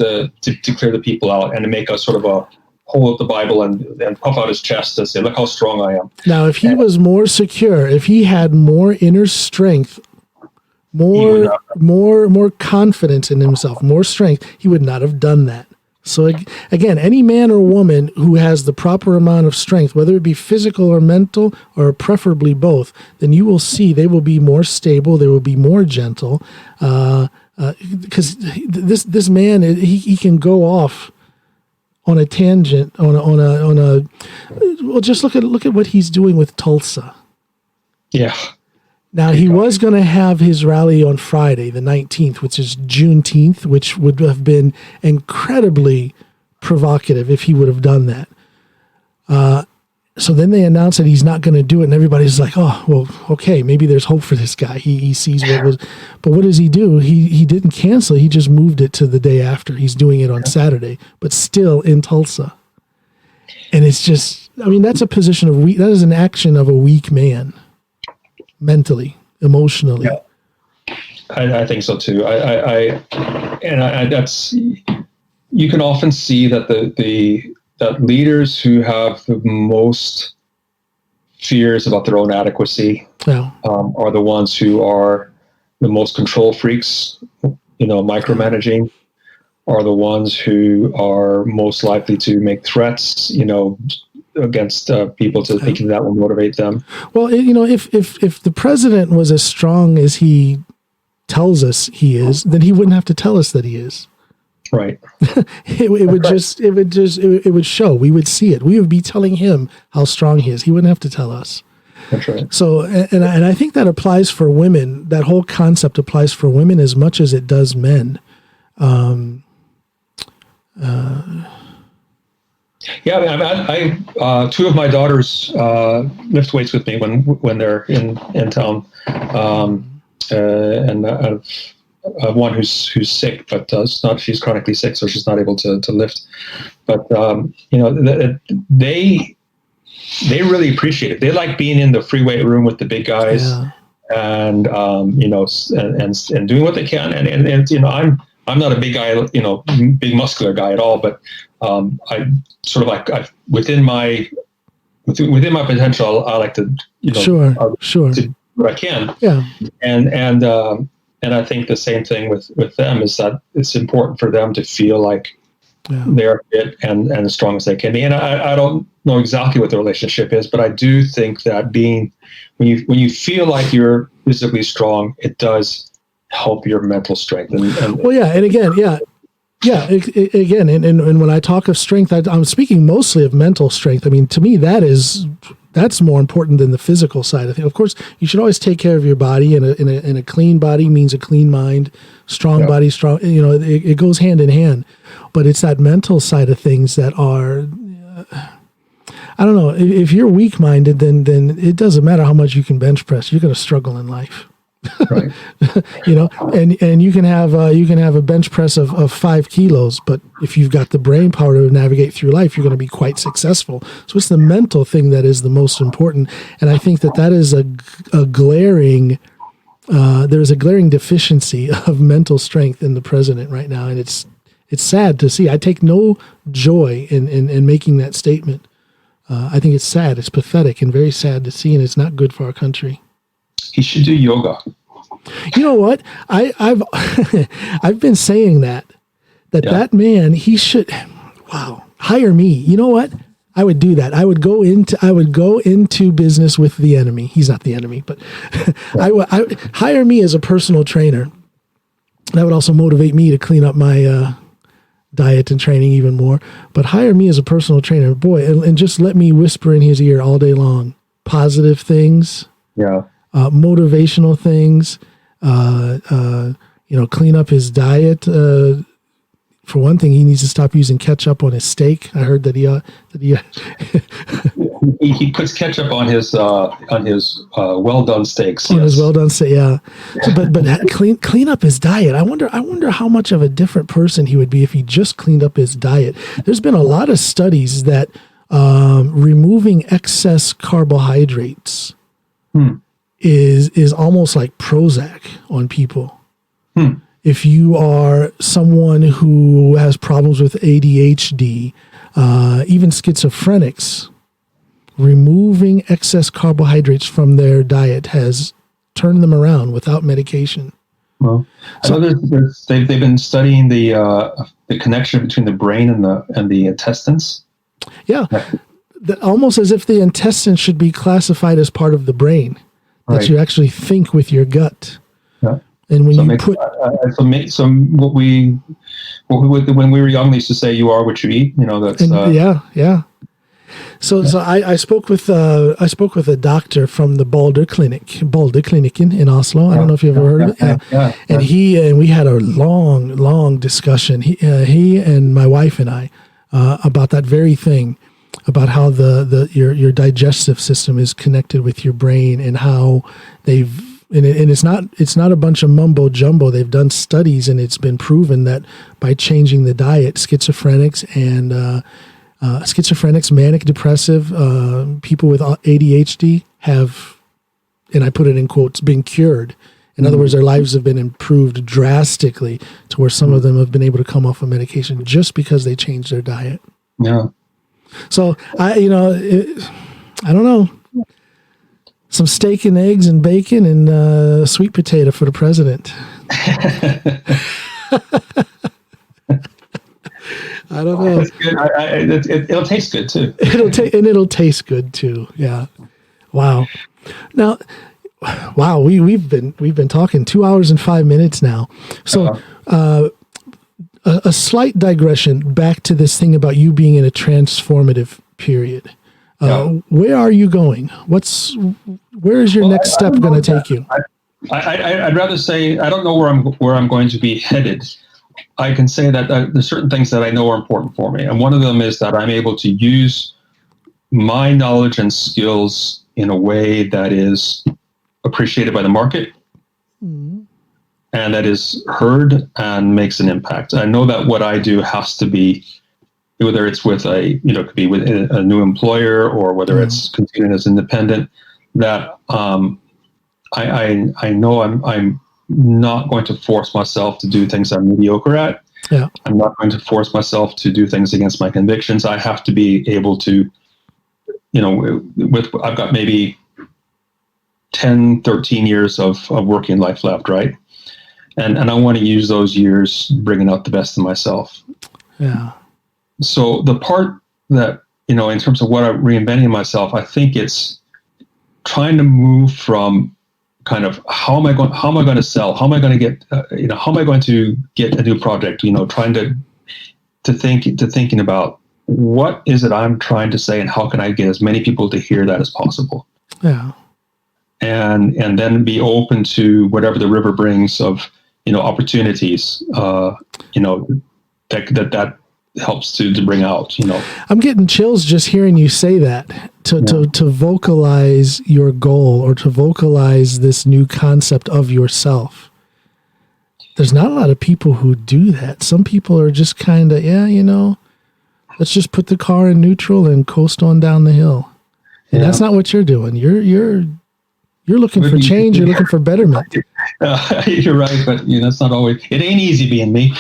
to clear the people out and to make a sort of hold up the Bible and puff out his chest and say, "Look how strong I am." Now, if he was more secure, if he had more inner strength, more confidence in himself, more strength, he would not have done that. So again, any man or woman who has the proper amount of strength, whether it be physical or mental, or preferably both, then you will see they will be more stable, they will be more gentle, because this man, he can go off on a tangent, well, just look at what he's doing with Tulsa. Yeah. Now, he was going to have his rally on Friday, the 19th, which is Juneteenth, which would have been incredibly provocative if he would have done that. So then they announced that he's not going to do it, and everybody's like, oh, well, okay, maybe there's hope for this guy. He sees what was... But what does he do? He didn't cancel it. He just moved it to the day after. He's doing it on Saturday, but still in Tulsa. And it's just... I mean, that's a position of weak... That is an action of a weak man. Mentally, emotionally. Yeah. I think so too. That's, you can often see that that leaders who have the most fears about their own adequacy are the ones who are the most control freaks, micromanaging, are the ones who are most likely to make threats, against people, to thinking that will motivate them. Well, if the president was as strong as he tells us he is, then he wouldn't have to tell us that he is. Right. it would show. We would see it. We would be telling him how strong he is. He wouldn't have to tell us. That's right. So, and I think that applies for women. That whole concept applies for women as much as it does men. Yeah, I two of my daughters lift weights with me when they're in town, and I have one who's sick, but she's chronically sick, so she's not able to lift. But they really appreciate it. They like being in the free weight room with the big guys, and and doing what they can. And I'm not a big guy, big muscular guy at all, but I sort of within my potential, I like to, sure, to what I can. Yeah. And I think the same thing with them is that it's important for them to feel like they're fit and as strong as they can be. And I don't know exactly what the relationship is, but I do think that when you feel like you're physically strong, it does help your mental strength. And when I talk of strength, I'm speaking mostly of mental strength. I mean, to me, that's more important than the physical side of things. Of course, you should always take care of your body, and a clean body means a clean mind. Strong body, strong. It goes hand in hand. But it's that mental side of things that are. I don't know. If you're weak-minded, then it doesn't matter how much you can bench press. You're going to struggle in life. Right. And you can have a bench press of 5 kilos, but if you've got the brain power to navigate through life, you're going to be quite successful. So it's the mental thing that is the most important. And I think that is a glaring, there's a glaring deficiency of mental strength in the president right now. And it's sad to see. I take no joy in making that statement. I think it's sad. It's pathetic and very sad to see, and it's not good for our country. He should do yoga. You know what? I've I've been saying that man, he should hire me. You know what? I would do that. I would go into business with the enemy. He's not the enemy, but I would hire me as a personal trainer. That would also motivate me to clean up my diet and training even more. But hire me as a personal trainer, boy, and just let me whisper in his ear all day long positive things. Yeah. Motivational things, clean up his diet. For one thing, he needs to stop using ketchup on his steak. I heard that he puts ketchup on his well done steaks. On his well done steak, yeah. So, but clean up his diet. I wonder how much of a different person he would be if he just cleaned up his diet. There's been a lot of studies that removing excess carbohydrates is almost like Prozac on people. If you are someone who has problems with ADHD, even schizophrenics, removing excess carbohydrates from their diet has turned them around without medication. Well, I know they've been studying the connection between the brain and the intestines. Yeah, almost as if the intestines should be classified as part of the brain, that you actually think with your gut. Yeah. And when when we were young, they used to say, "You are what you eat." That's yeah. So I spoke with a doctor from the Balder Clinic in Oslo. I don't know if you've ever heard of it. Yeah. And we had a long discussion. He and my wife and I about that very thing, about how your digestive system is connected with your brain, and how it's not a bunch of mumbo jumbo. They've done studies, and it's been proven that by changing the diet, schizophrenics, manic depressive, people with ADHD have, and I put it in quotes, been cured. In other words, their lives have been improved drastically to where some of them have been able to come off of medication just because they changed their diet. Yeah. So I don't know. Some steak and eggs and bacon and sweet potato for the president. I don't know. That's good. It'll taste good too. It'll taste good too. Yeah. Wow. Now, we've been talking 2 hours and 5 minutes now. So, a slight digression back to this thing about you being in a transformative period. Where are you going? Where is your next step going to take you? I'd rather say I don't know where I'm going to be headed. I can say that there's certain things that I know are important for me, and one of them is that I'm able to use my knowledge and skills in a way that is appreciated by the market, and that is heard and makes an impact. I know that what I do has to be, whether it's with could be with a new employer or whether it's continuing as independent, that I know I'm not going to force myself to do things I'm mediocre at. Yeah. I'm not going to force myself to do things against my convictions. I have to be able to, I've got maybe 10, 13 years of working life left, right? And I want to use those years bringing out the best of myself. Yeah. So the part that, in terms of what I'm reinventing myself, I think it's trying to move from kind of how am I going to sell? How am I going to get, how am I going to get a new project? Trying to thinking about what is it I'm trying to say and how can I get as many people to hear that as possible? Yeah. And then be open to whatever the river brings of, opportunities, that helps to bring out, I'm getting chills just hearing you say that, to vocalize your goal or to vocalize this new concept of yourself. There's not a lot of people who do that. Some people are just kind of, let's just put the car in neutral and coast on down the hill. And that's not what you're doing. You're looking for change. You're looking for betterment. You're right, but that's not always. It ain't easy being me.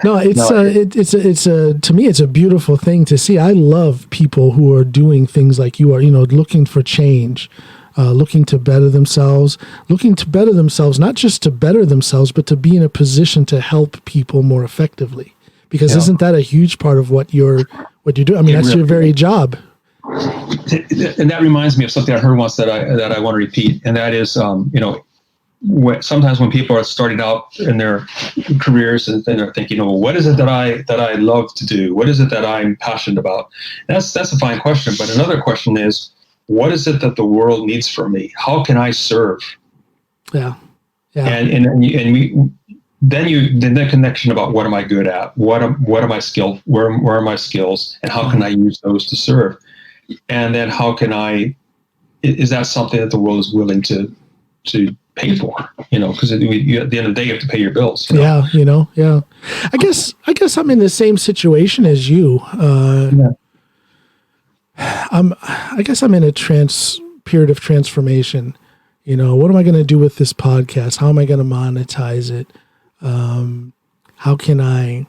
No, it's to me it's a beautiful thing to see. I love people who are doing things like you are. Looking for change, looking to better themselves, not just to better themselves, but to be in a position to help people more effectively. Because isn't that a huge part of what you do? I mean, that's your very job. And that reminds me of something I heard once that I want to repeat, and that is, sometimes when people are starting out in their careers and they're thinking, what is it that I love to do? What is it that I'm passionate about? That's a fine question, but another question is, what is it that the world needs from me? How can I serve? Yeah. And then the connection about what am I good at? What am I skilled? Where are my skills? And how can I use those to serve? And then is that something that the world is willing to pay for? Because at the end of the day, you have to pay your bills. Yeah. I guess I'm in the same situation as you. I guess I'm in a period of transformation. What am I going to do with this podcast? How am I going to monetize it? How can I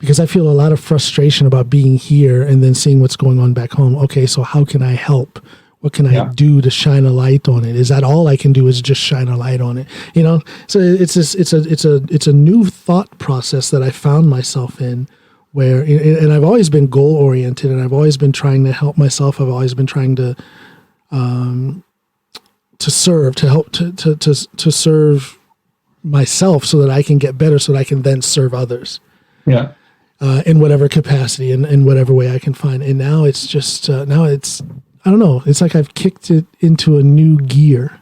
because I feel a lot of frustration about being here and then seeing what's going on back home. Okay, so how can I help? What can I do to shine a light on it? Is that all I can do is just shine a light on it? You know, so it's a new thought process that I found myself in, where, and I've always been goal oriented, and I've always been trying to help myself. I've always been trying to serve, to help, to serve myself so that I can get better, so that I can then serve others. Yeah. In whatever capacity and in whatever way I can find. And now it's just, I don't know. It's like I've kicked it into a new gear.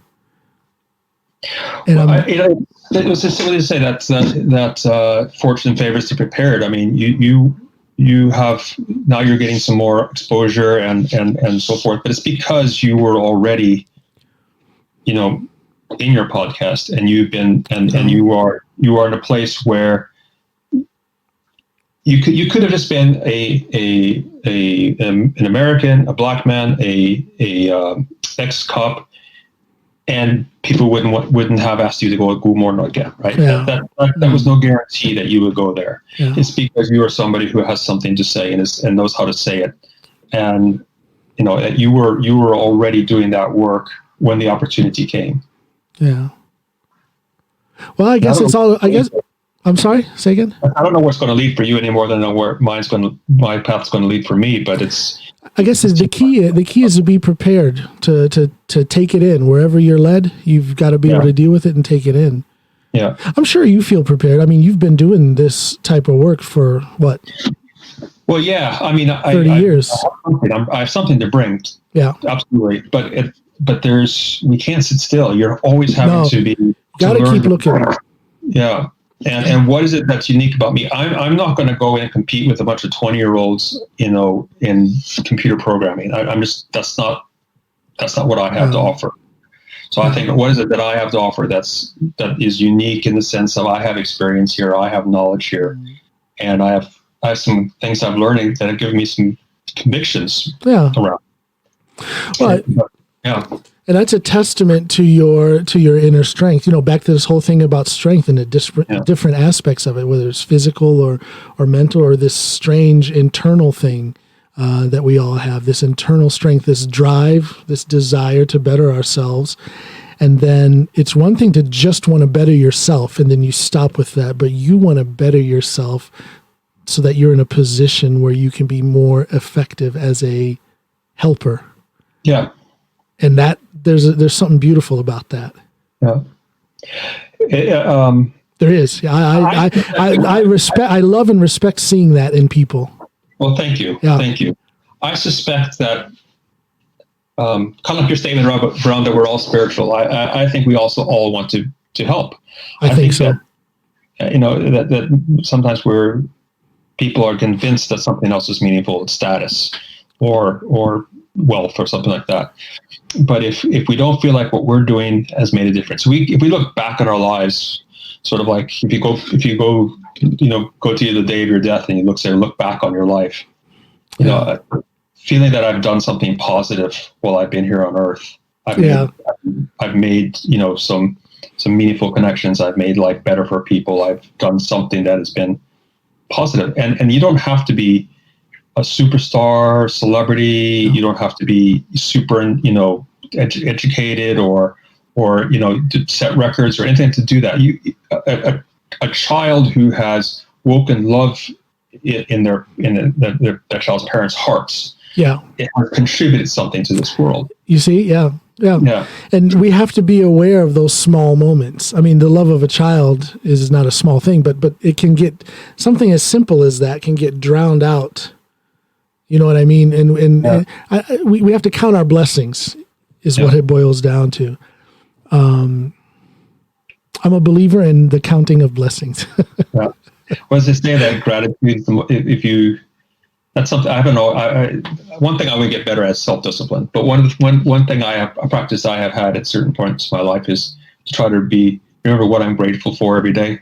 And it was just silly to say that fortune favors the prepared. I mean, you have, now you're getting some more exposure and so forth, but it's because you were already, you know, in your podcast, and you've been, and you are in a place where you could have just been an American, a black man, a ex-cop, and people wouldn't have asked you to go more again, right? Yeah. That was no guarantee that you would go there. Yeah. It's because you are somebody who has something to say and knows how to say it, and you know that you were already doing that work when the opportunity came. Yeah. Well, I guess I'm sorry, say again? I don't know what's going to lead for you any more than I know where my path's going to lead for me, but I guess the key is to be prepared to take it in. Wherever you're led, you've got to be able to deal with it and take it in. Yeah. I'm sure you feel prepared. I mean, you've been doing this type of work for what? Well, yeah. I mean, 30 years. I have something to bring. Yeah. Absolutely. But we can't sit still. You're always having to be. Got to keep looking. Yeah. And what is it that's unique about me? I'm not going to go in and compete with a bunch of 20-year-olds, you know, in computer programming. That's not what I have to offer. So I think, what is it that I have to offer that is unique in the sense of I have experience here, I have knowledge here, and I have some things I'm learning that have given me some convictions around. Well, yeah. And that's a testament to your inner strength. You know, back to this whole thing about strength and the different aspects of it, whether it's physical or mental, or this strange internal thing that we all have, this internal strength, this drive, this desire to better ourselves. And then it's one thing to just want to better yourself, and then you stop with that, but you want to better yourself so that you're in a position where you can be more effective as a helper. Yeah. And that there's something beautiful about that. Yeah. There is. I love and respect seeing that in people. Well, thank you. Yeah. Thank you. I suspect that, kind of like your statement around that we're all spiritual. I think we also all want to help. I think so. That, you know, that sometimes people are convinced that something else is meaningful, status, or wealth, or something like that. But if we don't feel like what we're doing has made a difference, if we look back at our lives, sort of like if you go, you know, go to the day of your death and you look back on your life, you know, feeling that I've done something positive while I've been here on Earth. I've made, you know, some meaningful connections. I've made life better for people. I've done something that has been positive. And you don't have to be a superstar, celebrity. You don't have to be super, you know, educated or you know, to set records or anything to do that. A child who has woken love in their child's parents' hearts, it has contributed something to this world. You see, yeah. And we have to be aware of those small moments. I mean, the love of a child is not a small thing, but it can get, something as simple as that can get drowned out. You know what I mean? And we have to count our blessings is what it boils down to. I'm a believer in the counting of blessings. Well, as they say, that gratitude, that's something, I don't know. One thing I would get better at is self-discipline. But one thing a practice I have had at certain points in my life is to try to remember what I'm grateful for every day.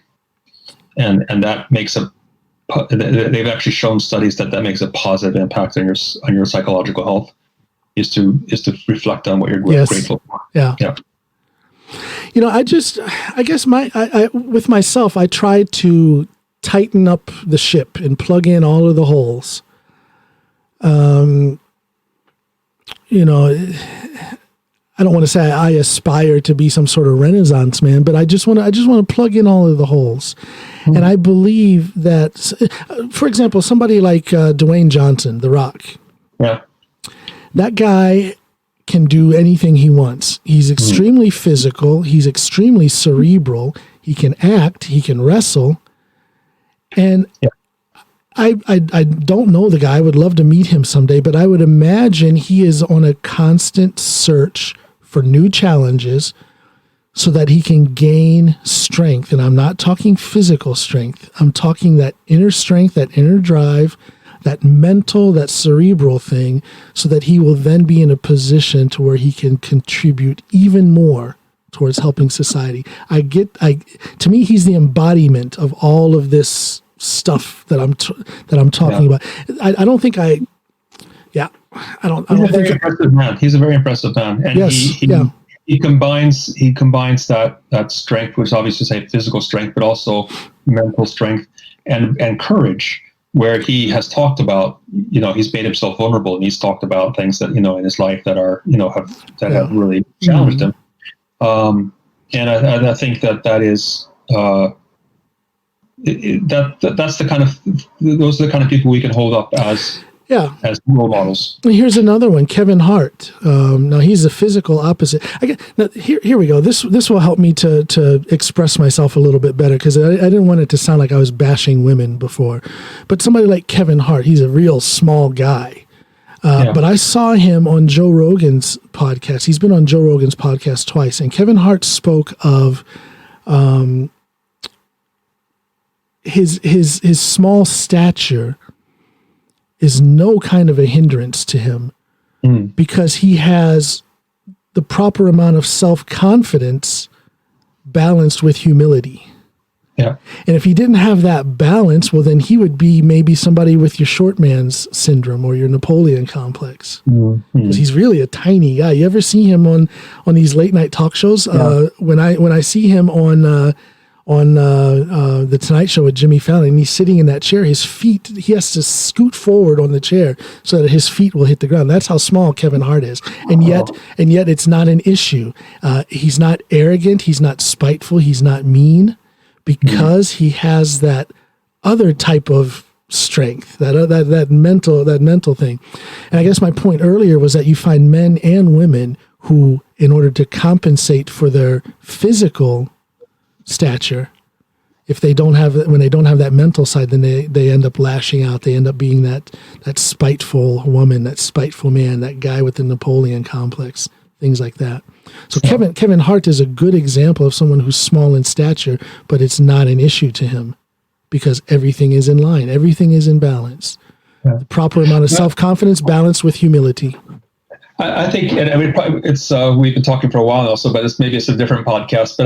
And that makes they've actually shown studies that makes a positive impact on your psychological health, is to reflect on what you're grateful for. Yeah. You know, I guess with myself, I try to tighten up the ship and plug in all of the holes. You know, I don't want to say I aspire to be some sort of Renaissance man, but I just want to plug in all of the holes. Mm-hmm. And I believe that, for example, somebody like Dwayne Johnson, The Rock. Yeah. That guy can do anything he wants. He's extremely physical. He's extremely cerebral. He can act. He can wrestle. And I don't know the guy. I would love to meet him someday, but I would imagine he is on a constant search for new challenges so that he can gain strength. And I'm not talking physical strength. I'm talking that inner strength, that inner drive, that mental, that cerebral thing, so that he will then be in a position to where he can contribute even more towards helping society. To me, he's the embodiment of all of this stuff that I'm talking about. I don't think I don't think impressive man. He's a very impressive man, and he combines that strength, which obviously say physical strength, but also mental strength and courage. Where he has talked about, you know, he's made himself vulnerable, and he's talked about things that, you know, in his life that are, you know, have really challenged him. And I think that is. That's the kind of, those are the kind of people we can hold up as role models. Here's another one, Kevin Hart. Now he's the physical opposite. Now here we go. This will help me to express myself a little bit better, because I didn't want it to sound like I was bashing women before. But somebody like Kevin Hart, he's a real small guy. But I saw him on Joe Rogan's podcast. He's been on Joe Rogan's podcast twice, and Kevin Hart spoke of his small stature is no kind of a hindrance to him, because he has the proper amount of self-confidence balanced with humility. Yeah. And if he didn't have that balance, well, then he would be maybe somebody with your short man's syndrome or your Napoleon complex. Because he's really a tiny guy. You ever see him on these late night talk shows? When I see him on the Tonight Show with Jimmy Fallon, and he's sitting in that chair, he has to scoot forward on the chair so that his feet will hit the ground. That's how small Kevin Hart is. And yet it's not an issue. He's not arrogant. He's not spiteful. He's not mean, because he has that other type of strength, that mental thing. And I guess my point earlier was that you find men and women who, in order to compensate for their physical stature, when they don't have that mental side, then they end up lashing out. They end up being that spiteful woman, that spiteful man, that guy with the Napoleon complex, things like that. So Kevin Hart is a good example of someone who's small in stature, but it's not an issue to him, because everything is in line, everything is in balance. The proper amount of self-confidence balanced with humility. I think, and I mean, it's we've been talking for a while also, but it's a different podcast.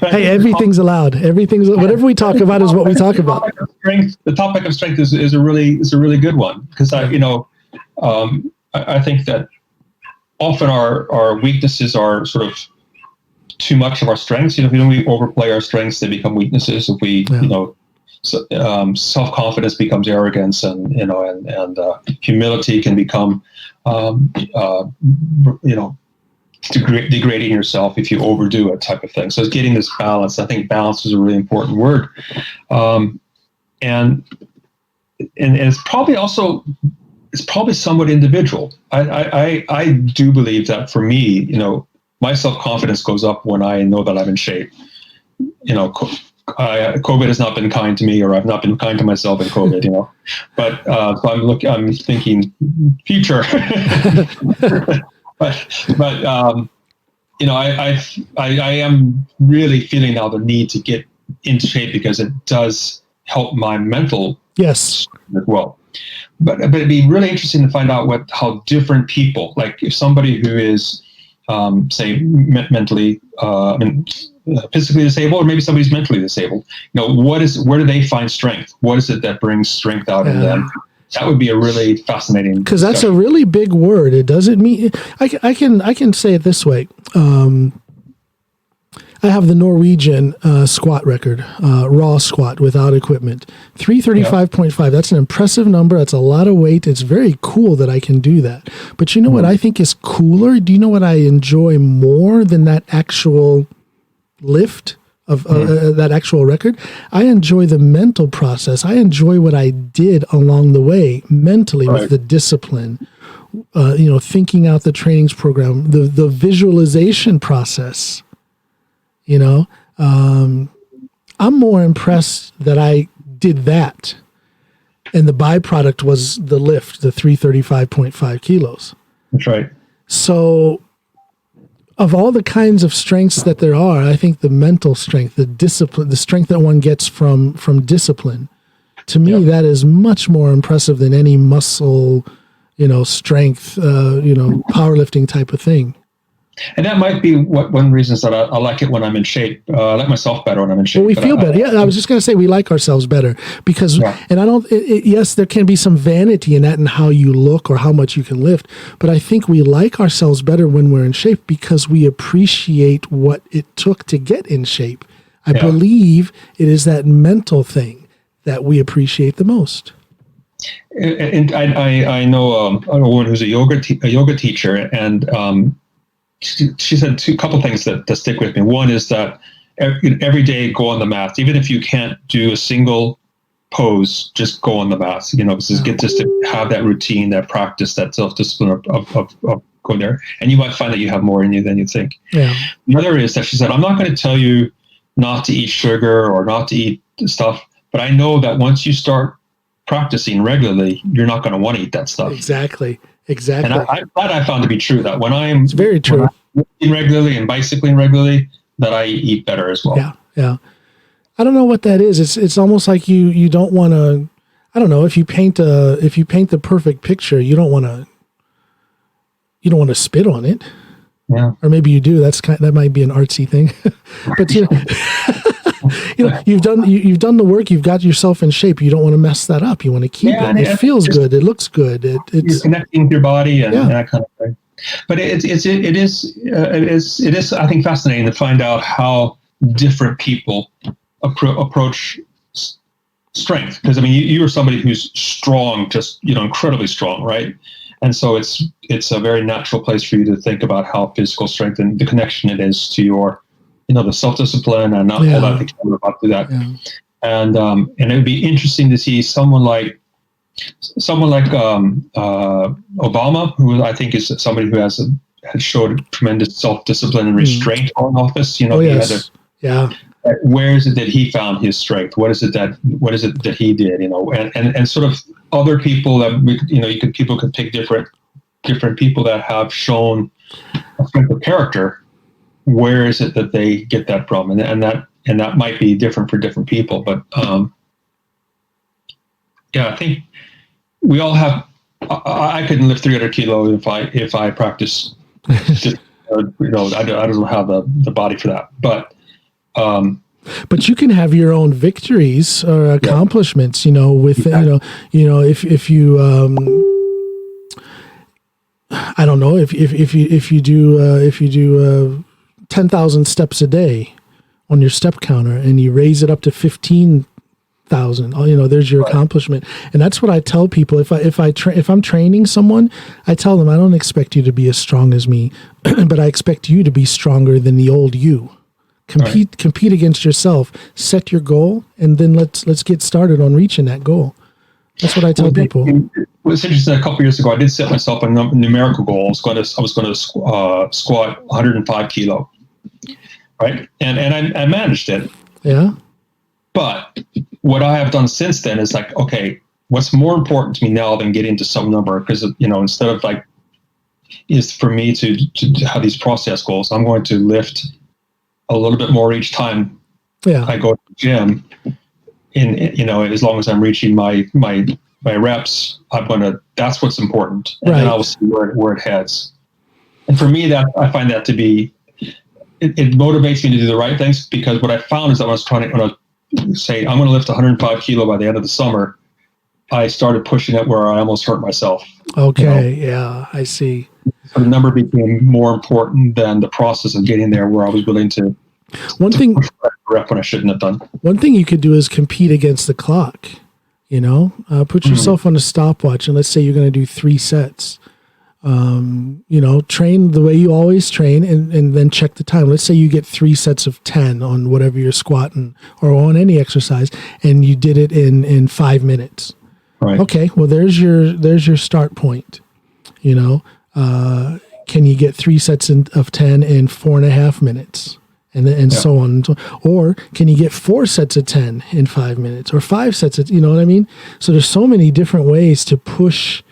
But hey, everything's allowed. Whatever we talk about is what we talk about. The topic of strength is a really good one, because I think that often our weaknesses are sort of too much of our strengths. You know, if we overplay our strengths, they become weaknesses. If we, self-confidence becomes arrogance, and humility can become, degrading yourself if you overdo it, type of thing. So it's getting this balance. I think balance is a really important word, and it's probably somewhat individual. I do believe that for me, my self-confidence goes up when I know that I'm in shape. COVID has not been kind to me, or I've not been kind to myself in COVID, but so I'm thinking future, but I am really feeling now the need to get into shape, because it does help my mental as well. But it'd be really interesting to find out how different people, like if somebody who is, say, mentally, physically disabled, or maybe somebody's mentally disabled, where do they find strength? What is it that brings strength out in them? That would be a really fascinating, because that's a really big word. It doesn't mean I can say it this way. I have the Norwegian squat record, raw squat without equipment, 335.5. That's an impressive number. That's a lot of weight. It's very cool that I can do that. But you know what I think is cooler? Do you know what I enjoy more than that actual lift of that actual record? I enjoy the mental process. I enjoy what I did along the way mentally with the discipline, thinking out the trainings program, the visualization process. I'm more impressed that I did that. And the byproduct was the lift, the 335.5 kilos. That's right. So of all the kinds of strengths that there are, I think the mental strength, the discipline, the strength that one gets from discipline, to me, that is much more impressive than any muscle, strength, powerlifting type of thing. And that might be one of the reasons that I like it when I'm in shape. I like myself better when I'm in shape. Well, we feel better. I was just going to say we like ourselves better because, and I don't, yes, there can be some vanity in that and how you look or how much you can lift. But I think we like ourselves better when we're in shape because we appreciate what it took to get in shape. I believe it is that mental thing that we appreciate the most. And I know a woman who's a yoga teacher, and she said a couple things that stick with me. One is that every day go on the mat, even if you can't do a single pose, just go on the mat. Get just to have that routine, that practice, that self-discipline of going there, and you might find that you have more in you than you think. Yeah. The other is that she said, I'm not going to tell you not to eat sugar or not to eat stuff, but I know that once you start practicing regularly, you're not going to want to eat that stuff. Exactly. And that I found to be true, that it's very true. When I'm eating regularly and bicycling regularly, that I eat better as well. Yeah. I don't know what that is. It's almost like you don't want to. I don't know, if you paint the perfect picture, you don't want to spit on it. Yeah. Or maybe you do. That might be an artsy thing. But you've done the work. You've got yourself in shape. You don't want to mess that up. You want to keep it. It feels good. It looks good. It's connecting with your body and that kind of thing. But it is I think fascinating to find out how different people approach strength. Because you are somebody who's strong, just incredibly strong, right? And so it's a very natural place for you to think about how physical strength and the connection it is to your, the self-discipline and all that things about to that. Yeah. And it would be interesting to see someone like Obama, who I think is somebody who had showed tremendous self-discipline and restraint on office. Where is it that he found his strength? What is it that he did? And sort of other people that people could pick different people that have shown a strength of character. Where is it that they get that from? And that might be different for different people. But I think we all have. I couldn't lift 300 kilo if I practice. I don't have the body for that. But you can have your own victories or accomplishments, with, if you, I don't know, if you do 10,000 steps a day on your step counter and you raise it up to 15,000, there's your accomplishment. And that's what I tell people. If I'm training someone, I tell them, I don't expect you to be as strong as me, but I expect you to be stronger than the old you. Compete against yourself, set your goal, and then let's get started on reaching that goal. That's what I tell people. It's interesting. A couple of years ago, I did set myself a numerical goal. I was going to squat 105 kilo, right? And I managed it. Yeah. But what I have done since then is like, okay, what's more important to me now than getting to some number? Because instead of is for me to have these process goals, I'm going to lift a little bit more each time I go to the gym. As long as I'm reaching my reps, that's what's important. And then I will see where it heads. And for me, that I find that to be, it motivates me to do the right things, because what I found is that when I say I'm going to lift 105 kilo by the end of the summer, I started pushing it where I almost hurt myself. Okay. Yeah, I see. So the number became more important than the process of getting there, where I was willing to One thing, rep when I shouldn't have done. One thing you could do is compete against the clock. Put yourself on a stopwatch, and let's say you're going to do 3 sets. Train the way you always train, and then check the time. Let's say you get 3 sets of 10 on whatever you're squatting or on any exercise, and you did it in 5 minutes. Right. Okay, well, there's your start point. Can you get 3 sets of 10 in 4.5 minutes? And so on. Or can you get 4 sets of 10 in 5 minutes, or 5 sets of, you know what I mean? So there's so many different ways to push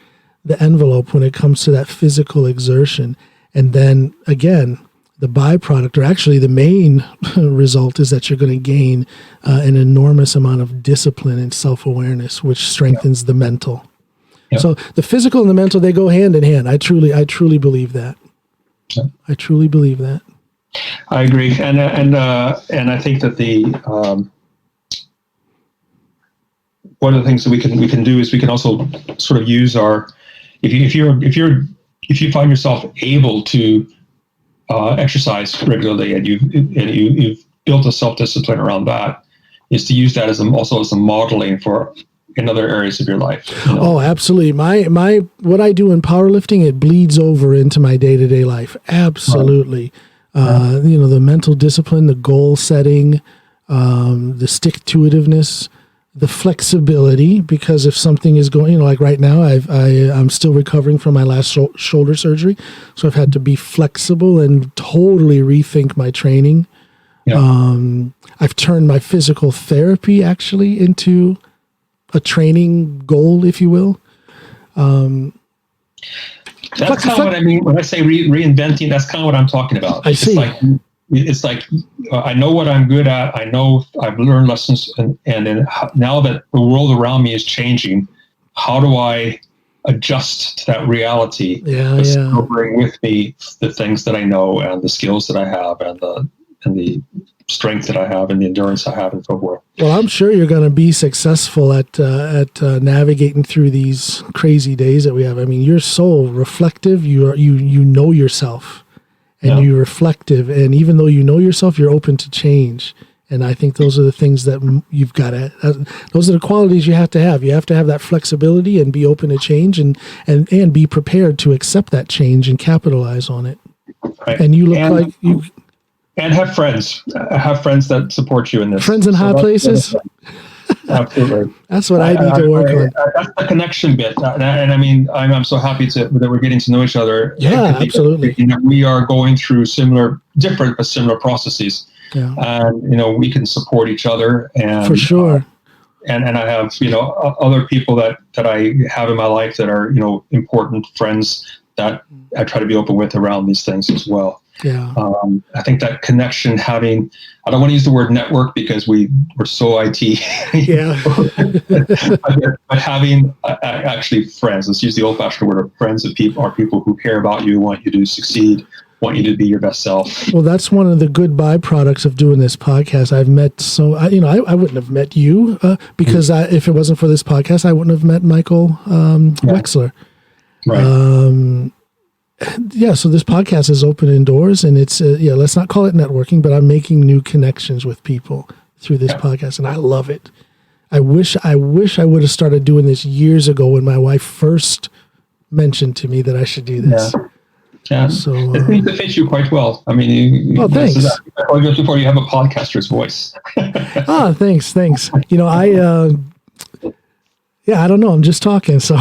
the envelope when it comes to that physical exertion. And then again, the byproduct, or actually the main result, is that you're going to gain an enormous amount of discipline and self-awareness, which strengthens the mental. Yeah. So the physical and the mental, they go hand in hand. I truly believe that. Yeah. I truly believe that. I agree, and I think that one of the things that we can do is we can also sort of use our, if you find yourself able to exercise regularly, and you've built a self-discipline around that, is to use that as a modeling for in other areas of your life. Oh, absolutely. My what I do in powerlifting, it bleeds over into my day-to-day life. Absolutely. Right. The mental discipline, the goal setting, the stick-to-itiveness, the flexibility, because if something is going, like right now, I'm still recovering from my last shoulder surgery. So I've had to be flexible and totally rethink my training. Yeah. I've turned my physical therapy actually into a training goal, if you will. That's kind of what I mean when I say reinventing. That's kind of what I'm talking about. I see. It's like I know what I'm good at. I know I've learned lessons, and then now that the world around me is changing, how do I adjust to that reality? Still bring with me the things that I know, and the skills that I have, and the strength that I have, and the endurance I have, and so forth. Well, I'm sure you're going to be successful at navigating through these crazy days that we have. I mean, you're so reflective. You know yourself, and you're reflective. And even though you know yourself, you're open to change. And I think those are the things that you've got to. Those are the qualities you have to have. You have to have that flexibility and be open to change, and be prepared to accept that change and capitalize on it. Right. And you look like you. And have friends that support you in this. Friends in high places. Absolutely. That's what I need to work on. That's the connection bit. And I mean, I'm so happy that we're getting to know each other. Yeah, absolutely. We are going through different but similar processes. Yeah. And, we can support each other. And for sure. And I have, other people that I have in my life that are, important friends that I try to be open with around these things as well. Yeah. I think that connection, I don't want to use the word network because we're so IT. Yeah. but having actually friends, let's use the old fashioned word of friends, are people who care about you, want you to succeed, want you to be your best self. Well, that's one of the good byproducts of doing this podcast. I've met I wouldn't have met you because if it wasn't for this podcast, I wouldn't have met Michael Wexler. Right. So this podcast is opening doors, and it's let's not call it networking, but I'm making new connections with people through this podcast, and I love it. I wish I would have started doing this years ago when my wife first mentioned to me that I should do this. Yeah. So it seems to fit you quite well. I mean, thanks. Before you have a podcaster's voice. Thanks. I don't know. I'm just talking, so.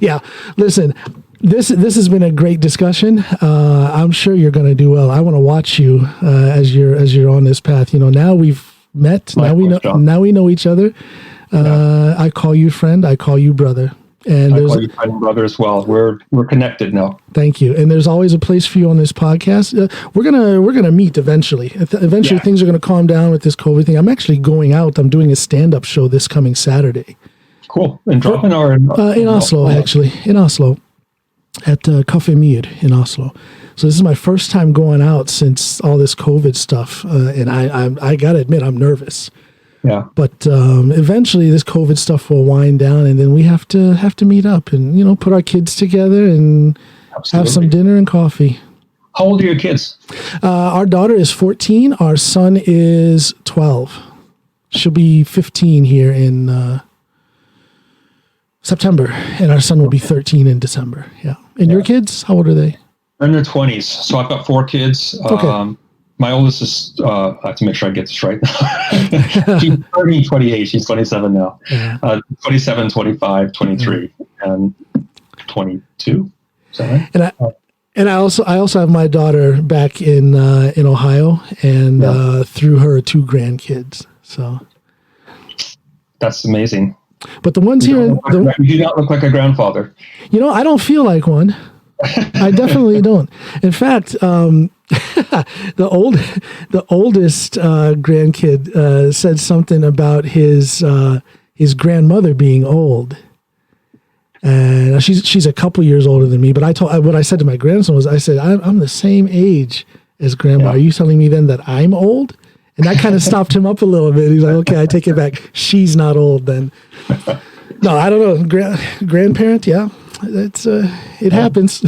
Yeah, listen, this has been a great discussion. I'm sure you're going to do well. I want to watch you as you're on this path. Now we've met. Now we know each other. I call you friend. I call you brother. And I call you friend and brother as well. We're connected now. Thank you. And there's always a place for you on this podcast. We're gonna meet eventually. Eventually, things are going to calm down with this COVID thing. I'm actually going out. I'm doing a stand-up show this coming Saturday. Cool. In Drammen or in Oslo, actually. In Oslo. At Café Myr in Oslo. So this is my first time going out since all this COVID stuff. And I got to admit, I'm nervous. Yeah. But eventually this COVID stuff will wind down, and then we have to meet up and, put our kids together and have some dinner and coffee. How old are your kids? Our daughter is 14. Our son is 12. She'll be 15 here in September, and our son will be 13 in December. Yeah. And your kids, how old are they? They're in their 20s. So I've got 4 kids. Okay. My oldest is, I have to make sure I get this right. She's turning 28. She's 27 now. Yeah. 27, 25, 23, and 22. Is that right? And I also have my daughter back in Ohio, and through her 2 grandkids. So that's amazing. But the ones you here, you do not look like a grandfather. I don't feel like one. I definitely don't. In fact, the oldest grandkid said something about his grandmother being old. And she's a couple years older than me, but what I said to my grandson was, I said, I'm the same age as Grandma. Yeah. Are you telling me then that I'm old? And that kind of stopped him up a little bit. He's like, okay, I take it back. She's not old then. No, I don't know. Grandparent, yeah, it happens.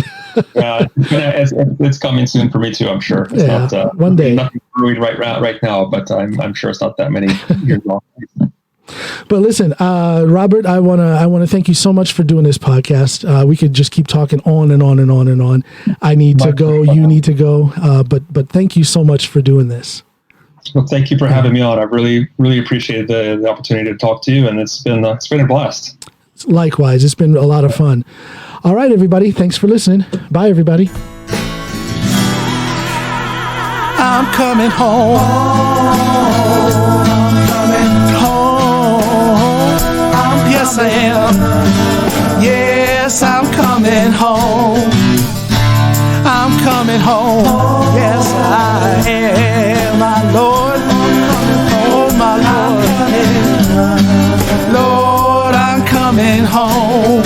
Yeah, it's coming soon for me too. I'm sure. It's not one day. Nothing brewing right now, but I'm sure it's not that many years long. But listen, Robert, I wanna thank you so much for doing this podcast. We could just keep talking on and on and on and on. I need to go. You need to go. But thank you so much for doing this. Well, thank you for having me on. I really, really appreciated the opportunity to talk to you, and it's been a blast. Likewise, it's been a lot of fun. All right, everybody. Thanks for listening. Bye, everybody. I'm coming home. I'm coming home. Yes, I am. Yes, I'm coming home. I'm coming home. Yes, I am, my Lord. Oh, my Lord. Lord, I'm coming home.